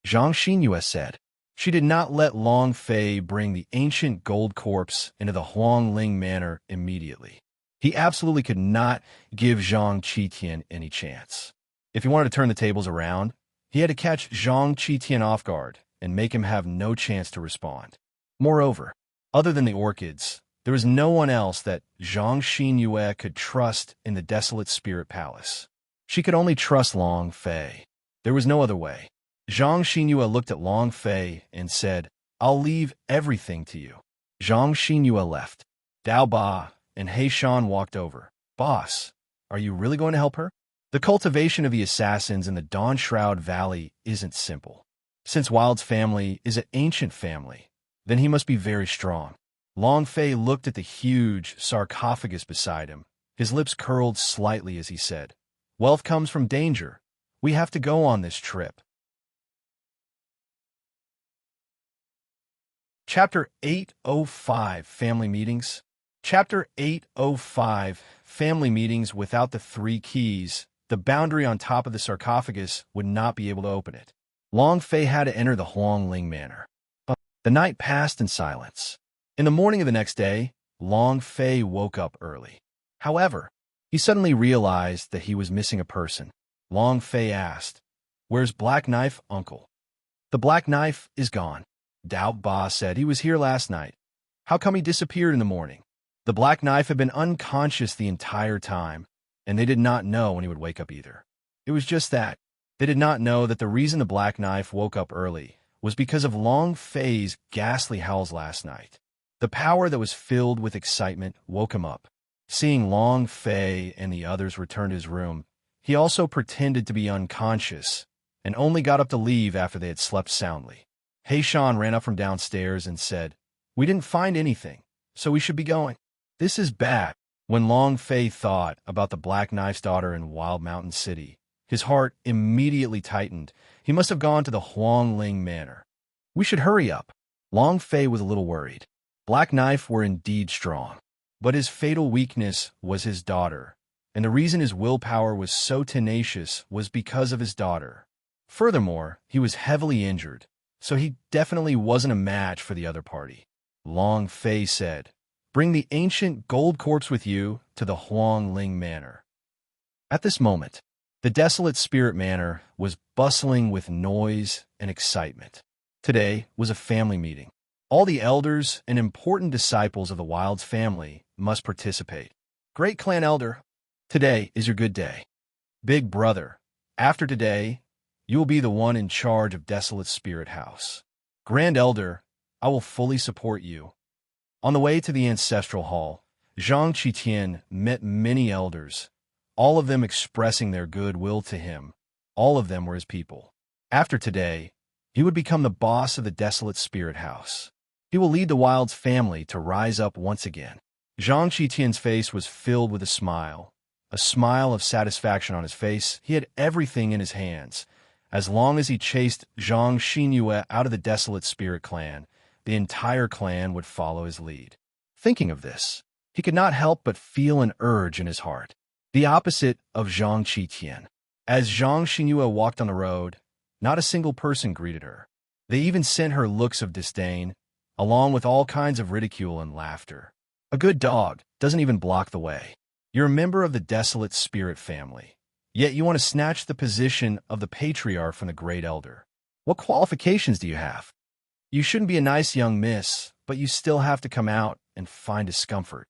Zhang Xinyue said. She did not let Long Fei bring the ancient gold corpse into the Huangling Manor immediately. He absolutely could not give Zhang Qitian any chance. If he wanted to turn the tables around, he had to catch Zhang Qitian off guard and make him have no chance to respond. Moreover, other than the orchids, there was no one else that Zhang Xinyue could trust in the desolate spirit palace. She could only trust Long Fei. There was no other way. Zhang Xinyue looked at Long Fei and said, "I'll leave everything to you." Zhang Xinyue left. Dao Ba and He Shan walked over. "Boss, are you really going to help her?" The cultivation of the assassins in the Dawn Shroud Valley isn't simple. Since Wild's family is an ancient family, then he must be very strong. Long Fei looked at the huge sarcophagus beside him. His lips curled slightly as he said, "Wealth comes from danger. We have to go on this trip." Chapter 805, Family Meetings. Chapter 805, Family Meetings. Without the 3 keys, the boundary on top of the sarcophagus would not be able to open it. Long Fei had to enter the Huangling Manor. The night passed in silence. In the morning of the next day, Long Fei woke up early. However, he suddenly realized that he was missing a person. Long Fei asked, "Where's Black Knife, uncle?" "The Black Knife is gone." Dao Ba said, "He was here last night. How come he disappeared in the morning?" The Black Knife had been unconscious the entire time, and they did not know when he would wake up either. It was just that. They did not know that the reason the Black Knife woke up early was because of Long Fei's ghastly howls last night. The power that was filled with excitement woke him up. Seeing Long Fei and the others return to his room, he also pretended to be unconscious and only got up to leave after they had slept soundly. He Shan ran up from downstairs and said, "We didn't find anything, so we should be going." This is bad. When Long Fei thought about the Black Knife's daughter in Wild Mountain City, his heart immediately tightened. He must have gone to the Huangling Manor. "We should hurry up." Long Fei was a little worried. Black Knife were indeed strong, but his fatal weakness was his daughter, and the reason his willpower was so tenacious was because of his daughter. Furthermore, he was heavily injured, so he definitely wasn't a match for the other party. Long Fei said, "Bring the ancient gold corpse with you to the Huangling Manor." At this moment, the desolate spirit manor was bustling with noise and excitement. Today was a family meeting. All the elders and important disciples of the Wild's family must participate. "Great Clan Elder, today is your good day. Big Brother, after today, you will be the one in charge of Desolate Spirit House. Grand Elder, I will fully support you." On the way to the ancestral hall, Zhang Qitian met many elders, all of them expressing their goodwill to him. All of them were his people. After today, he would become the boss of the Desolate Spirit House. He will lead the Wild's family to rise up once again. Zhang Qitian's face was filled with a smile of satisfaction on his face. He had everything in his hands. As long as he chased Zhang Xinyue out of the Desolate Spirit clan, the entire clan would follow his lead. Thinking of this, he could not help but feel an urge in his heart, the opposite of Zhang Qitian. As Zhang Xinyue walked on the road, not a single person greeted her. They even sent her looks of disdain, along with all kinds of ridicule and laughter. A good dog doesn't even block the way. You're a member of the Desolate Spirit family, yet you want to snatch the position of the patriarch from the Great Elder. What qualifications do you have? You shouldn't be a nice young miss, but you still have to come out and find discomfort.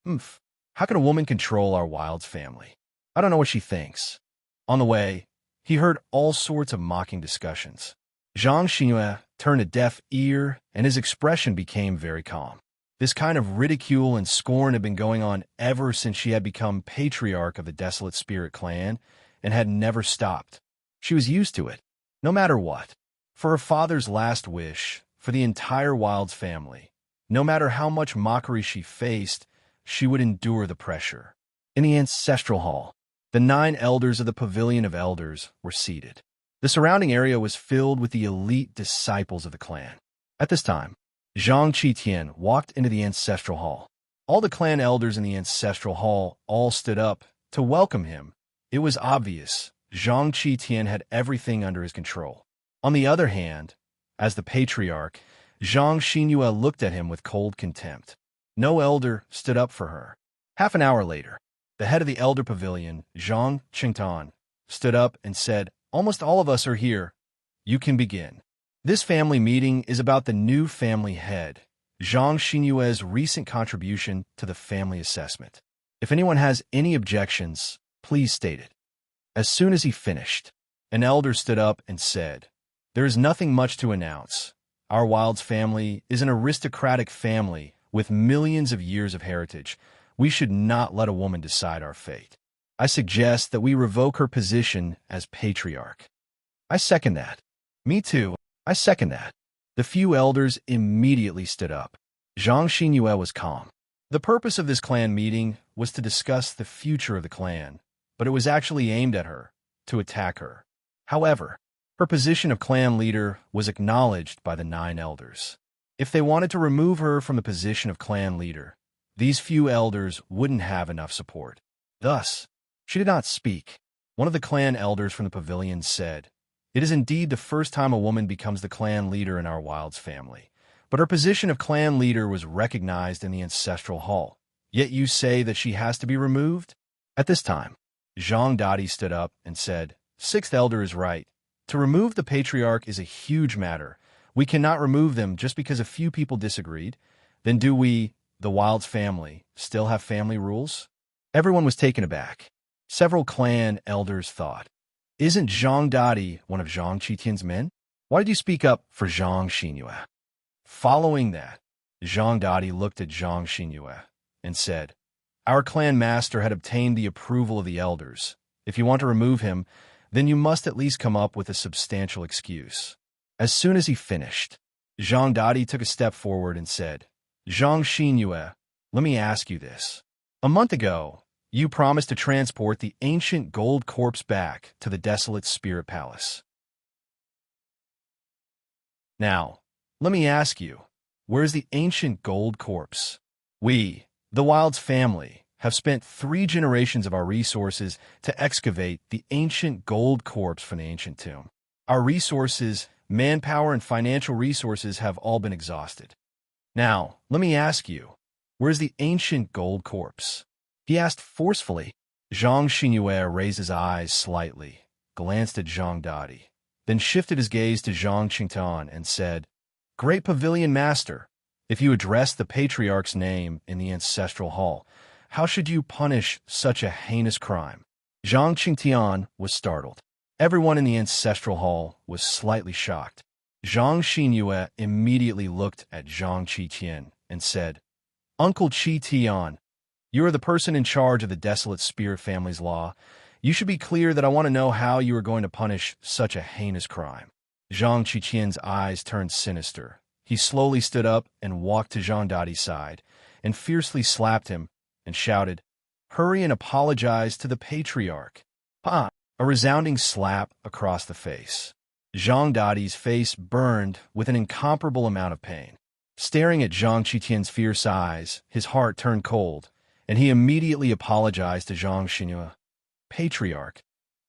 How can a woman control our Wild's family? I don't know what she thinks. On the way, he heard all sorts of mocking discussions. Zhang Xinyue turned a deaf ear, and his expression became very calm. This kind of ridicule and scorn had been going on ever since she had become patriarch of the Desolate Spirit clan and had never stopped. She was used to it, no matter what. For her father's last wish, for the entire Wilds family. No matter how much mockery she faced, she would endure the pressure. In the ancestral hall, the 9 elders of the Pavilion of Elders were seated. The surrounding area was filled with the elite disciples of the clan. At this time, Zhang Qitian walked into the ancestral hall. All the clan elders in the ancestral hall all stood up to welcome him. It was obvious Zhang Qitian had everything under his control. On the other hand, as the patriarch, Zhang Xinyue looked at him with cold contempt. No elder stood up for her. Half an hour later, the head of the elder pavilion, Zhang Qingtan, stood up and said, "Almost all of us are here. You can begin." This family meeting is about the new family head, Zhang Xinyue's recent contribution to the family assessment. If anyone has any objections, please state it. As soon as he finished, an elder stood up and said, "There is nothing much to announce. Our Wilds family is an aristocratic family with millions of years of heritage. We should not let a woman decide our fate. I suggest that we revoke her position as patriarch." "I second that." "Me too. I second that." The few elders immediately stood up. Zhang Xinyue was calm. The purpose of this clan meeting was to discuss the future of the clan, but it was actually aimed at her, to attack her. However, her position of clan leader was acknowledged by the 9 elders. If they wanted to remove her from the position of clan leader, these few elders wouldn't have enough support. Thus, she did not speak. One of the clan elders from the pavilion said, "It is indeed the first time a woman becomes the clan leader in our Wilds family, but her position of clan leader was recognized in the ancestral hall. Yet you say that she has to be removed?" At this time, Zhang Dadi stood up and said, "Sixth elder is right. To remove the patriarch is a huge matter. We cannot remove them just because a few people disagreed. Then do we, the Wilds family, still have family rules?" Everyone was taken aback. Several clan elders thought, "Isn't Zhang Dadi one of Zhang Qitian's men? Why did you speak up for Zhang Xinyue?" Following that, Zhang Dadi looked at Zhang Xinyue and said, "Our clan master had obtained the approval of the elders. If you want to remove him, then you must at least come up with a substantial excuse." As soon as he finished, Zhang Dadi took a step forward and said, "Zhang Xinyue, let me ask you this. A month ago, you promised to transport the ancient gold corpse back to the desolate spirit palace. Now, let me ask you, where's the ancient gold corpse? We, the Wilds family, have spent 3 generations of our resources to excavate the ancient gold corpse from the ancient tomb. Our resources, manpower, and financial resources have all been exhausted. Now, let me ask you, where's the ancient gold corpse?" He asked forcefully. Zhang Xinyue raised his eyes slightly, glanced at Zhang Dadi, then shifted his gaze to Zhang Qingtan and said, "Great Pavilion Master, if you address the patriarch's name in the ancestral hall, how should you punish such a heinous crime?" Zhang Qingtian was startled. Everyone in the ancestral hall was slightly shocked. Zhang Xinyue immediately looked at Zhang Qitian and said, "Uncle Qitian, you are the person in charge of the desolate spirit family's law. You should be clear that I want to know how you are going to punish such a heinous crime." Zhang Qitian's eyes turned sinister. He slowly stood up and walked to Zhang Dadi's side and fiercely slapped him and shouted, "Hurry and apologize to the patriarch." "Pa!" A resounding slap across the face. Zhang Dadi's face burned with an incomparable amount of pain. Staring at Zhang Qitian's fierce eyes, his heart turned cold, and he immediately apologized to Zhang Xinyue. "Patriarch,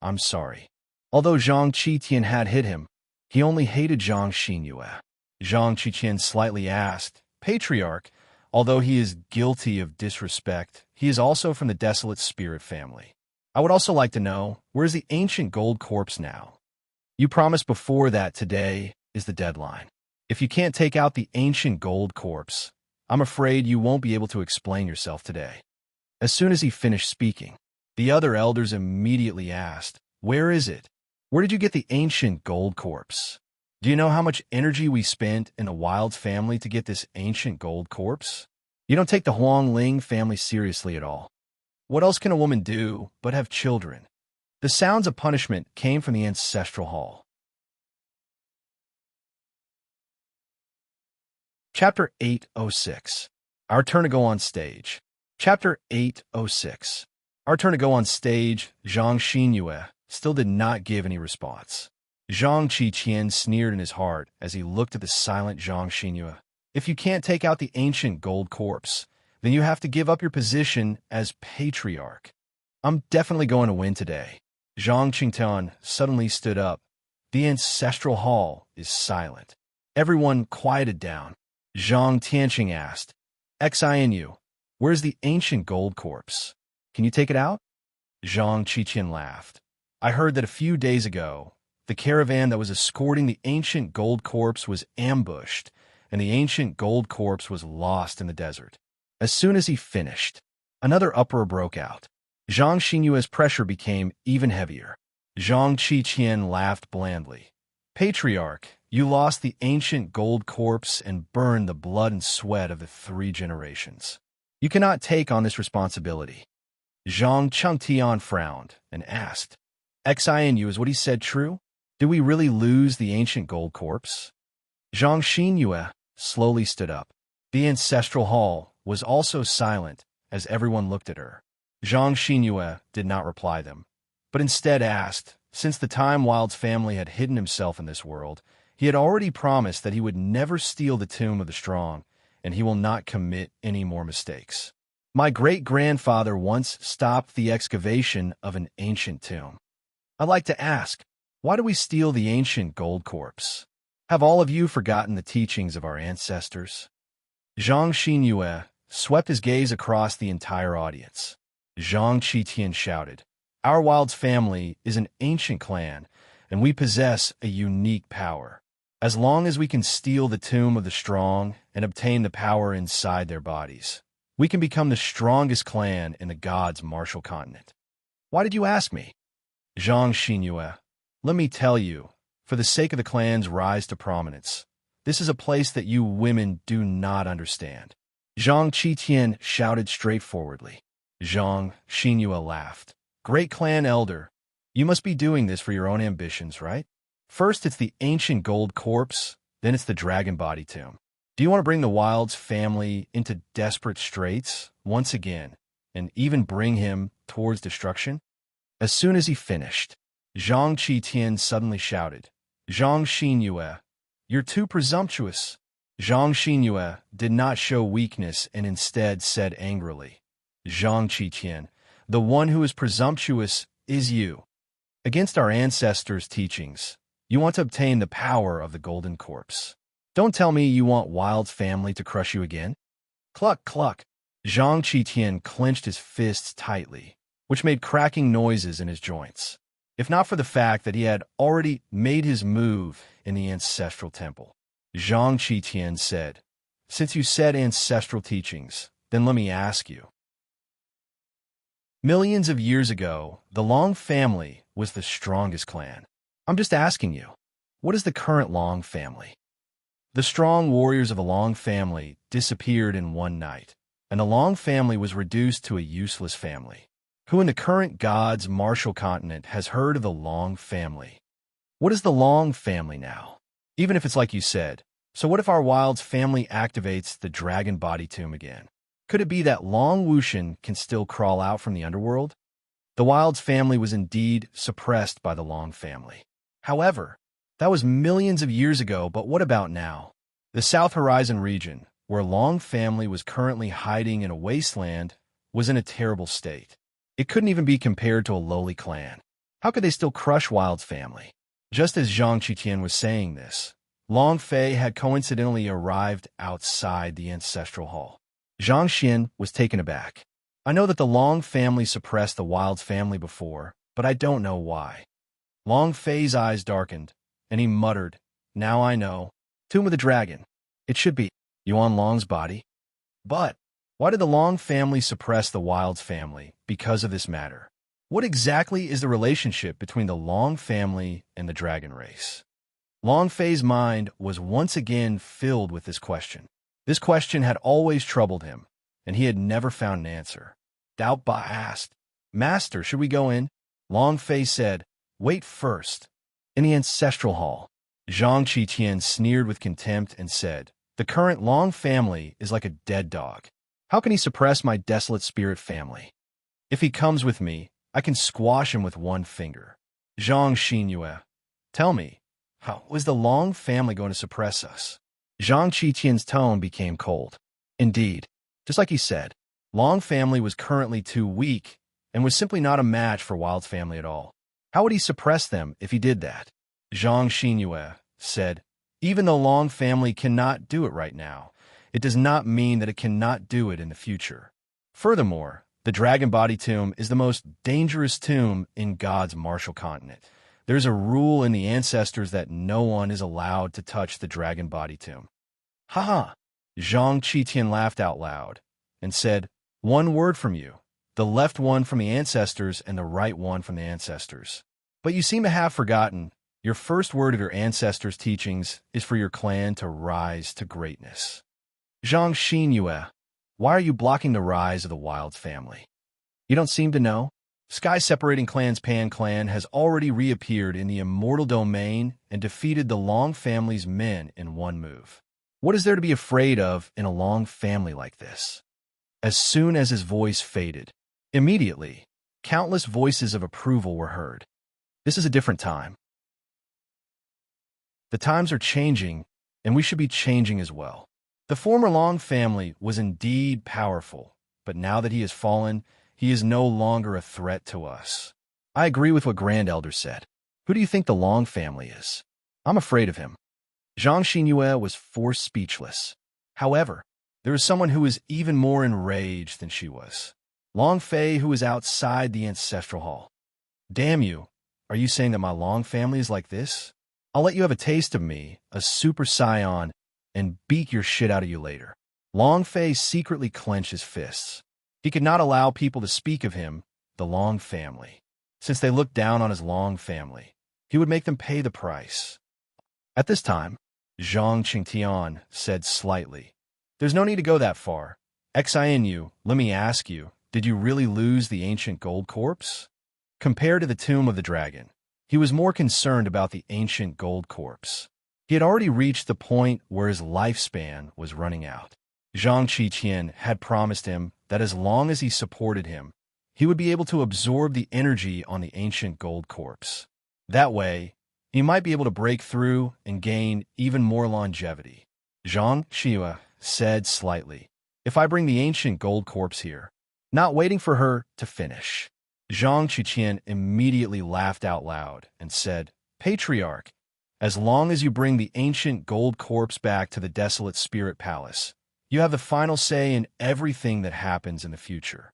I'm sorry." Although Zhang Qitian had hit him, he only hated Zhang Xinyue. Zhang Qitian slightly asked, "Patriarch, although he is guilty of disrespect, he is also from the desolate spirit family. I would also like to know, where's the ancient gold corpse now? You promised before that today is the deadline. If you can't take out the ancient gold corpse, I'm afraid you won't be able to explain yourself today." As soon as he finished speaking, the other elders immediately asked, "Where is it? Where did you get the ancient gold corpse? Do you know how much energy we spent in the Wilds family to get this ancient gold corpse? You don't take the Huangling family seriously at all. What else can a woman do but have children?" The sounds of punishment came from the ancestral hall. Chapter 806. Our turn to go on stage. Chapter 806. Our turn to go on stage. Zhang Xinyue still did not give any response. Zhang Qiqian sneered in his heart as he looked at the silent Zhang Xinyue. If you can't take out the ancient gold corpse, then you have to give up your position as patriarch. I'm definitely going to win today. Zhang Qingtian suddenly stood up. The ancestral hall is silent. Everyone quieted down. Zhang Tianqing asked, Xinu, where's the ancient gold corpse? Can you take it out? Zhang Qiqian laughed. I heard that a few days ago, the caravan that was escorting the ancient gold corpse was ambushed, and the ancient gold corpse was lost in the desert. As soon as he finished, another uproar broke out. Zhang Xinyue's pressure became even heavier. Zhang Qiqian laughed blandly. Patriarch, you lost the ancient gold corpse and burned the blood and sweat of the 3 generations. You cannot take on this responsibility. Zhang Chengtian frowned and asked, Xinu, is what he said true? Did we really lose the ancient gold corpse? Zhang Xinyue slowly stood up. The ancestral hall was also silent as everyone looked at her. Zhang Xinyue did not reply them, but instead asked, since the time Wild's family had hidden himself in this world, he had already promised that he would never steal the tomb of the strong, and he will not commit any more mistakes. My great-grandfather once stopped the excavation of an ancient tomb. I'd like to ask, why do we steal the ancient gold corpse? Have all of you forgotten the teachings of our ancestors? Zhang Xinyue swept his gaze across the entire audience. Zhang Qiqian shouted, Our Wild's family is an ancient clan, and we possess a unique power. As long as we can steal the tomb of the strong and obtain the power inside their bodies, we can become the strongest clan in the gods' martial continent. Why did you ask me? Zhang Xinyue, let me tell you, for the sake of the clan's rise to prominence, this is a place that you women do not understand. Zhang Qiqian shouted straightforwardly. Zhang Xinyue laughed. Great clan elder, you must be doing this for your own ambitions, right? First it's the ancient gold corpse, then it's the dragon body tomb. Do you want to bring the Wild's family into desperate straits once again, and even bring him towards destruction? As soon as he finished, Zhang Qiqian suddenly shouted, Zhang Xinyue, you're too presumptuous. Zhang Xinyue did not show weakness and instead said angrily, Zhang Qiqian, the one who is presumptuous is you. Against our ancestors' teachings, you want to obtain the power of the golden corpse. Don't tell me you want Wild's family to crush you again. Cluck, cluck. Zhang Qiqian clenched his fists tightly, which made cracking noises in his joints. If not for the fact that he had already made his move in the ancestral temple. Zhang Qiqian said, Since you said ancestral teachings, then let me ask you. Millions of years ago, the Long family was the strongest clan. I'm just asking you, what is the current Long family? The strong warriors of the Long family disappeared in one night, and the Long family was reduced to a useless family. Who in the current gods' martial continent has heard of the Long family? What is the Long family now? Even if it's like you said, so what if our Wild's family activates the dragon body tomb again? Could it be that Long Wuxian can still crawl out from the underworld? The Wild's family was indeed suppressed by the Long family. However, that was millions of years ago, but what about now? The South Horizon region, where Long family was currently hiding in a wasteland, was in a terrible state. It couldn't even be compared to a lowly clan. How could they still crush Wild's family? Just as Zhang Qiqian was saying this, Long Fei had coincidentally arrived outside the ancestral hall. Zhang Xian was taken aback. I know that the Long family suppressed the Wild's family before, but I don't know why. Long Fei's eyes darkened, and he muttered, Now I know. Tomb of the Dragon. It should be Yuan Long's body. But why did the Long family suppress the Wild's family because of this matter? What exactly is the relationship between the Long family and the dragon race? Long Fei's mind was once again filled with this question. This question had always troubled him, and he had never found an answer. Dao Ba asked, Master, should we go in? Long Fei said, Wait first. In the ancestral hall, Zhang Qiqian sneered with contempt and said, The current Long family is like a dead dog. How can he suppress my desolate spirit family? If he comes with me, I can squash him with one finger. Zhang Xinyue, tell me, how was the Long family going to suppress us? Zhang Qiqian's tone became cold. Indeed, just like he said, Long family was currently too weak and was simply not a match for Wild's family at all. How would he suppress them if he did that? Zhang Xinyue said, even though Long family cannot do it right now, it does not mean that it cannot do it in the future. Furthermore, the Dragon Body Tomb is the most dangerous tomb in God's martial continent. There's a rule in the ancestors that no one is allowed to touch the Dragon Body Tomb. Ha! Zhang Qiqian laughed out loud and said, one word from you, the left one from the ancestors and the right one from the ancestors. But you seem to have forgotten, your first word of your ancestors' teachings is for your clan to rise to greatness. Zhang Xinyue, why are you blocking the rise of the Wild family? You don't seem to know? Sky-separating clan's Pan clan has already reappeared in the immortal domain and defeated the Long family's men in one move. What is there to be afraid of in a Long family like this? As soon as his voice faded, immediately, countless voices of approval were heard. This is a different time. The times are changing, and we should be changing as well. The former Long family was indeed powerful, but now that he has fallen, he is no longer a threat to us. I agree with what Grand Elder said. Who do you think the Long family is? I'm afraid of him. Zhang Xinyue was forced speechless. However, there is someone who is even more enraged than she was. Long Fei, who is outside the ancestral hall. Damn you, are you saying that my Long family is like this? I'll let you have a taste of me, a super scion, and beat your shit out of you later. Long Fei secretly clenched his fists. He could not allow people to speak of him, the Long family. Since they looked down on his Long family, he would make them pay the price. At this time, Zhang Qingtian said slightly, there's no need to go that far. Xinu, let me ask you, did you really lose the ancient gold corpse? Compared to the tomb of the dragon, he was more concerned about the ancient gold corpse. He had already reached the point where his lifespan was running out. Zhang Qiqian had promised him that as long as he supported him, he would be able to absorb the energy on the ancient gold corpse. That way, he might be able to break through and gain even more longevity. Zhang Xinyue said slightly, if I bring the ancient gold corpse here, not waiting for her to finish. Zhang Qiqian immediately laughed out loud and said, Patriarch, as long as you bring the ancient gold corpse back to the desolate spirit palace, you have the final say in everything that happens in the future.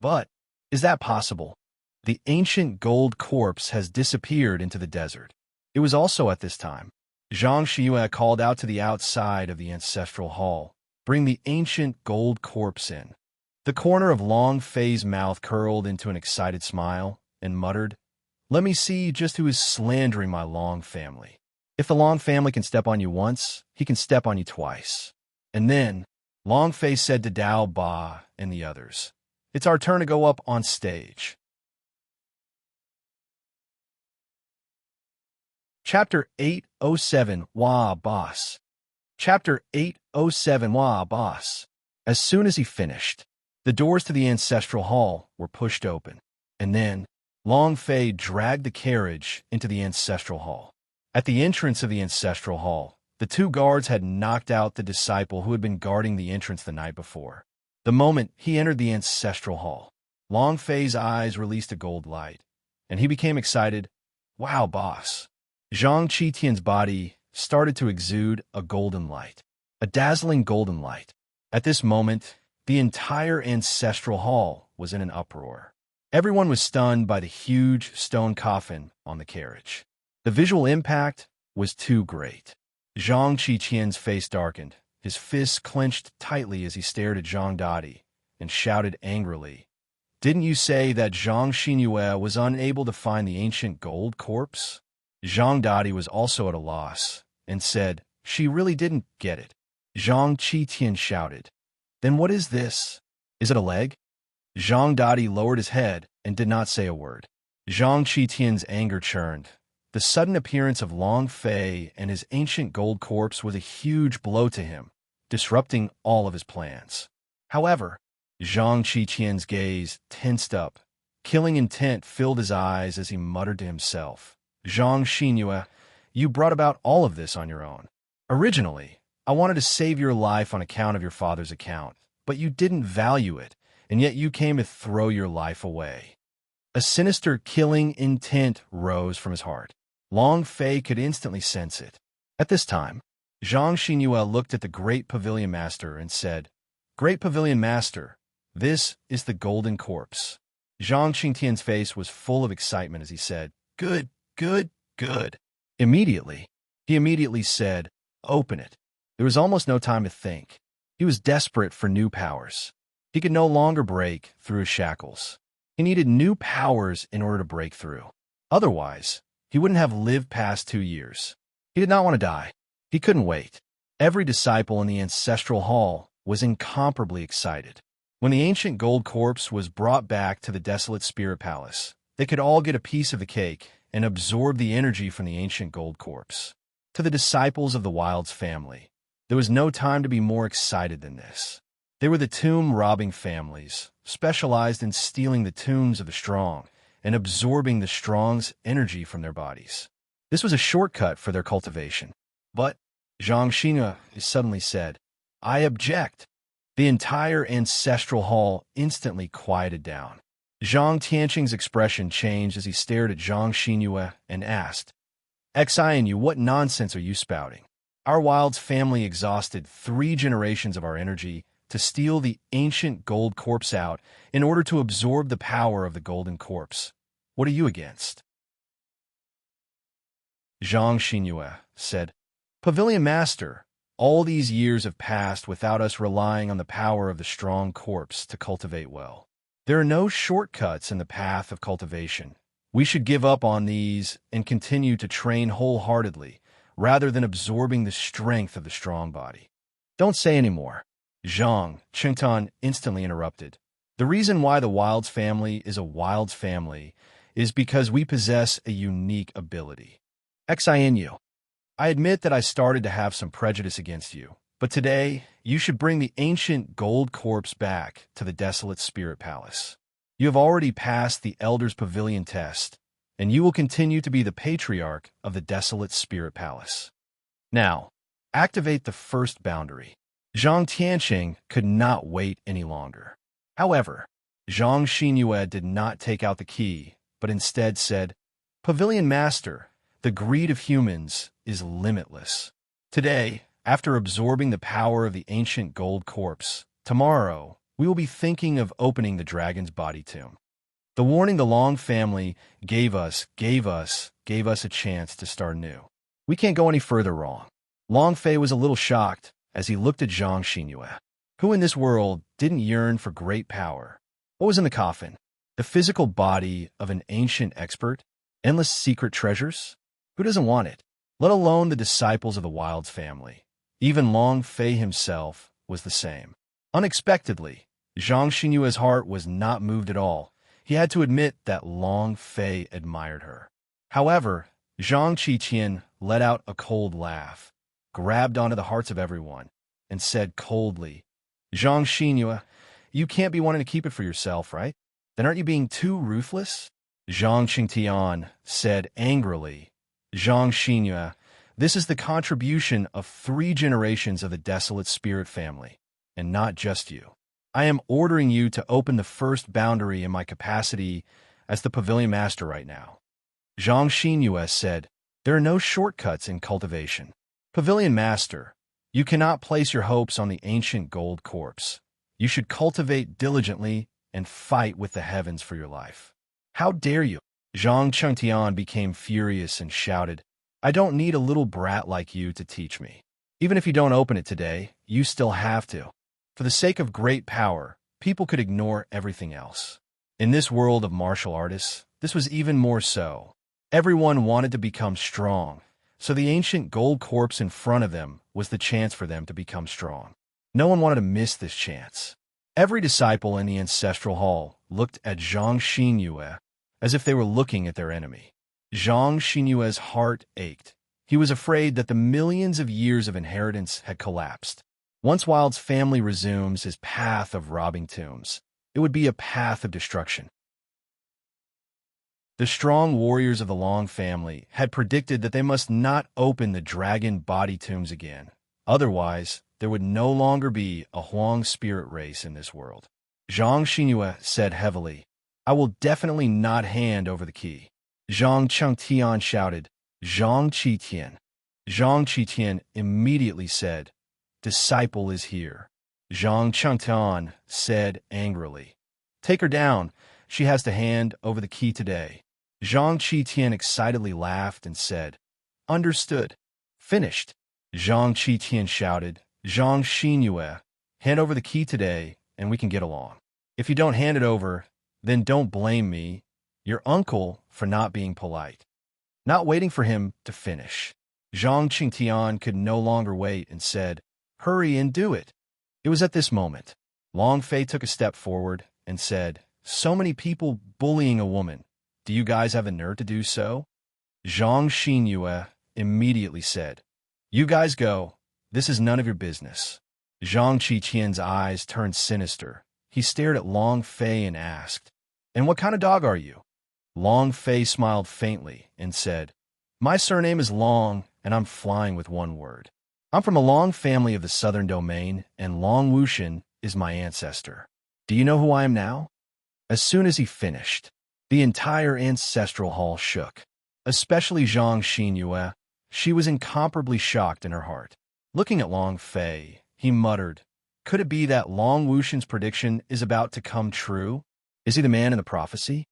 But, is that possible? The ancient gold corpse has disappeared into the desert. It was also at this time. Zhang Xinyue called out to the outside of the ancestral hall, bring the ancient gold corpse in. The corner of Long Fei's mouth curled into an excited smile and muttered, let me see just who is slandering my Long family. If the Long family can step on you once, he can step on you twice. And then, Long Fei said to Dao Ba and the others, it's our turn to go up on stage. Chapter 807, Wah Boss. Chapter 807, Wah Boss. As soon as he finished, the doors to the ancestral hall were pushed open, and then Long Fei dragged the carriage into the ancestral hall. At the entrance of the ancestral hall, the two guards had knocked out the disciple who had been guarding the entrance the night before. The moment he entered the ancestral hall, Long Fei's eyes released a gold light, and he became excited. Wow, boss. Zhang Qiqian's body started to exude a golden light, a dazzling golden light. At this moment, the entire ancestral hall was in an uproar. Everyone was stunned by the huge stone coffin on the carriage. The visual impact was too great. Zhang Qiqian's face darkened, his fists clenched tightly as he stared at Zhang Dadi, and shouted angrily, didn't you say that Zhang Xinyue was unable to find the ancient gold corpse? Zhang Dadi was also at a loss, and said, she really didn't get it. Zhang Qiqian shouted, then what is this? Is it a leg? Zhang Dadi lowered his head and did not say a word. Zhang Qiqian's anger churned. The sudden appearance of Long Fei and his ancient gold corpse was a huge blow to him, disrupting all of his plans. However, Zhang Qiqian's gaze tensed up. Killing intent filled his eyes as he muttered to himself. Zhang Xinyue, you brought about all of this on your own. Originally, I wanted to save your life on account of your father's account, but you didn't value it, and yet you came to throw your life away. A sinister killing intent rose from his heart. Long Fei could instantly sense it. At this time, Zhang Xinyue looked at the Great Pavilion Master and said, Great Pavilion Master, this is the Golden Corpse. Zhang Qingtian's face was full of excitement as he said, Good, good, good. He immediately said, Open it. There was almost no time to think. He was desperate for new powers. He could no longer break through his shackles. He needed new powers in order to break through. Otherwise, he wouldn't have lived past 2 years. He did not want to die. He couldn't wait. Every disciple in the ancestral hall was incomparably excited. When the ancient gold corpse was brought back to the desolate spirit palace, they could all get a piece of the cake and absorb the energy from the ancient gold corpse. To the disciples of the Wilds family, there was no time to be more excited than this. They were the tomb-robbing families, specialized in stealing the tombs of the strong and absorbing the strong's energy from their bodies. This was a shortcut for their cultivation. But Zhang Xinyue suddenly said, I object. The entire ancestral hall instantly quieted down. Zhang Tianqing's expression changed as he stared at Zhang Xinyue and asked, Xinyue, what nonsense are you spouting? Our Wilds family exhausted 3 generations of our energy to steal the ancient gold corpse out in order to absorb the power of the golden corpse. What are you against? Zhang Xinyue said, Pavilion Master, all these years have passed without us relying on the power of the strong corpse to cultivate well. There are no shortcuts in the path of cultivation. We should give up on these and continue to train wholeheartedly, rather than absorbing the strength of the strong body. Don't say any more. Zhang Chengtan instantly interrupted. The reason why the Wilds family is a Wilds family is because we possess a unique ability. Xinyue, I admit that I started to have some prejudice against you, but today you should bring the ancient gold corpse back to the desolate spirit palace. You have already passed the Elder's Pavilion test, and you will continue to be the patriarch of the desolate spirit palace. Now, activate the first boundary. Zhang Tianqing could not wait any longer. However, Zhang Xinyue did not take out the key, but instead said, Pavilion Master, the greed of humans is limitless. Today, after absorbing the power of the ancient gold corpse, tomorrow, we will be thinking of opening the dragon's body tomb. The warning the Long family gave us a chance to start new. We can't go any further wrong. Long Fei was a little shocked as he looked at Zhang Xinyue. Who in this world didn't yearn for great power? What was in the coffin? The physical body of an ancient expert? Endless secret treasures? Who doesn't want it? Let alone the disciples of the Wilds family. Even Long Fei himself was the same. Unexpectedly, Zhang Xinyue's heart was not moved at all. He had to admit that Long Fei admired her. However, Zhang Qiqian let out a cold laugh, grabbed onto the hearts of everyone, and said coldly, Zhang Xinyue, you can't be wanting to keep it for yourself, right? Then aren't you being too ruthless? Zhang Qingtian said angrily, Zhang Xinyue, this is the contribution of 3 generations of the desolate spirit family, and not just you. I am ordering you to open the first boundary in my capacity as the Pavilion Master right now. Zhang Xinyue said, there are no shortcuts in cultivation. Pavilion Master, you cannot place your hopes on the ancient gold corpse. You should cultivate diligently and fight with the heavens for your life. How dare you? Zhang Chengtian became furious and shouted, I don't need a little brat like you to teach me. Even if you don't open it today, you still have to. For the sake of great power, people could ignore everything else. In this world of martial artists, this was even more so. Everyone wanted to become strong, so the ancient gold corpse in front of them was the chance for them to become strong. No one wanted to miss this chance. Every disciple in the ancestral hall looked at Zhang Xinyue as if they were looking at their enemy. Zhang Xinyue's heart ached. He was afraid that the millions of years of inheritance had collapsed. Once Wild's family resumes his path of robbing tombs, it would be a path of destruction. The strong warriors of the Long family had predicted that they must not open the dragon body tombs again. Otherwise, there would no longer be a Huang spirit race in this world. Zhang Xinyue said heavily, "I will definitely not hand over the key." Zhang Chengtian shouted, "Zhang Qitian." Zhang Qitian immediately said, "Disciple is here." Zhang Chengtian said angrily, "Take her down. She has to hand over the key today." Zhang Qitian excitedly laughed and said, "Understood. Finished." Zhang Qitian shouted, "Zhang Xinyue, hand over the key today, and we can get along. If you don't hand it over, then don't blame me, your uncle, for not being polite." Not waiting for him to finish, Zhang Qingtian could no longer wait and said, "Hurry and do it." It was at this moment Long Fei took a step forward and said, "So many people bullying a woman. Do you guys have the nerve to do so?" Zhang Xinyue immediately said, "You guys go. This is none of your business." Zhang Qiqian's eyes turned sinister. He stared at Long Fei and asked, "And what kind of dog are you?" Long Fei smiled faintly and said, "My surname is Long, and I'm flying with one word. I'm from a Long family of the Southern Domain, and Long Wushan is my ancestor. Do you know who I am now?" As soon as he finished, the entire ancestral hall shook, especially Zhang Xinyue. She was incomparably shocked in her heart. Looking at Long Fei, he muttered, "Could it be that Long Wushan's prediction is about to come true? Is he the man in the prophecy?"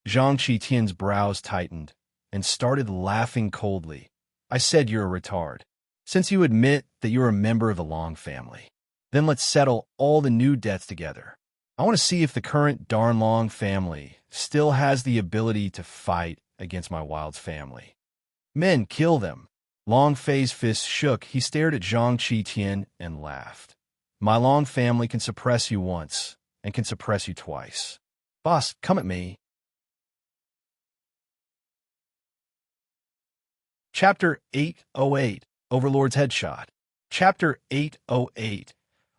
Zhang Qitian's brows tightened and started laughing coldly. "I said you're a retard. Since you admit that you're a member of the Long family, then let's settle all the new debts together. I want to see if the current darn Long family still has the ability to fight against my Wild's family. Men, kill them." Long Fei's fist shook. He stared at Zhang Qitian and laughed. "My Long family can suppress you once and can suppress you twice. Boss, come at me." Chapter 808, Overlord's Headshot. Chapter 808,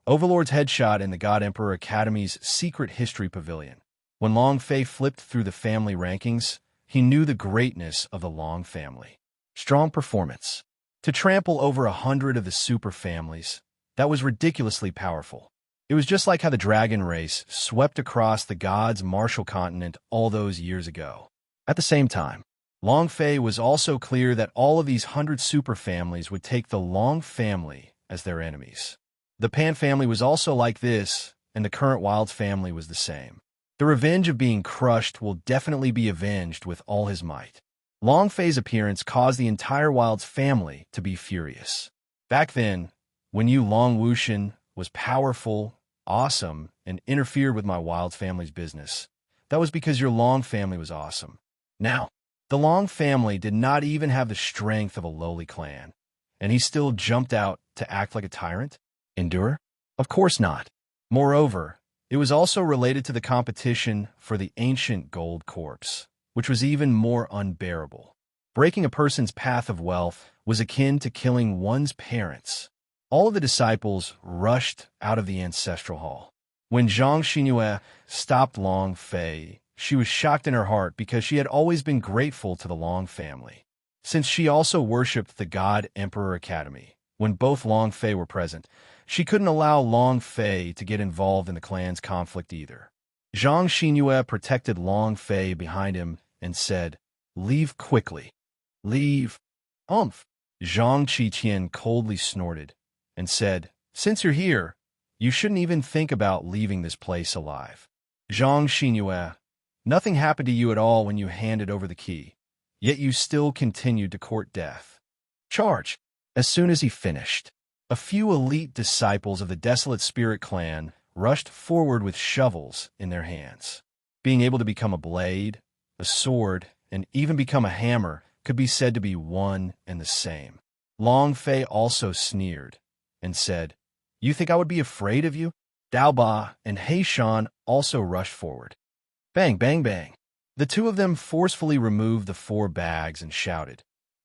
Overlord's Headshot in the God Emperor Academy's Secret History Pavilion. When Long Fei flipped through the family rankings, he knew the greatness of the Long family. Strong performance. To trample over 100 of the super families, that was ridiculously powerful. It was just like how the dragon race swept across the gods' Marshall continent all those years ago. At the same time, Long Fei was also clear that all of these 100 super families would take the Long family as their enemies. The Pan family was also like this, and the current Wild family was the same. The revenge of being crushed will definitely be avenged with all his might. Long Fei's appearance caused the entire Wild's family to be furious. Back then, when you Long Wushan was powerful, awesome, and interfered with my Wild family's business, that was because your Long family was awesome. Now, the Long family did not even have the strength of a lowly clan, and he still jumped out to act like a tyrant? Endure? Of course not. Moreover, it was also related to the competition for the ancient gold corpse, which was even more unbearable. Breaking a person's path of wealth was akin to killing one's parents. All of the disciples rushed out of the ancestral hall. When Zhang Xinyue stopped Long Fei, she was shocked in her heart because she had always been grateful to the Long family. Since she also worshipped the God Emperor Academy, when both Long Fei were present, she couldn't allow Long Fei to get involved in the clan's conflict either. Zhang Xinyue protected Long Fei behind him and said, "Leave quickly." "Leave? Umph." Zhang Qiqian coldly snorted and said, "Since you're here, you shouldn't even think about leaving this place alive." Zhang Xinyue, nothing happened to you at all when you handed over the key, yet you still continued to court death. Charge! As soon as he finished, a few elite disciples of the Desolate Spirit clan rushed forward with shovels in their hands. Being able to become a blade, a sword, and even become a hammer could be said to be one and the same. Long Fei also sneered and said, "You think I would be afraid of you?" Daoba and Heishan also rushed forward. Bang, bang, bang. The two of them forcefully removed the 4 bags and shouted,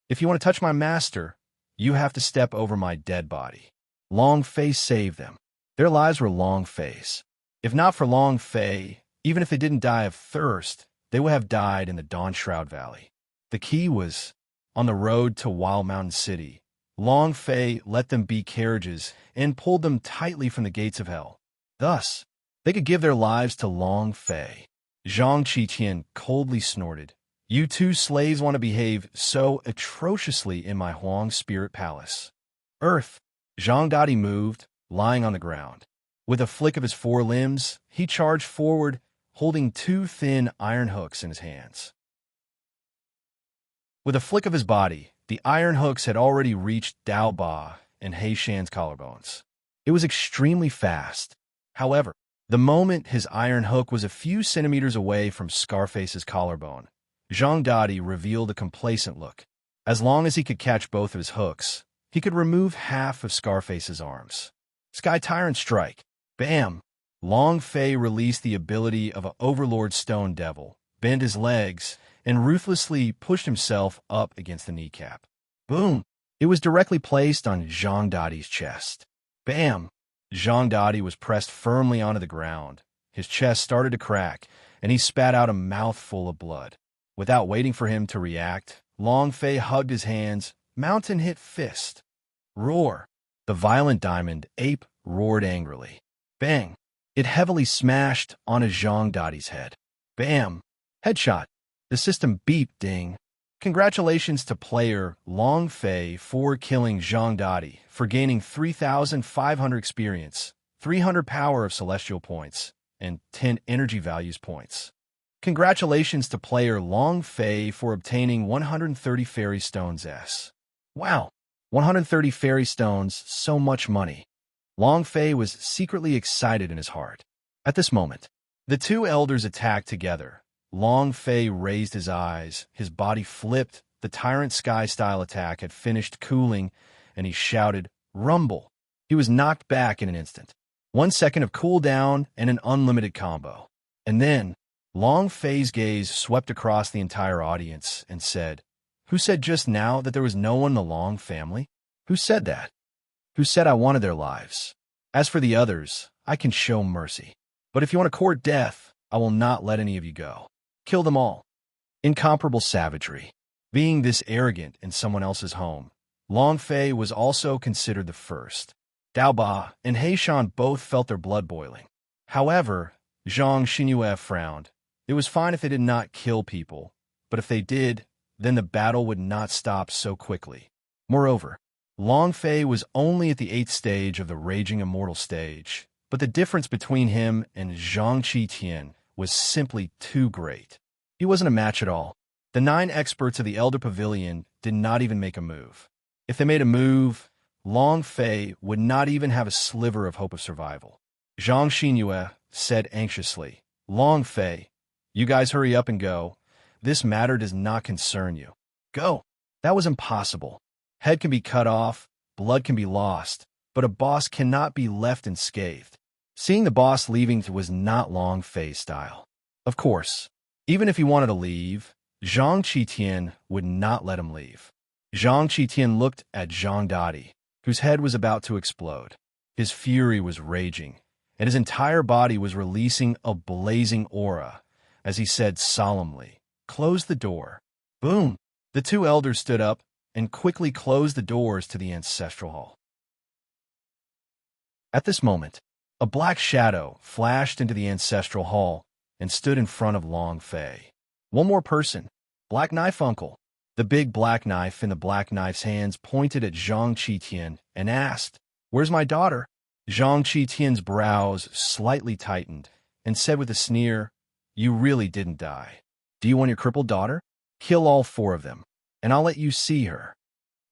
"If you want to touch my master, you have to step over my dead body." Long Fei saved them. Their lives were Long Fei's. If not for Long Fei, even if they didn't die of thirst, they would have died in the Dawnshroud Valley. The key was on the road to Wild Mountain City. Long Fei let them be carriages and pulled them tightly from the gates of hell. Thus, they could give their lives to Long Fei. Zhang Qiqian coldly snorted. You two slaves want to behave so atrociously in my Huang Spirit Palace. Earth. Zhang Dadi moved, lying on the ground. With a flick of his forelimbs, he charged forward, holding two thin iron hooks in his hands. With a flick of his body, the iron hooks had already reached Dao Ba and He Shan's collarbones. It was extremely fast. However, the moment his iron hook was a few centimeters away from Scarface's collarbone, Zhang Dadi revealed a complacent look. As long as he could catch both of his hooks, he could remove half of Scarface's arms. Sky Tyrant Strike. Bam! Long Fei released the ability of an Overlord Stone Devil, bent his legs, and ruthlessly pushed himself up against the kneecap. Boom! It was directly placed on Zhang Dadi's chest. Bam! Zhang Dadi was pressed firmly onto the ground. His chest started to crack, and he spat out a mouthful of blood. Without waiting for him to react, Long Fei hugged his hands, mountain hit fist. Roar! The violent diamond ape roared angrily. Bang! It heavily smashed onto Zhang Dadi's head. Bam! Headshot. The system beeped ding. Congratulations to player Long Fei for killing Zhang Dadi, for gaining 3,500 experience, 300 power of celestial points, and 10 energy values points. Congratulations to player Long Fei for obtaining 130 fairy stones S. Wow! 130 fairy stones, so much money. Long Fei was secretly excited in his heart. At this moment, the two elders attacked together. Long Fei raised his eyes, his body flipped, the Tyrant Sky-style attack had finished cooling, and he shouted, Rumble! He was knocked back in an instant. 1 second of cooldown and an unlimited combo. And then, Long Fei's gaze swept across the entire audience and said, Who said just now that there was no one in the Long family? Who said that? Who said I wanted their lives? As for the others, I can show mercy. But if you want to court death, I will not let any of you go. Kill them all. Incomparable savagery. Being this arrogant in someone else's home, Long Fei was also considered the first. Dao Ba and He Shan both felt their blood boiling. However, Zhang Xinyue frowned. It was fine if they did not kill people, but if they did, then the battle would not stop so quickly. Moreover, Long Fei was only at the 8th stage of the Raging Immortal stage, but the difference between him and Zhang Qiqian was simply too great. He wasn't a match at all. The 9 experts of the Elder Pavilion did not even make a move. If they made a move, Long Fei would not even have a sliver of hope of survival. Zhang Xinyue said anxiously, Long Fei, you guys hurry up and go. This matter does not concern you. Go. That was impossible. Head can be cut off, blood can be lost, but a boss cannot be left unscathed. Seeing the boss leaving was not Long Fei's style. Of course, even if he wanted to leave, Zhang Qiqian would not let him leave. Zhang Qiqian looked at Zhang Dadi, whose head was about to explode. His fury was raging, and his entire body was releasing a blazing aura, as he said solemnly, Close the door. Boom! The two elders stood up and quickly closed the doors to the ancestral hall. At this moment, a black shadow flashed into the ancestral hall and stood in front of Long Fei. One more person, Black Knife Uncle. The big black knife in the black knife's hands pointed at Zhang Qiqian and asked, Where's my daughter? Zhang Qiqian's brows slightly tightened and said with a sneer, You really didn't die. Do you want your crippled daughter? Kill all 4 of them, and I'll let you see her.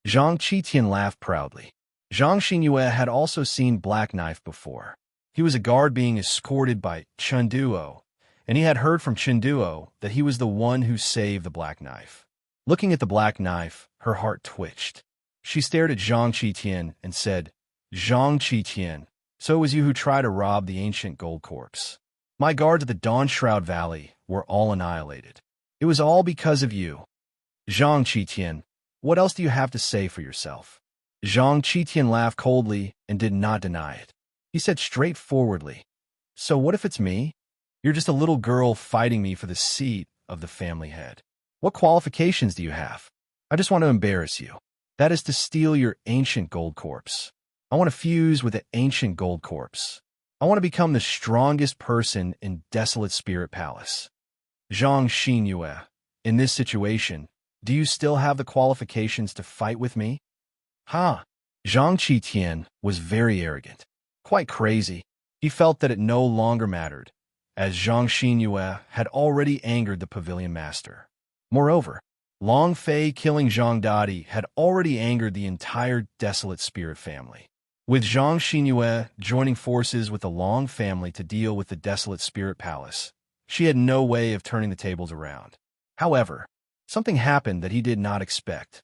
Zhang Qiqian laughed proudly. Zhang Xinyue had also seen Black Knife before. He was a guard being escorted by Chunduo, and he had heard from Chunduo that he was the one who saved the Black Knife. Looking at the Black Knife, her heart twitched. She stared at Zhang Qiqian and said, Zhang Qiqian, so it was you who tried to rob the ancient gold corpse. My guards at the Dawnshroud Valley were all annihilated. It was all because of you. Zhang Qiqian, what else do you have to say for yourself? Zhang Qitian laughed coldly and did not deny it. He said straightforwardly, "So what if it's me? You're just a little girl fighting me for the seat of the family head. What qualifications do you have? I just want to embarrass you. That is to steal your ancient gold corpse. I want to fuse with the ancient gold corpse. I want to become the strongest person in Desolate Spirit Palace. Zhang Xinyue, in this situation, do you still have the qualifications to fight with me?" Ha! Zhang Qitian was very arrogant, quite crazy. He felt that it no longer mattered, as Zhang Xinyue had already angered the pavilion master. Moreover, Long Fei killing Zhang Dadi had already angered the entire Desolate Spirit family. With Zhang Xinyue joining forces with the Long family to deal with the Desolate Spirit Palace, she had no way of turning the tables around. However, something happened that he did not expect.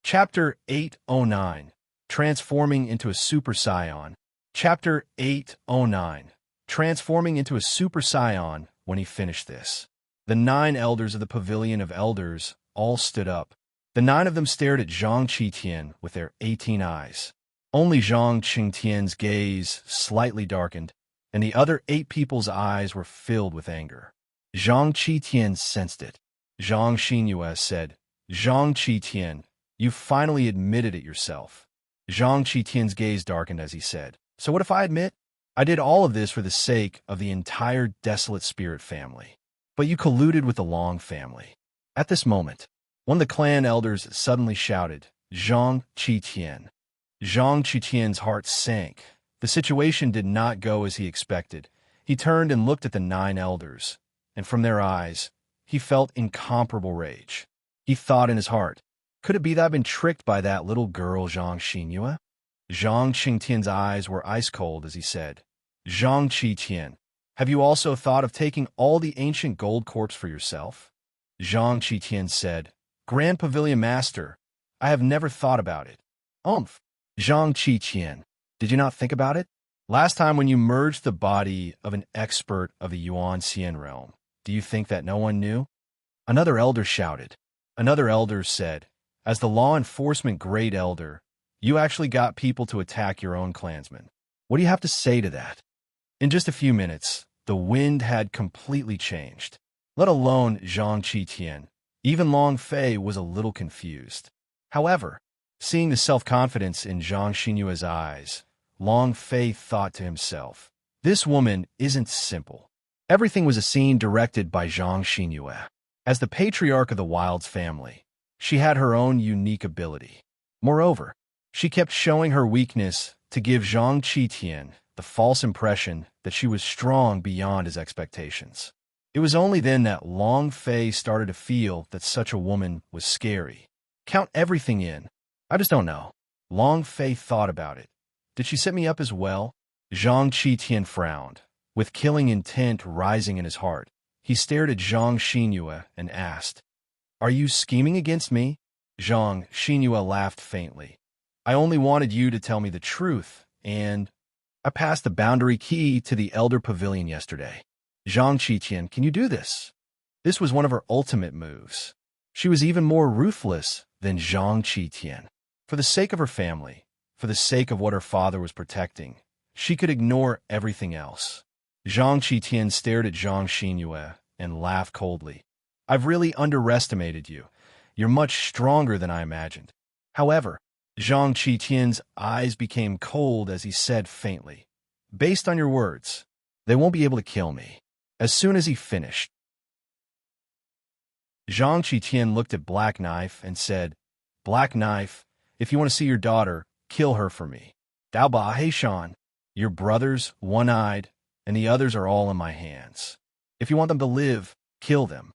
Chapter 809, Transforming into a Super Saiyan. Chapter 809, Transforming into a Super Saiyan. When he finished this, the 9 elders of the Pavilion of Elders all stood up. The 9 of them stared at Zhang Qitian with their 18 eyes. Only Zhang Qitian's gaze slightly darkened, and the other 8 people's eyes were filled with anger. Zhang Qitian sensed it. Zhang Xinyue said, "Zhang Qitian, you finally admitted it yourself." Zhang Qitian's gaze darkened as he said, "So what if I admit? I did all of this for the sake of the entire Desolate Spirit family. But you colluded with the Long family." At this moment, one of the clan elders suddenly shouted, "Zhang Qitian." Zhang Qitian's heart sank. The situation did not go as he expected. He turned and looked at the 9 elders, and from their eyes, he felt incomparable rage. He thought in his heart, could it be that I've been tricked by that little girl Zhang Xinyue? Zhang Qitian's eyes were ice cold as he said, "Zhang Qitian, have you also thought of taking all the ancient gold corpse for yourself?" Zhang Qitian said, "Grand Pavilion Master, I have never thought about it." "Umph." Zhang Qitian, did you not think about it? Last time when you merged the body of an expert of the Yuan Xian realm, do you think that no one knew? Another elder shouted. Another elder said, "As the law enforcement great elder, you actually got people to attack your own clansmen. What do you have to say to that?" In just a few minutes, the wind had completely changed. Let alone Zhang Qitian. Even Long Fei was a little confused. However, seeing the self-confidence in Zhang Xinyue's eyes, Long Fei thought to himself, this woman isn't simple. Everything was a scene directed by Zhang Xinyue. As the patriarch of the Wilds family, she had her own unique ability. Moreover, she kept showing her weakness to give Zhang Qitian the false impression that she was strong beyond his expectations. It was only then that Long Fei started to feel that such a woman was scary. Count everything in. I just don't know. Long Fei thought about it. Did she set me up as well? Zhang Qitian frowned, with killing intent rising in his heart. He stared at Zhang Xinyue and asked, "Are you scheming against me?" Zhang Xinyue laughed faintly. "I only wanted you to tell me the truth, and I passed the boundary key to the Elder Pavilion yesterday." Zhang Qitian, can you do this? This was one of her ultimate moves. She was even more ruthless than Zhang Qitian. For the sake of her family, for the sake of what her father was protecting, she could ignore everything else. Zhang Qitian stared at Zhang Xinyue and laughed coldly. "I've really underestimated you. You're much stronger than I imagined." However, Zhang Qitian's eyes became cold as he said faintly, "Based on your words, they won't be able to kill me." As soon as he finished, Zhang Qitian looked at Black Knife and said, "Black Knife, if you want to see your daughter, kill her for me. Dao Ba Heishan, your brothers, one-eyed, and the others are all in my hands. If you want them to live, kill them."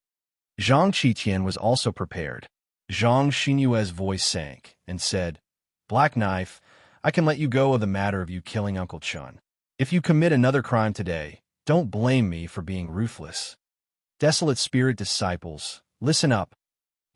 Zhang Qitian was also prepared. Zhang Xinyue's voice sank and said, "Black Knife, I can let you go of the matter of you killing Uncle Chun. If you commit another crime today, don't blame me for being ruthless. Desolate Spirit disciples, listen up."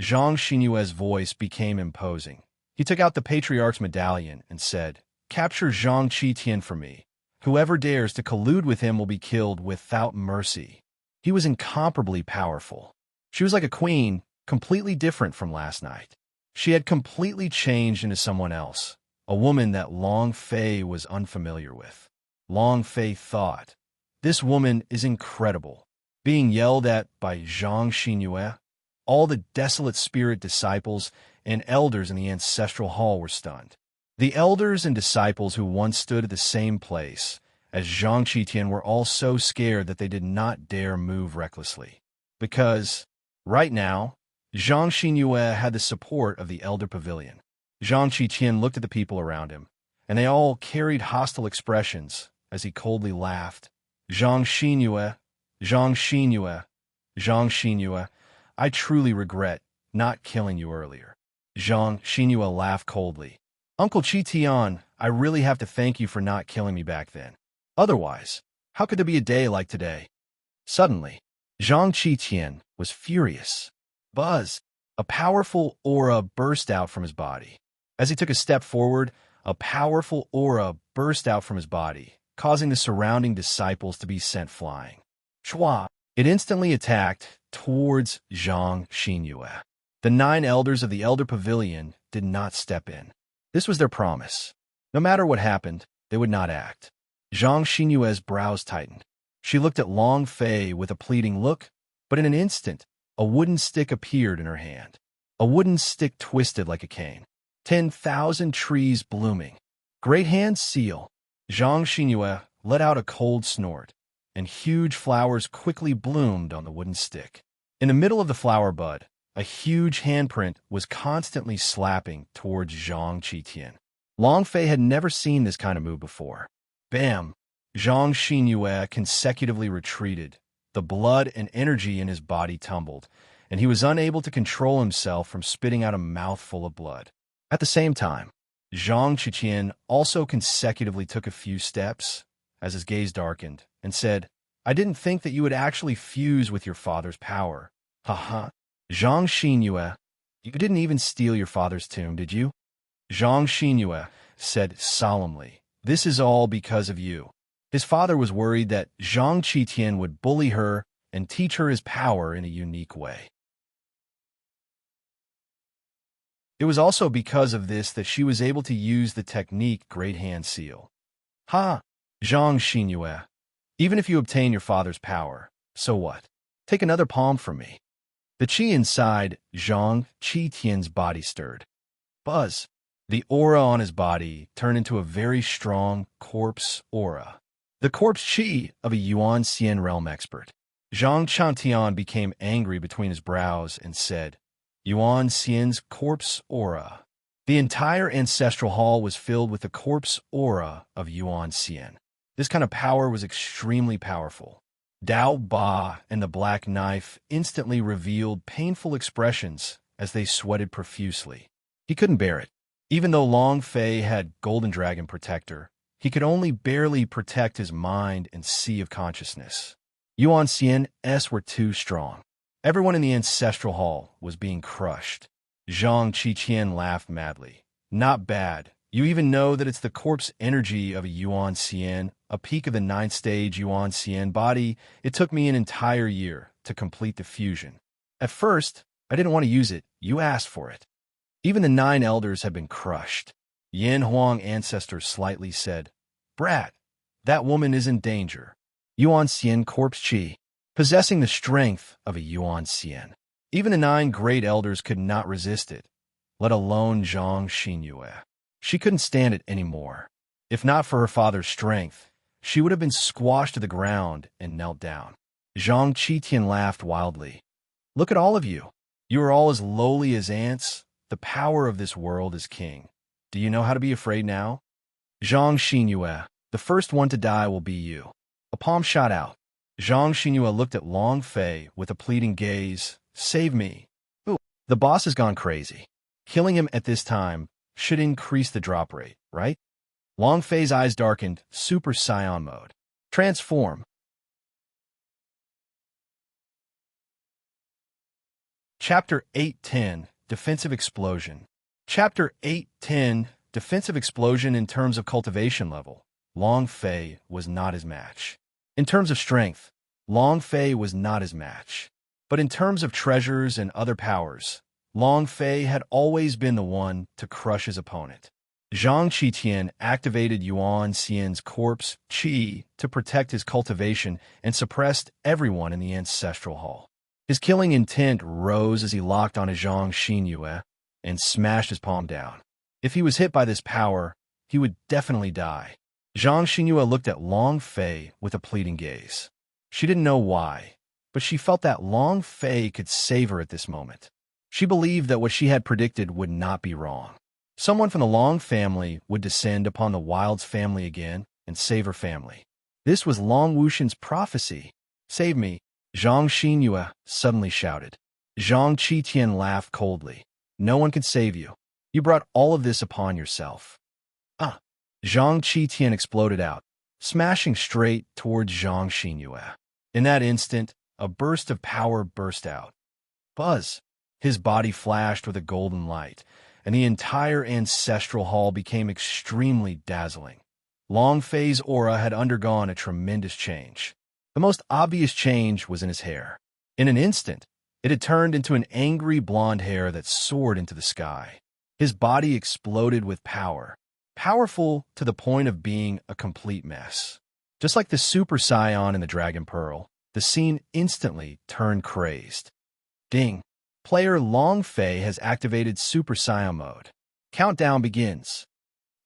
Zhang Xinyue's voice became imposing. He took out the Patriarch's medallion and said, "Capture Zhang Qitian for me. Whoever dares to collude with him will be killed without mercy." He was incomparably powerful. She was like a queen, completely different from last night. She had completely changed into someone else, a woman that Long Fei was unfamiliar with. Long Fei thought, "This woman is incredible." Being yelled at by Zhang Xinyue, all the desolate spirit disciples and elders in the ancestral hall were stunned. The elders and disciples who once stood at the same place as Zhang Qitian were all so scared that they did not dare move recklessly. Because, right now, Zhang Xinyue had the support of the Elder Pavilion. Zhang Qitian looked at the people around him, and they all carried hostile expressions as he coldly laughed. Zhang Xinyue, Zhang Xinyue, Zhang Xinyue, I truly regret not killing you earlier. Zhang Xinyue laughed coldly. Uncle Qitian, I really have to thank you for not killing me back then. Otherwise, how could there be a day like today? Suddenly, Zhang Qitian was furious. Buzz! A powerful aura burst out from his body. As he took a step forward, a powerful aura burst out from his body, causing the surrounding disciples to be sent flying. Shua! It instantly attacked towards Zhang Xinyue. The 9 elders of the Elder Pavilion did not step in. This was their promise. No matter what happened, they would not act. Zhang Xinyue's brows tightened. She looked at Long Fei with a pleading look, but in an instant, a wooden stick appeared in her hand. A wooden stick twisted like a cane. 10,000 trees blooming. Great hand seal. Zhang Xinyue let out a cold snort, and huge flowers quickly bloomed on the wooden stick. In the middle of the flower bud, a huge handprint was constantly slapping towards Zhang Qitian. Long Fei had never seen this kind of move before. Bam! Zhang Xinyue consecutively retreated. The blood and energy in his body tumbled, and he was unable to control himself from spitting out a mouthful of blood. At the same time, Zhang Qitian also consecutively took a few steps as his gaze darkened and said, I didn't think that you would actually fuse with your father's power. Haha. Zhang Xinyue, you didn't even steal your father's tomb, did you? Zhang Xinyue said solemnly, this is all because of you. His father was worried that Zhang Qitian would bully her and teach her his power in a unique way. It was also because of this that she was able to use the technique Great Hand Seal. Ha! Zhang Xinyue, even if you obtain your father's power, so what? Take another palm from me. The qi inside Zhang Qitian's body stirred. Buzz! The aura on his body turned into a very strong corpse aura. The corpse qi of a Yuan Xian realm expert. Zhang Chantian became angry between his brows and said, Yuan Xian's corpse aura. The entire ancestral hall was filled with the corpse aura of Yuan Xian. This kind of power was extremely powerful. Dao Ba and the Black Knife instantly revealed painful expressions as they sweated profusely. He couldn't bear it. Even though Long Fei had Golden Dragon Protector, he could only barely protect his mind and sea of consciousness. Yuan Xian's were too strong. Everyone in the ancestral hall was being crushed. Zhang Qitian laughed madly. Not bad. You even know that it's the corpse energy of a Yuan Xian, a peak of the 9th stage Yuan Xian body. It took me an entire year to complete the fusion. At first, I didn't want to use it. You asked for it. Even the 9 elders had been crushed. Yan Huang ancestor slightly said, Brat, that woman is in danger. Yuan Xian corpse qi, possessing the strength of a Yuan Xian. Even the 9 great elders could not resist it, let alone Zhang Xinyue. She couldn't stand it anymore. If not for her father's strength, she would have been squashed to the ground and knelt down. Zhang Qitian laughed wildly. Look at all of you. You are all as lowly as ants. The power of this world is king. Do you know how to be afraid now? Zhang Xinyue, the first one to die will be you. A palm shot out. Zhang Xinyue looked at Long Fei with a pleading gaze. Save me. Ooh, the boss has gone crazy. Killing him at this time should increase the drop rate, right? Long Fei's eyes darkened, Super Saiyan mode. Transform. Chapter 810, Defensive Explosion. Chapter 810, Defensive Explosion. In terms of cultivation level, Long Fei was not his match. In terms of strength, Long Fei was not his match. But in terms of treasures and other powers, Long Fei had always been the one to crush his opponent. Zhang Qitian activated Yuan Xian's corpse qi to protect his cultivation and suppressed everyone in the ancestral hall. His killing intent rose as he locked on Zhang Xinyue and smashed his palm down. If he was hit by this power, he would definitely die. Zhang Xinyue looked at Long Fei with a pleading gaze. She didn't know why, but she felt that Long Fei could save her at this moment. She believed that what she had predicted would not be wrong. Someone from the Long family would descend upon the Wild's family again and save her family. This was Long Wushan's prophecy. "Save me," Zhang Xinyue suddenly shouted. Zhang Qitian laughed coldly. "No one can save you. You brought all of this upon yourself." "Ah!" Zhang Qitian exploded out, smashing straight towards Zhang Xinyue. In that instant, a burst of power burst out. Buzz! His body flashed with a golden light, and the entire ancestral hall became extremely dazzling. Long Fei's aura had undergone a tremendous change. The most obvious change was in his hair. In an instant, it had turned into an angry blonde hair that soared into the sky. His body exploded with power, powerful to the point of being a complete mess. Just like the Super Scion in the Dragon Pearl, the scene instantly turned crazed. Ding! Player Long Fei has activated Super Saiyan mode. Countdown begins.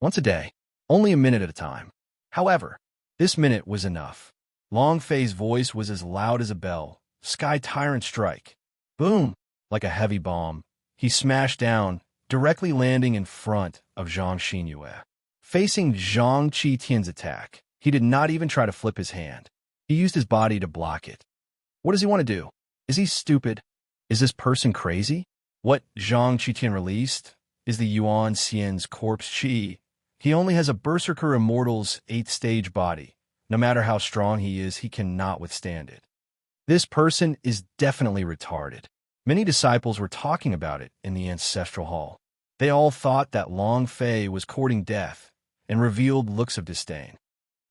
Once a day, only a minute at a time. However, this minute was enough. Long Fei's voice was as loud as a bell. Sky Tyrant strike. Boom! Like a heavy bomb, he smashed down, directly landing in front of Zhang Xinyue. Facing Zhang Qitian's attack, he did not even try to flip his hand. He used his body to block it. What does he want to do? Is he stupid? Is this person crazy? What Zhang Qitian released is the Yuan Xian's corpse qi. He only has a Berserker Immortal's 8th stage body. No matter how strong he is, he cannot withstand it. This person is definitely retarded. Many disciples were talking about it in the ancestral hall. They all thought that Long Fei was courting death and revealed looks of disdain.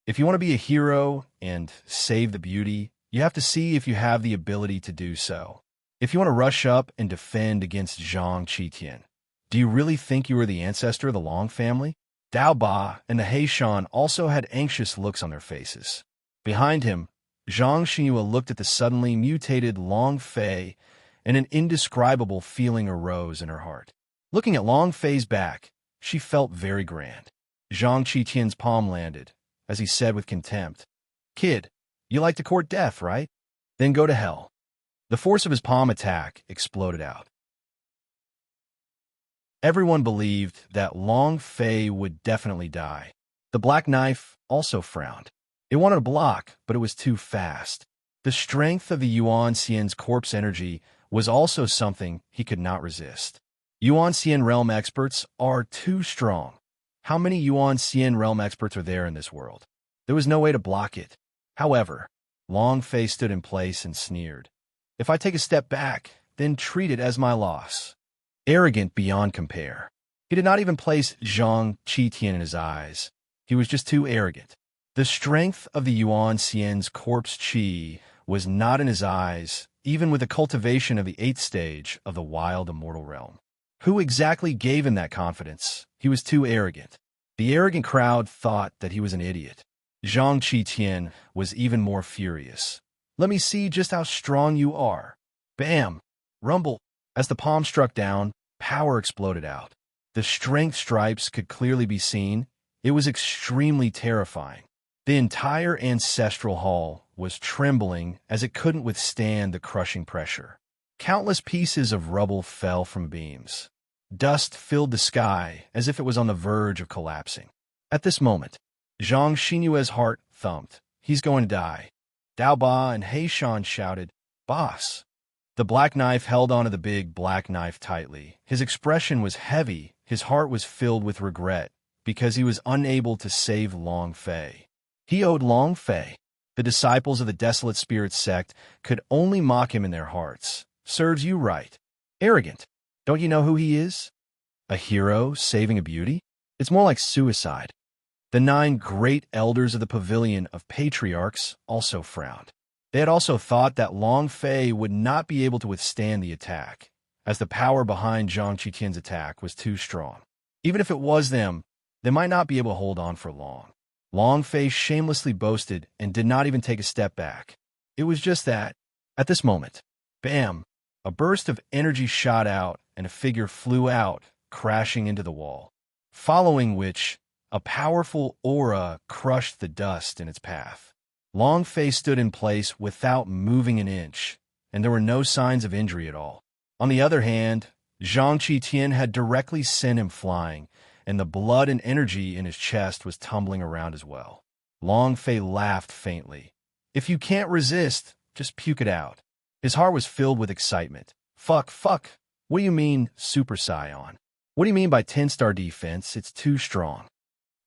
If you want to be a hero and save the beauty, you have to see if you have the ability to do so. If you want to rush up and defend against Zhang Qitian, do you really think you are the ancestor of the Long family? Dao Ba and the Heishan also had anxious looks on their faces. Behind him, Zhang Xinyue looked at the suddenly mutated Long Fei, and an indescribable feeling arose in her heart. Looking at Long Fei's back, she felt very grand. Zhang Qitian's palm landed, as he said with contempt, "Kid, you like to court death, right? Then go to hell." The force of his palm attack exploded out. Everyone believed that Long Fei would definitely die. The Black Knife also frowned. It wanted to block, but it was too fast. The strength of the Yuan Xian's corpse energy was also something he could not resist. Yuan Xian realm experts are too strong. How many Yuan Xian realm experts are there in this world? There was no way to block it. However, Long Fei stood in place and sneered. "If I take a step back, then treat it as my loss." Arrogant beyond compare. He did not even place Zhang Qitian in his eyes. He was just too arrogant. The strength of the Yuan Xian's corpse qi was not in his eyes, even with the cultivation of the 8th stage of the wild immortal realm. Who exactly gave him that confidence? He was too arrogant. The arrogant crowd thought that he was an idiot. Zhang Qitian was even more furious. "Let me see just how strong you are." Bam! Rumble! As the palm struck down, power exploded out. The strength stripes could clearly be seen. It was extremely terrifying. The entire ancestral hall was trembling as it couldn't withstand the crushing pressure. Countless pieces of rubble fell from beams. Dust filled the sky as if it was on the verge of collapsing. At this moment, Zhang Xinyue's heart thumped. He's going to die. Dao Ba and Heishan shouted, "Boss!" The Black Knife held onto the big Black Knife tightly. His expression was heavy. His heart was filled with regret because he was unable to save Long Fei. He owed Long Fei. The disciples of the Desolate Spirit sect could only mock him in their hearts. Serves you right. Arrogant. Don't you know who he is? A hero saving a beauty? It's more like suicide. The 9 great elders of the Pavilion of Patriarchs also frowned. They had also thought that Long Fei would not be able to withstand the attack, as the power behind Zhang Qitian's attack was too strong. Even if it was them, they might not be able to hold on for long. Long Fei shamelessly boasted and did not even take a step back. It was just that, at this moment, bam, a burst of energy shot out and a figure flew out, crashing into the wall, following which a powerful aura crushed the dust in its path. Long Fei stood in place without moving an inch, and there were no signs of injury at all. On the other hand, Zhang Qitian had directly sent him flying, and the blood and energy in his chest was tumbling around as well. Long Fei laughed faintly. If you can't resist, just puke it out. His heart was filled with excitement. Fuck. What do you mean, Super Scion? What do you mean by 10-star defense? It's too strong.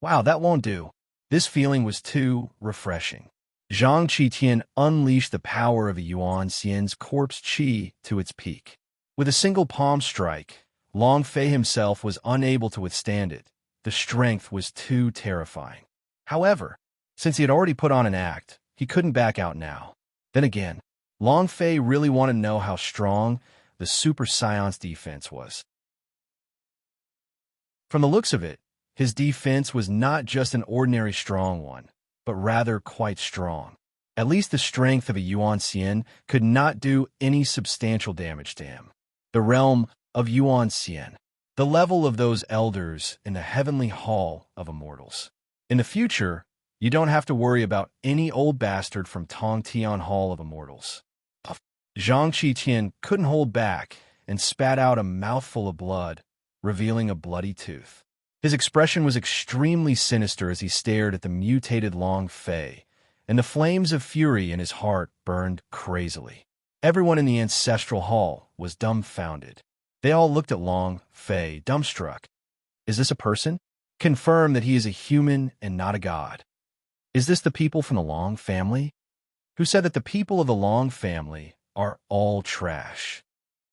Wow, that won't do. This feeling was too refreshing. Zhang Qitian unleashed the power of a Yuan Xian's corpse chi to its peak. With a single palm strike, Long Fei himself was unable to withstand it. The strength was too terrifying. However, since he had already put on an act, he couldn't back out now. Then again, Long Fei really wanted to know how strong the Super Scion's defense was. From the looks of it, his defense was not just an ordinary strong one, but rather quite strong. At least the strength of a Yuan Xian could not do any substantial damage to him. The realm of Yuan Xian, the level of those elders in the heavenly hall of immortals. In the future, you don't have to worry about any old bastard from Tongtian Hall of Immortals. Zhang Qitian couldn't hold back and spat out a mouthful of blood, revealing a bloody tooth. His expression was extremely sinister as he stared at the mutated Long Fei, and the flames of fury in his heart burned crazily. Everyone in the ancestral hall was dumbfounded. They all looked at Long Fei, dumbstruck. Is this a person? Confirm that he is a human and not a god. Is this the people from the Long family? Who said that the people of the Long family are all trash?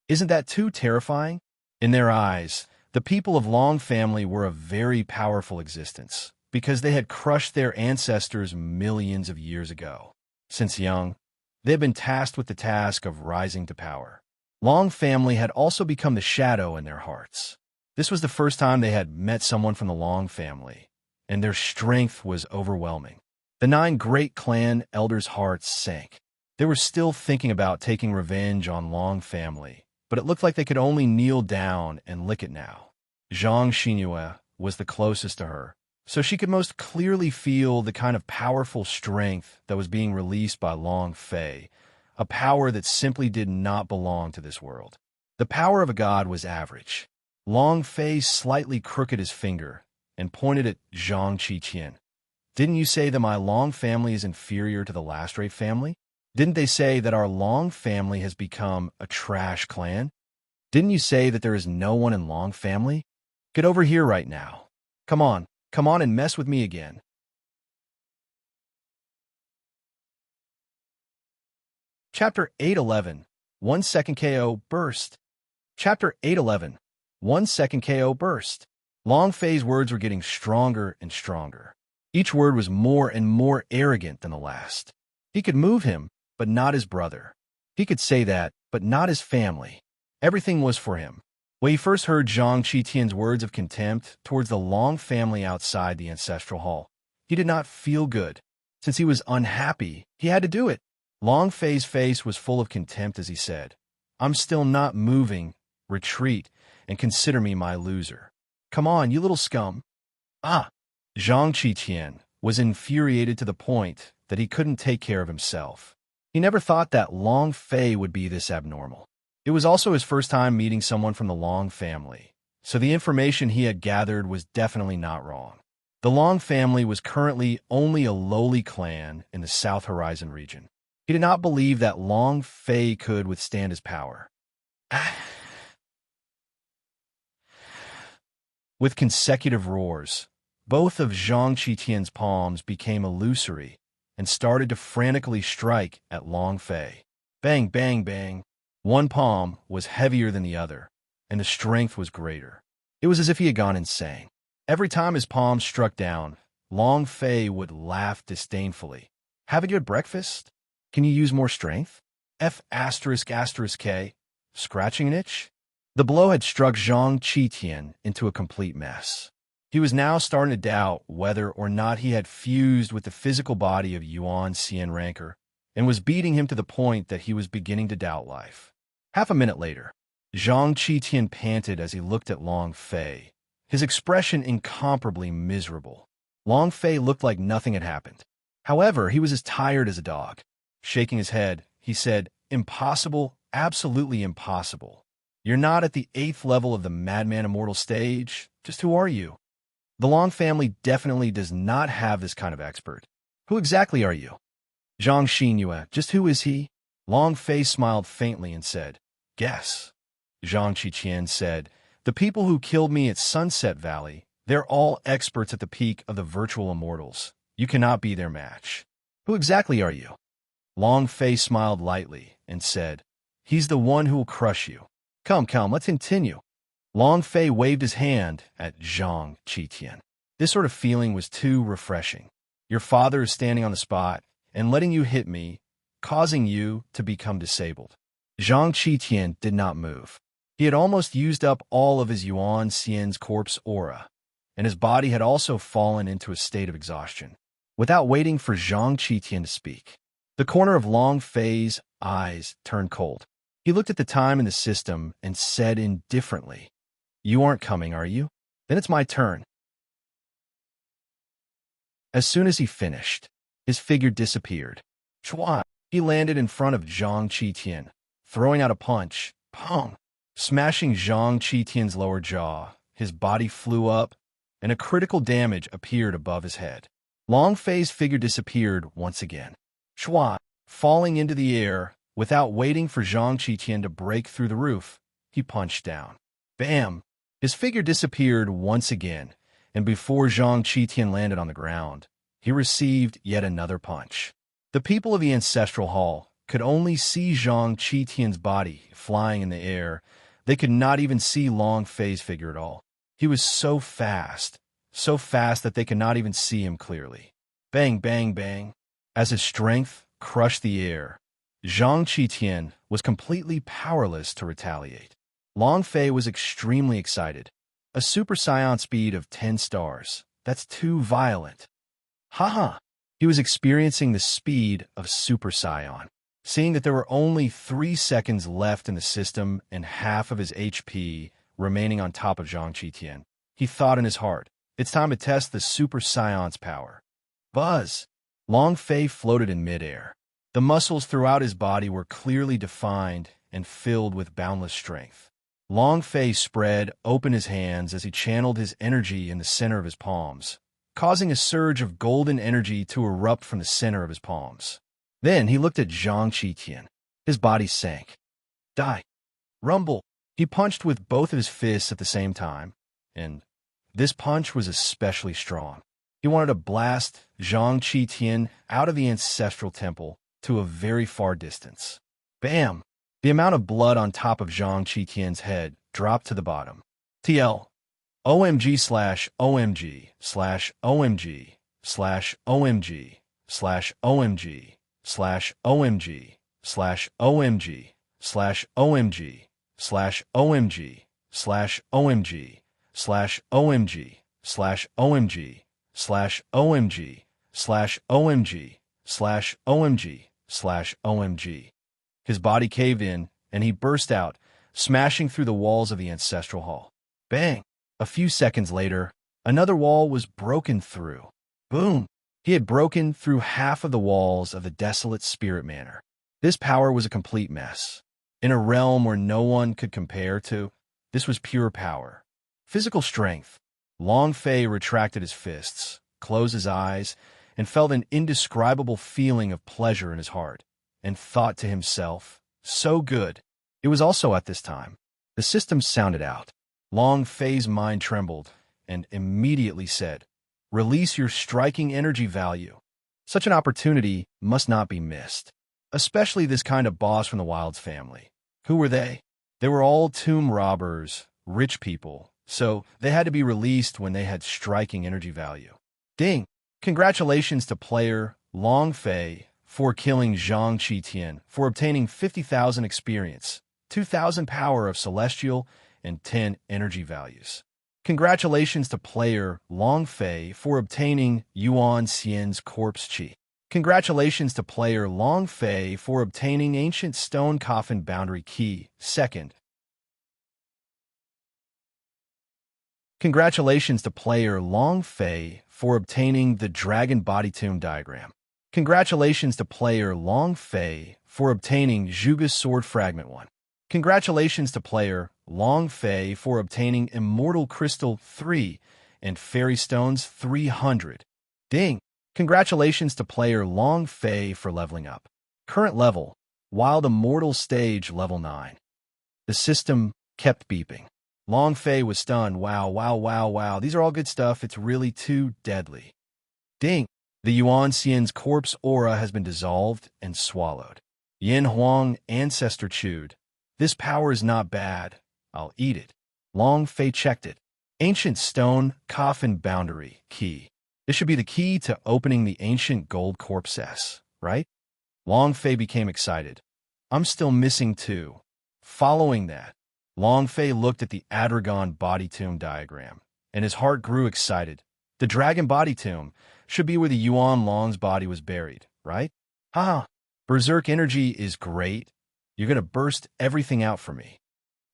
Isn't that too terrifying? In their eyes, the people of Long family were a very powerful existence, because they had crushed their ancestors millions of years ago. Since young, they had been tasked with the task of rising to power. Long family had also become the shadow in their hearts. This was the first time they had met someone from the Long family, and their strength was overwhelming. The 9 great clan elders' hearts sank. They were still thinking about taking revenge on Long family, but it looked like they could only kneel down and lick it now. Zhang Xinyue was the closest to her, so she could most clearly feel the kind of powerful strength that was being released by Long Fei, a power that simply did not belong to this world. The power of a god was average. Long Fei slightly crooked his finger and pointed at Zhang Qitian. Didn't you say that my Long family is inferior to the last-rate family? Didn't they say that our Long family has become a trash clan? Didn't you say that there is no one in Long family? Get over here right now. Come on and mess with me again. Chapter 811, 1 second KO burst. Chapter 811, 1 second KO burst. Long Fei's words were getting stronger and stronger. Each word was more and more arrogant than the last. He could move him, but not his brother. He could say that, but not his family. Everything was for him. When he first heard Zhang Qitian's words of contempt towards the Long family outside the ancestral hall, he did not feel good. Since he was unhappy, he had to do it. Long Fei's face was full of contempt as he said, I'm still not moving. Retreat, and consider me my loser. Come on, you little scum. Zhang Qitian was infuriated to the point that he couldn't take care of himself. He never thought that Long Fei would be this abnormal. It was also his first time meeting someone from the Long family, so the information he had gathered was definitely not wrong. The Long family was currently only a lowly clan in the South Horizon region. He did not believe that Long Fei could withstand his power. With consecutive roars, both of Zhang Qitian's palms became illusory and started to frantically strike at Long Fei. Bang, bang, bang. One palm was heavier than the other, and the strength was greater. It was as if he had gone insane. Every time his palms struck down, Long Fei would laugh disdainfully. Haven't you had breakfast? Can you use more strength? F asterisk asterisk K. Scratching an itch? The blow had struck Zhang Qitian into a complete mess. He was now starting to doubt whether or not he had fused with the physical body of Yuan Xian Rancor, and was beating him to the point that he was beginning to doubt life. Half a minute later, Zhang Qitian panted as he looked at Long Fei, his expression incomparably miserable. Long Fei looked like nothing had happened. However, he was as tired as a dog. Shaking his head, he said, "Impossible, absolutely impossible. You're not at the 8th level of the Madman Immortal stage. Just who are you?" The Long family definitely does not have this kind of expert. "Who exactly are you?" "Zhang Xinyue, just who is he?" Long Fei smiled faintly and said, "Guess." Zhang Qiqian said, "The people who killed me at Sunset Valley, they're all experts at the peak of the virtual immortals. You cannot be their match." "Who exactly are you?" Long Fei smiled lightly and said, "He's the one who will crush you. Come, let's continue." Long Fei waved his hand at Zhang Qitian. This sort of feeling was too refreshing. Your father is standing on the spot and letting you hit me, causing you to become disabled. Zhang Qitian did not move. He had almost used up all of his Yuan Xian's corpse aura, and his body had also fallen into a state of exhaustion. Without waiting for Zhang Qitian to speak, the corner of Long Fei's eyes turned cold. He looked at the time in the system and said indifferently, "You aren't coming, are you? Then it's my turn." As soon as he finished, his figure disappeared. Chua! He landed in front of Zhang Qitian, throwing out a punch, pong, smashing Zhang Qitian's lower jaw. His body flew up, and a critical damage appeared above his head. Long Fei's figure disappeared once again. Chua! Falling into the air, without waiting for Zhang Qitian to break through the roof, he punched down. Bam! His figure disappeared once again, and before Zhang Qitian landed on the ground, he received yet another punch. The people of the Ancestral Hall could only see Zhang Qitian's body flying in the air. They could not even see Long Fei's figure at all. He was so fast that they could not even see him clearly. Bang, bang, bang. As his strength crushed the air, Zhang Qitian was completely powerless to retaliate. Long Fei was extremely excited. A Super Saiyan speed of 10 stars. That's too violent. Haha. He was experiencing the speed of Super Saiyan. Seeing that there were only 3 seconds left in the system and half of his HP remaining on top of Zhang Qitian, he thought in his heart, it's time to test the Super Saiyan's power. Buzz! Long Fei floated in midair. The muscles throughout his body were clearly defined and filled with boundless strength. Long Fei spread open his hands as he channeled his energy in the center of his palms, causing a surge of golden energy to erupt from the center of his palms. Then he looked at Zhang Qitian. His body sank. Die. Rumble. He punched with both of his fists at the same time, and this punch was especially strong. He wanted to blast Zhang Qitian out of the ancestral temple to a very far distance. Bam! The amount of blood on top of Zhang Qitian's head dropped to the bottom. TL. OMG. His body caved in, and he burst out, smashing through the walls of the Ancestral Hall. Bang! A few seconds later, another wall was broken through. Boom! He had broken through half of the walls of the desolate Spirit Manor. This power was a complete mess. In a realm where no one could compare to, this was pure power. Physical strength. Long Fei retracted his fists, closed his eyes, and felt an indescribable feeling of pleasure in his heart, and thought to himself, so good. It was also at this time. The system sounded out. Long Fei's mind trembled, and immediately said, "Release your striking energy value." Such an opportunity must not be missed. Especially this kind of boss from the Wilds family. Who were they? They were all tomb robbers, rich people, so they had to be released when they had striking energy value. Ding! Congratulations to player Long Fei for killing Zhang Qitian for obtaining 50,000 experience, 2,000 power of celestial, and 10 energy values. Congratulations to player Long Fei for obtaining Yuan Xian's corpse chi. Congratulations to player Long Fei for obtaining Ancient Stone Coffin Boundary Key, second. Congratulations to player Long Fei for obtaining the Dragon Body Tomb Diagram. Congratulations to player Long Fei for obtaining Zhuge's Sword Fragment 1. Congratulations to player Long Fei for obtaining Immortal Crystal 3 and Fairy Stones 300. Ding! Congratulations to player Long Fei for leveling up. Current level, Wild Immortal Stage level 9. The system kept beeping. Long Fei was stunned. Wow, wow, wow, wow. These are all good stuff. It's really too deadly. Ding! The Yuan Xian's corpse aura has been dissolved and swallowed. Yin Huang Ancestor chewed. This power is not bad. I'll eat it. Long Fei checked it. Ancient Stone Coffin Boundary Key. This should be the key to opening the ancient gold corpses, right? Long Fei became excited. I'm still missing 2. Following that, Long Fei looked at the Adragon Body Tomb diagram, and his heart grew excited. The Dragon Body Tomb should be where the Yuan Long's body was buried, right? Haha, Berserk energy is great. You're going to burst everything out for me.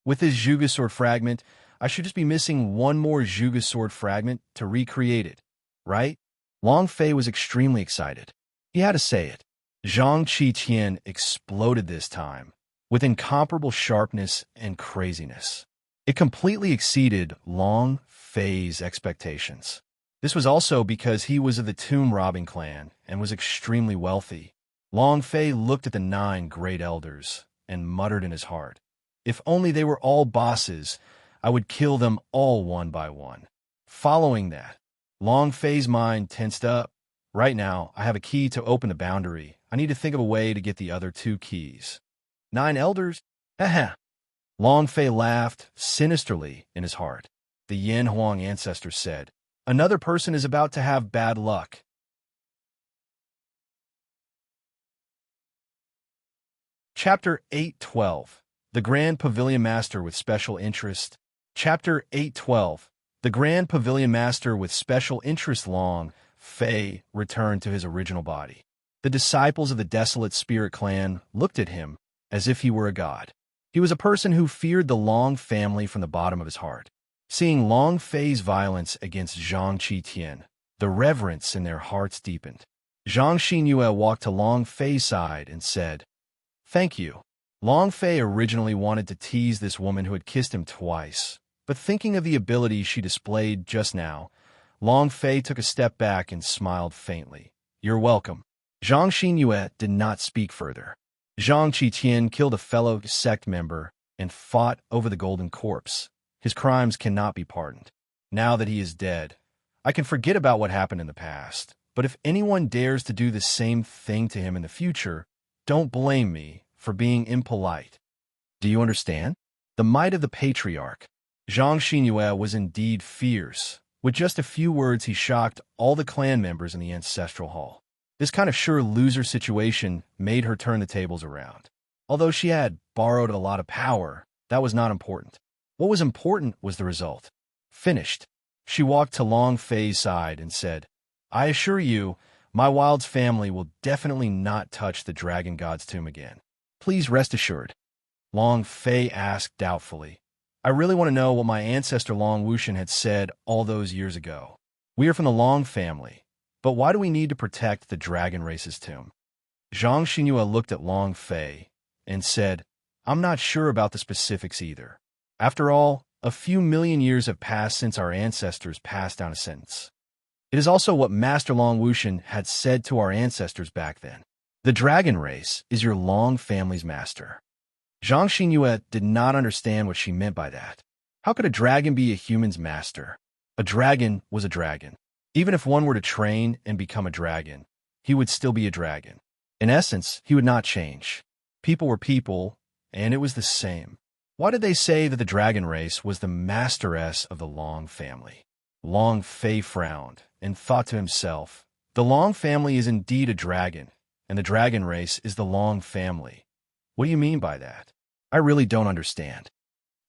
With this Zhuge Sword Fragment, I should just be missing one more Zhuge Sword Fragment to recreate it, right? Long Fei was extremely excited. He had to say it. Zhang Qitian exploded this time, with incomparable sharpness and craziness. It completely exceeded Long Fei's expectations. This was also because he was of the Tomb Robbing clan and was extremely wealthy. Long Fei looked at the 9 great elders and muttered in his heart, if only they were all bosses, I would kill them all one by one. Following that, Long Fei's mind tensed up. Right now, I have a key to open the boundary. I need to think of a way to get the other 2 keys. 9 elders? Haha. Long Fei laughed sinisterly in his heart. The Yin Huang ancestor said, another person is about to have bad luck. Chapter 812. The Grand Pavilion Master with Special Interest. Chapter 812. The Grand Pavilion Master with Special Interest. Long Fei returned to his original body. The disciples of the Desolate Spirit Clan looked at him as if he were a god. He was a person who feared the Long family from the bottom of his heart. Seeing Long Fei's violence against Zhang Qitian, the reverence in their hearts deepened. Zhang Xinyue walked to Long Fei's side and said, thank you. Long Fei originally wanted to tease this woman who had kissed him twice, but thinking of the ability she displayed just now, Long Fei took a step back and smiled faintly. You're welcome. Zhang Xinyue did not speak further. Zhang Qitian killed a fellow sect member and fought over the golden corpse. His crimes cannot be pardoned. Now that he is dead, I can forget about what happened in the past, but if anyone dares to do the same thing to him in the future, don't blame me for being impolite. Do you understand? The might of the patriarch. Zhang Xinyue was indeed fierce. With just a few words, he shocked all the clan members in the ancestral hall. This kind of sure loser situation made her turn the tables around. Although she had borrowed a lot of power, that was not important. What was important was the result. Finished. She walked to Long Fei's side and said, I assure you, my Wild's family will definitely not touch the Dragon God's tomb again. Please rest assured. Long Fei asked doubtfully, I really want to know what my ancestor Long Wushan had said all those years ago. We are from the Long family, but why do we need to protect the dragon race's tomb? Zhang Xinyue looked at Long Fei and said, I'm not sure about the specifics either. After all, a few million years have passed since our ancestors passed down a sentence. It is also what Master Long Wushan had said to our ancestors back then. The dragon race is your Long family's master. Zhang Xinyue did not understand what she meant by that. How could a dragon be a human's master? A dragon was a dragon. Even if one were to train and become a dragon, he would still be a dragon. In essence, he would not change. People were people, and it was the same. Why did they say that the dragon race was the masteress of the Long family? Long Fei frowned and thought to himself, the Long family is indeed a dragon, and the dragon race is the Long family. What do you mean by that? I really don't understand.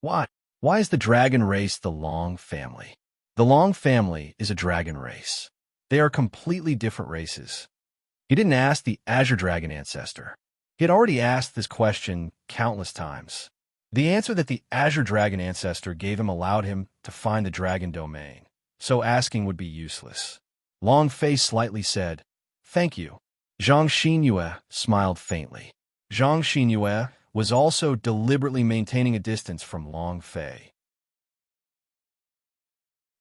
Why? Why is the dragon race the Long family? The Long family is a dragon race. They are completely different races. He didn't ask the Azure Dragon ancestor. He had already asked this question countless times. The answer that the Azure Dragon ancestor gave him allowed him to find the dragon domain, so asking would be useless. Long Fei slightly said, "Thank you." Zhang Xinyue smiled faintly. Zhang Xinyue was also deliberately maintaining a distance from Long Fei.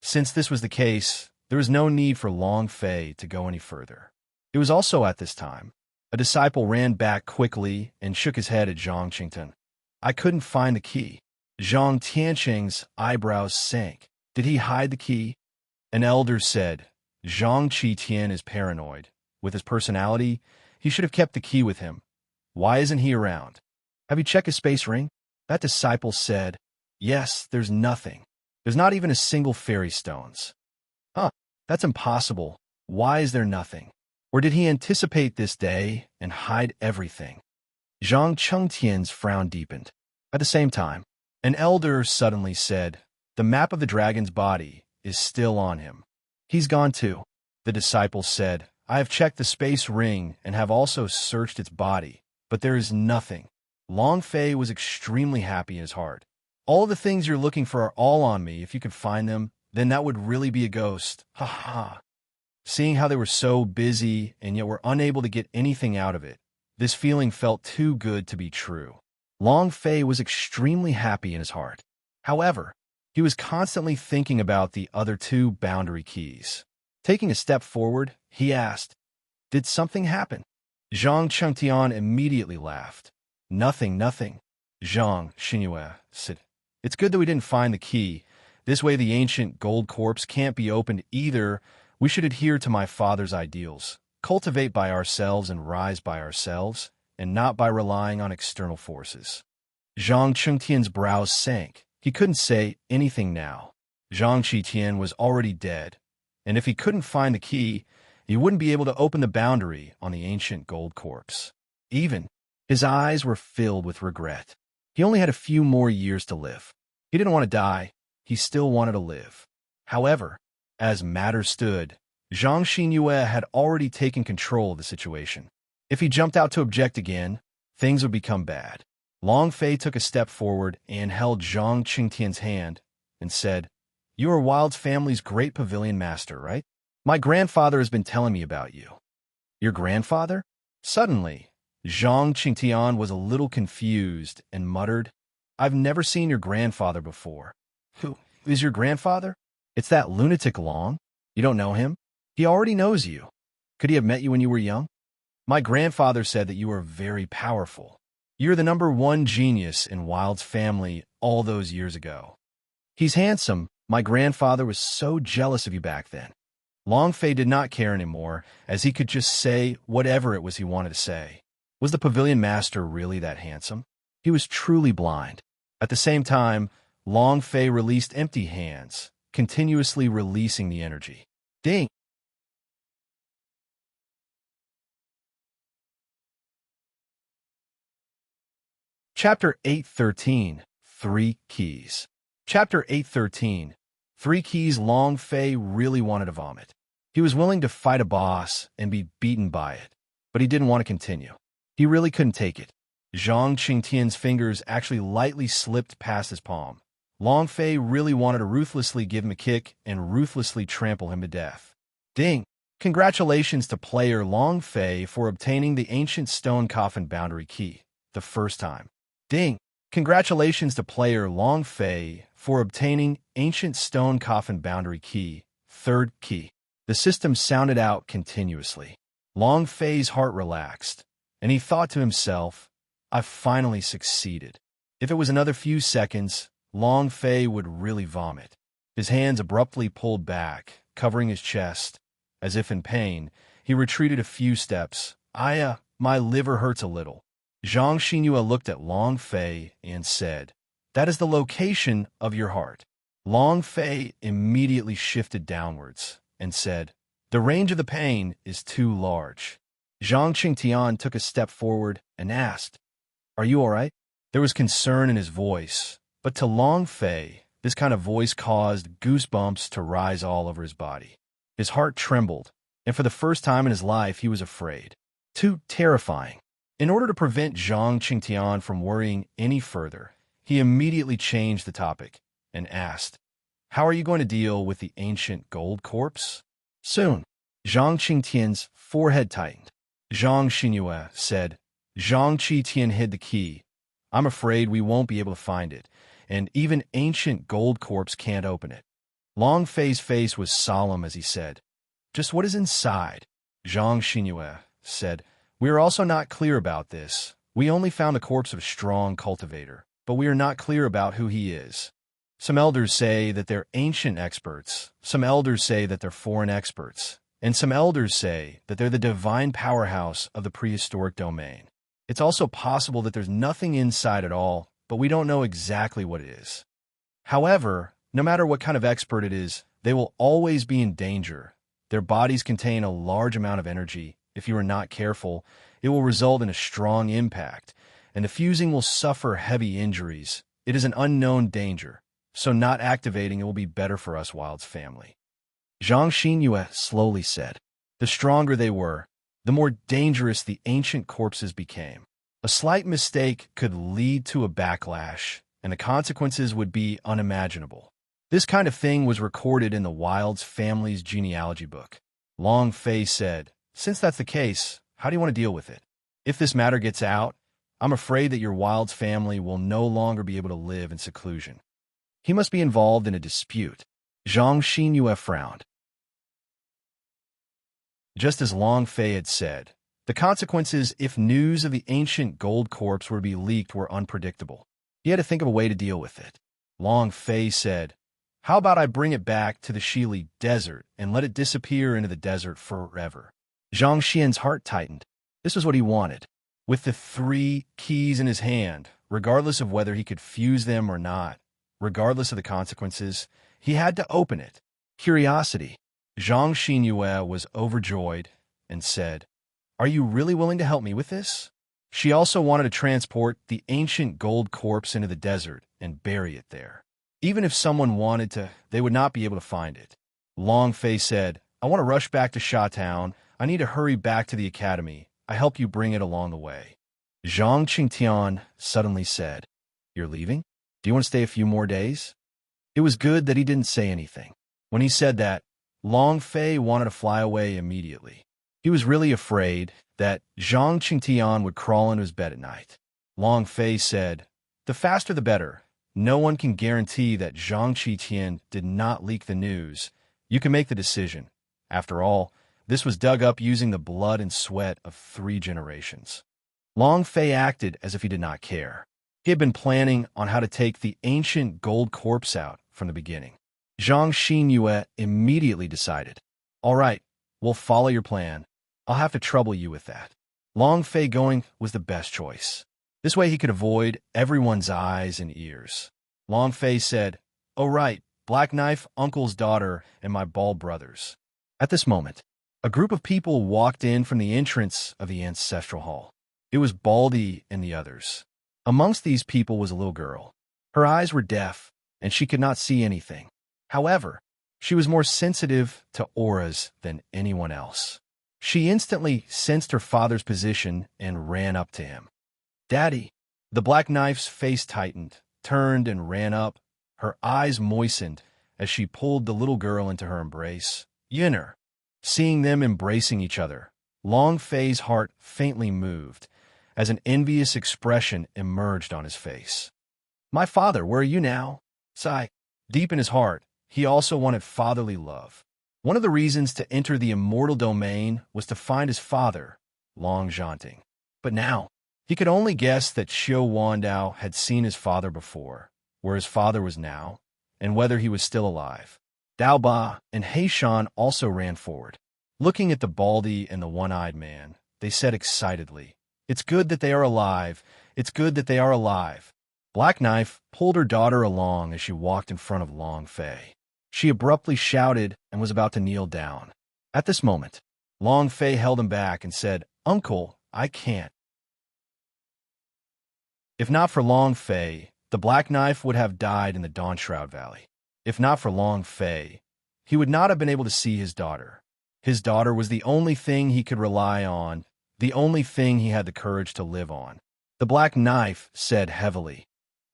Since this was the case, there was no need for Long Fei to go any further. It was also at this time. A disciple ran back quickly and shook his head at Zhang Qingtian. "I couldn't find the key." Zhang Tianqing's eyebrows sank. Did he hide the key? An elder said, "Zhang Qitian is paranoid. With his personality, he should have kept the key with him. Why isn't he around? Have you checked his space ring?" That disciple said, "Yes, there's nothing. There's not even a single fairy stones." "Huh, that's impossible. Why is there nothing? Or did he anticipate this day and hide everything?" Zhang Chengtian's frown deepened. At the same time, an elder suddenly said, "The map of the dragon's body is still on him." "He's gone too." The disciple said, "I have checked the space ring and have also searched its body, but there is nothing." Long Fei was extremely happy in his heart. "All the things you're looking for are all on me. If you could find them, then that would really be a ghost. Ha ha." Seeing how they were so busy and yet were unable to get anything out of it, this feeling felt too good to be true. Long Fei was extremely happy in his heart. However, he was constantly thinking about the other two boundary keys. Taking a step forward, he asked, "Did something happen?" Zhang Chengtian immediately laughed. "Nothing, nothing." Zhang Xinyue said, "It's good that we didn't find the key. This way the ancient gold corpse can't be opened either. We should adhere to my father's ideals, cultivate by ourselves and rise by ourselves, and not by relying on external forces." Zhang Chengtian's brows sank. He couldn't say anything now. Zhang Qitian was already dead, and if he couldn't find the key, he wouldn't be able to open the boundary on the ancient gold corpse. Even, his eyes were filled with regret. He only had a few more years to live. He didn't want to die. He still wanted to live. However, as matters stood, Zhang Xinyue had already taken control of the situation. If he jumped out to object again, things would become bad. Long Fei took a step forward and held Zhang Qingtian's hand and said, "You are Wild's family's great pavilion master, right? My grandfather has been telling me about you." "Your grandfather?" Suddenly, Zhang Qingtian was a little confused and muttered, "I've never seen your grandfather before." "Who is your grandfather?" "It's that lunatic Long. You don't know him? He already knows you. Could he have met you when you were young?" "My grandfather said that you are very powerful. You're the #1 genius in Wild's family all those years ago." "He's handsome. My grandfather was so jealous of you back then." Long Fei did not care anymore, as he could just say whatever it was he wanted to say. Was the pavilion master really that handsome? He was truly blind. At the same time, Long Fei released empty hands, continuously releasing the energy. Ding! Chapter 813, 3 Keys. Chapter 813, 3 Keys. Long Fei really wanted to vomit. He was willing to fight a boss and be beaten by it, but he didn't want to continue. He really couldn't take it. Zhang Qingtian's fingers actually lightly slipped past his palm. Long Fei really wanted to ruthlessly give him a kick and ruthlessly trample him to death. Ding! Congratulations to player Long Fei for obtaining the ancient stone coffin boundary key, the first time. Ding! Congratulations to player Long Fei for obtaining ancient stone coffin boundary key, third key. The system sounded out continuously. Long Fei's heart relaxed, and he thought to himself, "I've finally succeeded." If it was another few seconds, Long Fei would really vomit. His hands abruptly pulled back, covering his chest. As if in pain, he retreated a few steps. My liver hurts a little." Zhang Xinyue looked at Long Fei and said, "That is the location of your heart." Long Fei immediately shifted downwards and said, "The range of the pain is too large." Zhang Qingtian took a step forward and asked, "Are you all right?" There was concern in his voice, but to Long Fei, this kind of voice caused goosebumps to rise all over his body. His heart trembled, and for the first time in his life he was afraid. Too terrifying. In order to prevent Zhang Qingtian from worrying any further, he immediately changed the topic and asked, "How are you going to deal with the ancient gold corpse?" Soon, Zhang Qingtian's forehead tightened. Zhang Xinyue said, "Zhang Qitian hid the key. I'm afraid we won't be able to find it, and even ancient gold corpse can't open it." Long Fei's face was solemn as he said, "Just what is inside?" Zhang Xinyue said, "We are also not clear about this. We only found the corpse of a strong cultivator, but we are not clear about who he is. Some elders say that they're ancient experts, some elders say that they're foreign experts, and some elders say that they're the divine powerhouse of the prehistoric domain. It's also possible that there's nothing inside at all, but we don't know exactly what it is. However, no matter what kind of expert it is, they will always be in danger. Their bodies contain a large amount of energy. If you are not careful, it will result in a strong impact, and the fusing will suffer heavy injuries. It is an unknown danger, so not activating it will be better for us Wild's family." Zhang Xinyue slowly said. The stronger they were, the more dangerous the ancient corpses became. A slight mistake could lead to a backlash, and the consequences would be unimaginable. This kind of thing was recorded in the Wild's family's genealogy book. Long Fei said, "Since that's the case, how do you want to deal with it? If this matter gets out, I'm afraid that your Wild's family will no longer be able to live in seclusion. He must be involved in a dispute." Zhang Xinyue frowned. Just as Long Fei had said, the consequences if news of the ancient gold corpse were to be leaked were unpredictable. He had to think of a way to deal with it. Long Fei said, "How about I bring it back to the Shili Desert and let it disappear into the desert forever?" Zhang Xian's heart tightened. This was what he wanted. With the 3 keys in his hand, regardless of whether he could fuse them or not, regardless of the consequences, he had to open it. Curiosity. Zhang Xinyue was overjoyed and said, "Are you really willing to help me with this?" She also wanted to transport the ancient gold corpse into the desert and bury it there. Even if someone wanted to, they would not be able to find it. Long Fei said, "I want to rush back to Shatown. I need to hurry back to the academy. I help you bring it along the way." Zhang Qingtian suddenly said, "You're leaving? Do you want to stay a few more days?" It was good that he didn't say anything. When he said that, Long Fei wanted to fly away immediately. He was really afraid that Zhang Qingtian would crawl into his bed at night. Long Fei said, "The faster the better. No one can guarantee that Zhang Qitian did not leak the news. You can make the decision. After all, this was dug up using the blood and sweat of 3 generations." Long Fei acted as if he did not care. He had been planning on how to take the ancient gold corpse out from the beginning. Zhang Xinyue immediately decided, "All right, we'll follow your plan. I'll have to trouble you with that." Long Fei going was the best choice. This way he could avoid everyone's eyes and ears. Long Fei said, "Oh right, Black Knife, Uncle's daughter, and my bald brothers." At this moment, a group of people walked in from the entrance of the ancestral hall. It was Baldy and the others. Amongst these people was a little girl. Her eyes were deaf, and she could not see anything. However, she was more sensitive to auras than anyone else. She instantly sensed her father's position and ran up to him. "Daddy!" The Black Knife's face tightened, turned, and ran up. Her eyes moistened as she pulled the little girl into her embrace. Yinner. Seeing them embracing each other, Long Fei's heart faintly moved as an envious expression emerged on his face. "My father, where are you now?" Sigh. Deep in his heart, he also wanted fatherly love. One of the reasons to enter the immortal domain was to find his father, Long Zhanting. But now, he could only guess that Xiu Wandao had seen his father before, where his father was now, and whether he was still alive. Dao Ba and Heishan also ran forward. Looking at the Baldy and the one-eyed man, they said excitedly, "It's good that they are alive. It's good that they are alive." Black Knife pulled her daughter along as she walked in front of Long Fei. She abruptly shouted and was about to kneel down. At this moment, Long Fei held him back and said, "Uncle, I can't." If not for Long Fei, the Black Knife would have died in the Dawnshroud Valley. If not for Long Fei, he would not have been able to see his daughter. His daughter was the only thing he could rely on, the only thing he had the courage to live on. The Black Knife said heavily,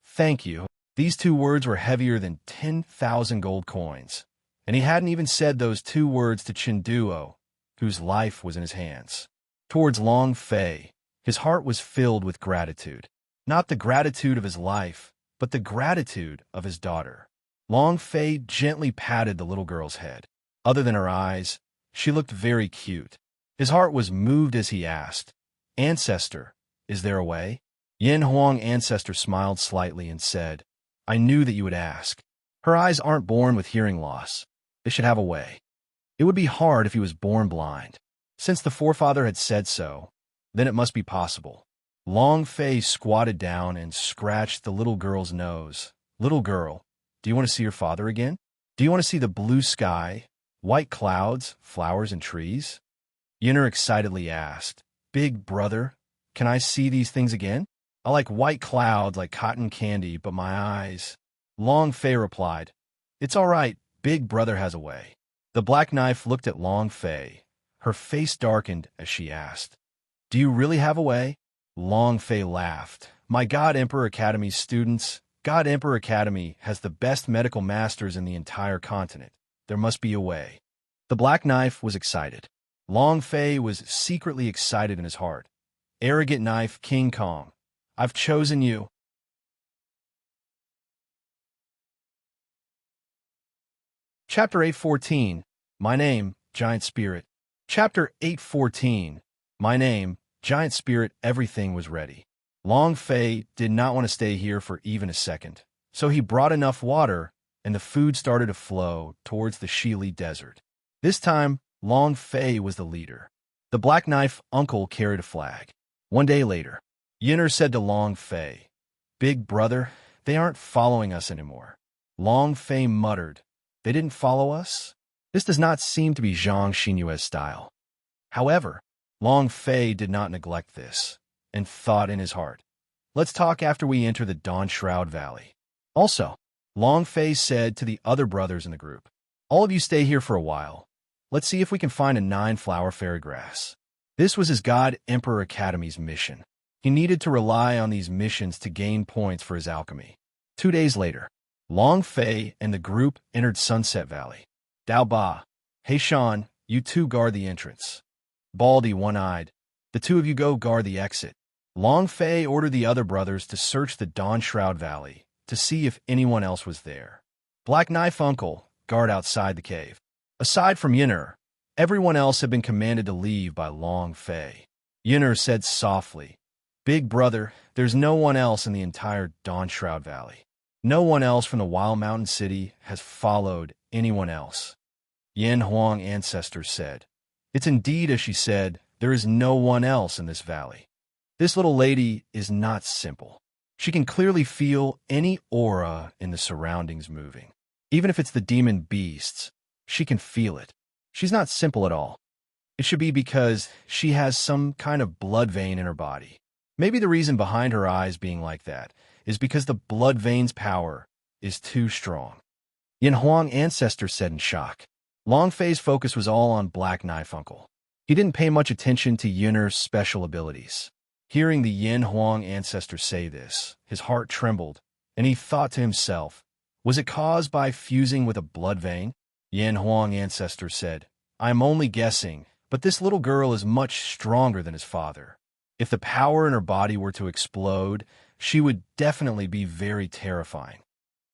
"Thank you." These two words were heavier than 10,000 gold coins, and he hadn't even said those two words to Chinduo, whose life was in his hands. Towards Long Fei, his heart was filled with gratitude. Not the gratitude of his life, but the gratitude of his daughter. Long Fei gently patted the little girl's head. Other than her eyes, she looked very cute. His heart was moved as he asked, "Ancestor, is there a way?" Yin Huang Ancestor smiled slightly and said, "I knew that you would ask. Her eyes aren't born with hearing loss. They should have a way. It would be hard if he was born blind. Since the forefather had said so, then it must be possible." Long Fei squatted down and scratched the little girl's nose. "Little girl, do you want to see your father again? Do you want to see the blue sky, white clouds, flowers, and trees?" Yinner excitedly asked, "Big brother, can I see these things again? I like white clouds like cotton candy, but my eyes—" Long Fei replied, "It's all right, Big brother has a way." The Black Knife looked at Long Fei. Her face darkened as she asked, "Do you really have a way?" Long Fei laughed. "My God Emperor Academy's students, God Emperor Academy has the best medical masters in the entire continent. There must be a way." The Black Knife was excited. Long Fei was secretly excited in his heart. "Arrogant Knife, King Kong, I've chosen you." Chapter 814. My Name, Giant Spirit. Chapter 814. My Name, Giant Spirit. Everything was ready. Long Fei did not want to stay here for even a second, so he brought enough water, and the food started to flow towards the Shili Desert. This time, Long Fei was the leader. The Black Knife uncle carried a flag. One day later, Yinner said to Long Fei, "Big brother, they aren't following us anymore." Long Fei muttered, "They didn't follow us?" This does not seem to be Zhang Xinyue's style. However, Long Fei did not neglect this, and thought in his heart, "Let's talk after we enter the Dawnshroud Valley." Also, Long Fei said to the other brothers in the group, "All of you stay here for a while. Let's see if we can find a 9-flower fairy grass." This was his God Emperor Academy's mission. He needed to rely on these missions to gain points for his alchemy. 2 days later, Long Fei and the group entered Sunset Valley. Dao Ba, "Hey Shan, you two guard the entrance. Baldy, One-Eyed, the two of you go guard the exit." Long Fei ordered the other brothers to search the Dawnshroud Valley to see if anyone else was there. Black Knife Uncle, guard outside the cave. Aside from Yinner, everyone else had been commanded to leave by Long Fei. Yinner said softly, "Big brother, there's no one else in the entire Dawnshroud Valley. No one else from the Wild Mountain City has followed anyone else." Yin Huang Ancestor said, "It's indeed as she said, there is no one else in this valley. This little lady is not simple. She can clearly feel any aura in the surroundings moving. Even if it's the demon beasts, she can feel it. She's not simple at all. It should be because she has some kind of blood vein in her body. Maybe the reason behind her eyes being like that is because the blood vein's power is too strong." Yin Huang Ancestor said in shock. Long Fei's focus was all on Black Knife Uncle. He didn't pay much attention to Yinner's special abilities. Hearing the Yin Huang Ancestor say this, his heart trembled, and he thought to himself, was it caused by fusing with a blood vein? Yin Huang Ancestor said, "I am only guessing, but this little girl is much stronger than his father. If the power in her body were to explode, she would definitely be very terrifying.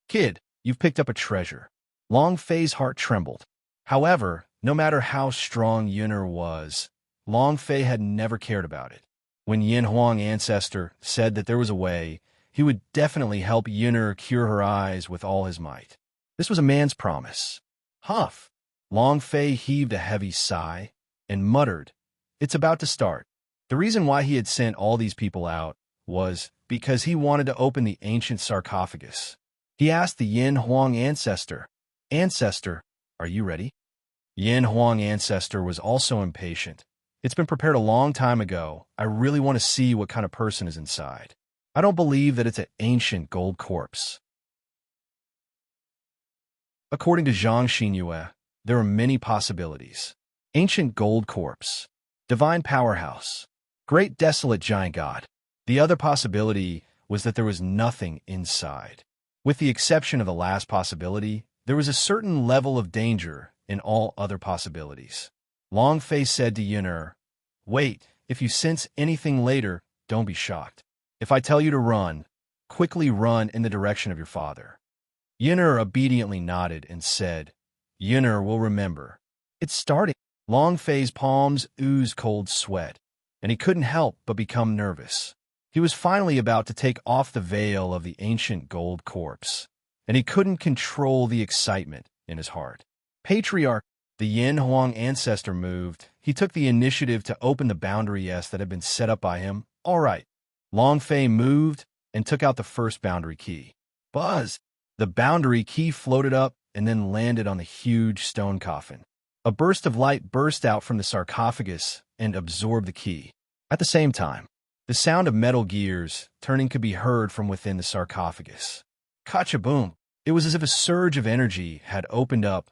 Kid, you've picked up a treasure." Long Fei's heart trembled. However, no matter how strong Yinner was, Long Fei had never cared about it. When Yin Huang Ancestor said that there was a way, he would definitely help Yinner cure her eyes with all his might. This was a man's promise. Huff! Long Fei heaved a heavy sigh and muttered, "It's about to start." The reason why he had sent all these people out was because he wanted to open the ancient sarcophagus. He asked the Yin Huang Ancestor, "Ancestor, are you ready?" Yin Huang Ancestor was also impatient, It's been prepared a long time ago. I really want to see what kind of person is inside. I don't believe that it's an ancient gold corpse. According to Zhang Xinyue, there are many possibilities. Ancient gold corpse, divine powerhouse, great desolate giant god. The other possibility was that there was nothing inside. With the exception of the last possibility, there was a certain level of danger in all other possibilities. Long Fei said to Yun'er, "Wait, if you sense anything later, don't be shocked. If I tell you to run, quickly run in the direction of your father." Yun'er obediently nodded and said, "Yun'er will remember." It's starting. Long Fei's palms oozed cold sweat, and he couldn't help but become nervous. He was finally about to take off the veil of the ancient gold corpse, and he couldn't control the excitement in his heart. Patriarch, the Yin Huang ancestor, moved. He took the initiative to open the boundary S that had been set up by him. All right. Long Fei moved and took out the first boundary key. Buzz! The boundary key floated up and then landed on the huge stone coffin. A burst of light burst out from the sarcophagus and absorbed the key. At the same time, the sound of metal gears turning could be heard from within the sarcophagus. Ka-cha-boom! It was as if a surge of energy had opened up,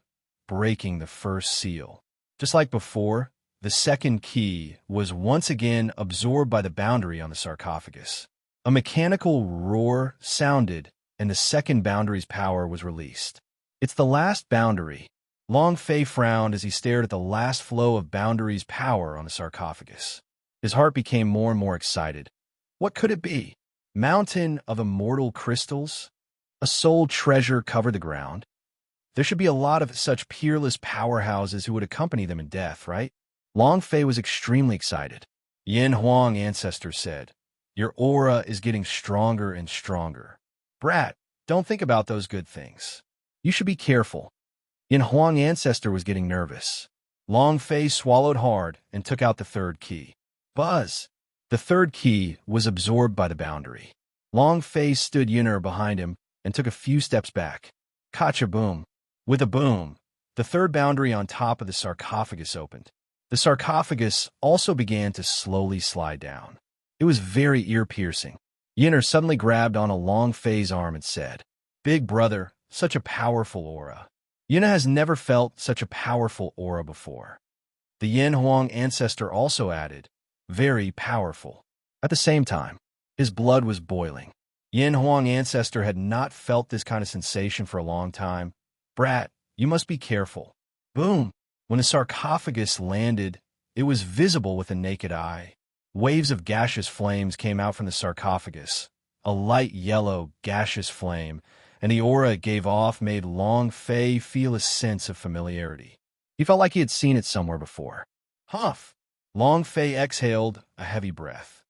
breaking the first seal. Just like before, the second key was once again absorbed by the boundary on the sarcophagus. A mechanical roar sounded, and the second boundary's power was released. It's the last boundary. Long Fei frowned as he stared at the last flow of boundary's power on the sarcophagus. His heart became more and more excited. What could it be? Mountain of immortal crystals? A soul treasure covered the ground? There should be a lot of such peerless powerhouses who would accompany them in death, right? Long Fei was extremely excited. Yin Huang ancestor said, "Your aura is getting stronger and stronger. Brat, don't think about those good things. You should be careful." Yin Huang ancestor was getting nervous. Long Fei swallowed hard and took out the third key. Buzz! The third key was absorbed by the boundary. Long Fei stood Yun'er behind him and took a few steps back. Ka-cha-boom! With a boom, the third boundary on top of the sarcophagus opened. The sarcophagus also began to slowly slide down. It was very ear-piercing. Yun'er suddenly grabbed on a Long Fei's arm and said, "Big brother, such a powerful aura." Yun'er has never felt such a powerful aura before. The Yin Huang ancestor also added, "Very powerful." At the same time, his blood was boiling. Yin Huang ancestor had not felt this kind of sensation for a long time. "Brat, you must be careful." Boom! When the sarcophagus landed, it was visible with the naked eye. Waves of gaseous flames came out from the sarcophagus, a light yellow gaseous flame, and the aura it gave off made Long Fei feel a sense of familiarity. He felt like he had seen it somewhere before. Huff! Long Fei exhaled a heavy breath.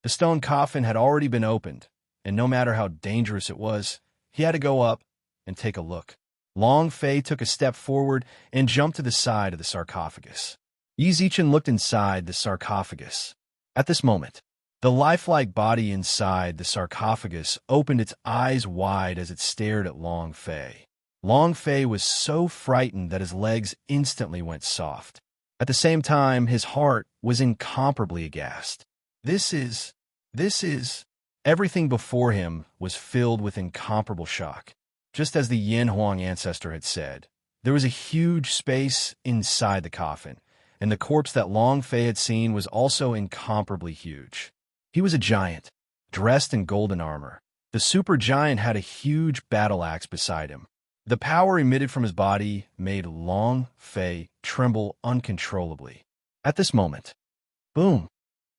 The stone coffin had already been opened, and no matter how dangerous it was, he had to go up and take a look. Long Fei took a step forward and jumped to the side of the sarcophagus. Yi Zichen looked inside the sarcophagus. At this moment, the lifelike body inside the sarcophagus opened its eyes wide as it stared at Long Fei. Long Fei was so frightened that his legs instantly went soft. At the same time, his heart was incomparably aghast. This is... Everything before him was filled with incomparable shock. Just as the Yin Huang ancestor had said, there was a huge space inside the coffin, and the corpse that Long Fei had seen was also incomparably huge. He was a giant, dressed in golden armor. The supergiant had a huge battle axe beside him. The power emitted from his body made Long Fei tremble uncontrollably. At this moment, boom!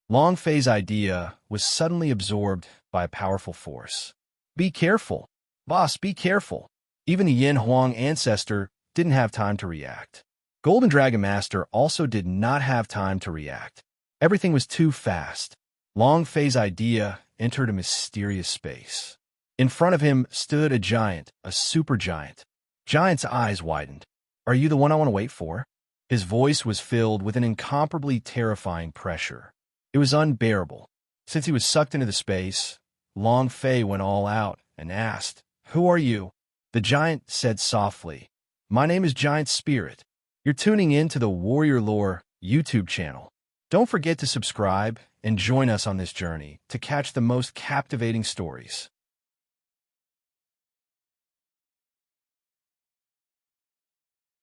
Long Fei's idea was suddenly absorbed by a powerful force. "Be careful! Boss, be careful!" Even the Yin Huang ancestor didn't have time to react. Golden Dragon Master also did not have time to react. Everything was too fast. Long Fei's idea entered a mysterious space. In front of him stood a giant, a supergiant. Giant's eyes widened. "Are you the one I want to wait for?" His voice was filled with an incomparably terrifying pressure. It was unbearable. Since he was sucked into the space, Long Fei went all out and asked, "Who are you?" The giant said softly, "My name is Giant Spirit." You're tuning in to the Warrior Lore YouTube channel. Don't forget to subscribe and join us on this journey to catch the most captivating stories.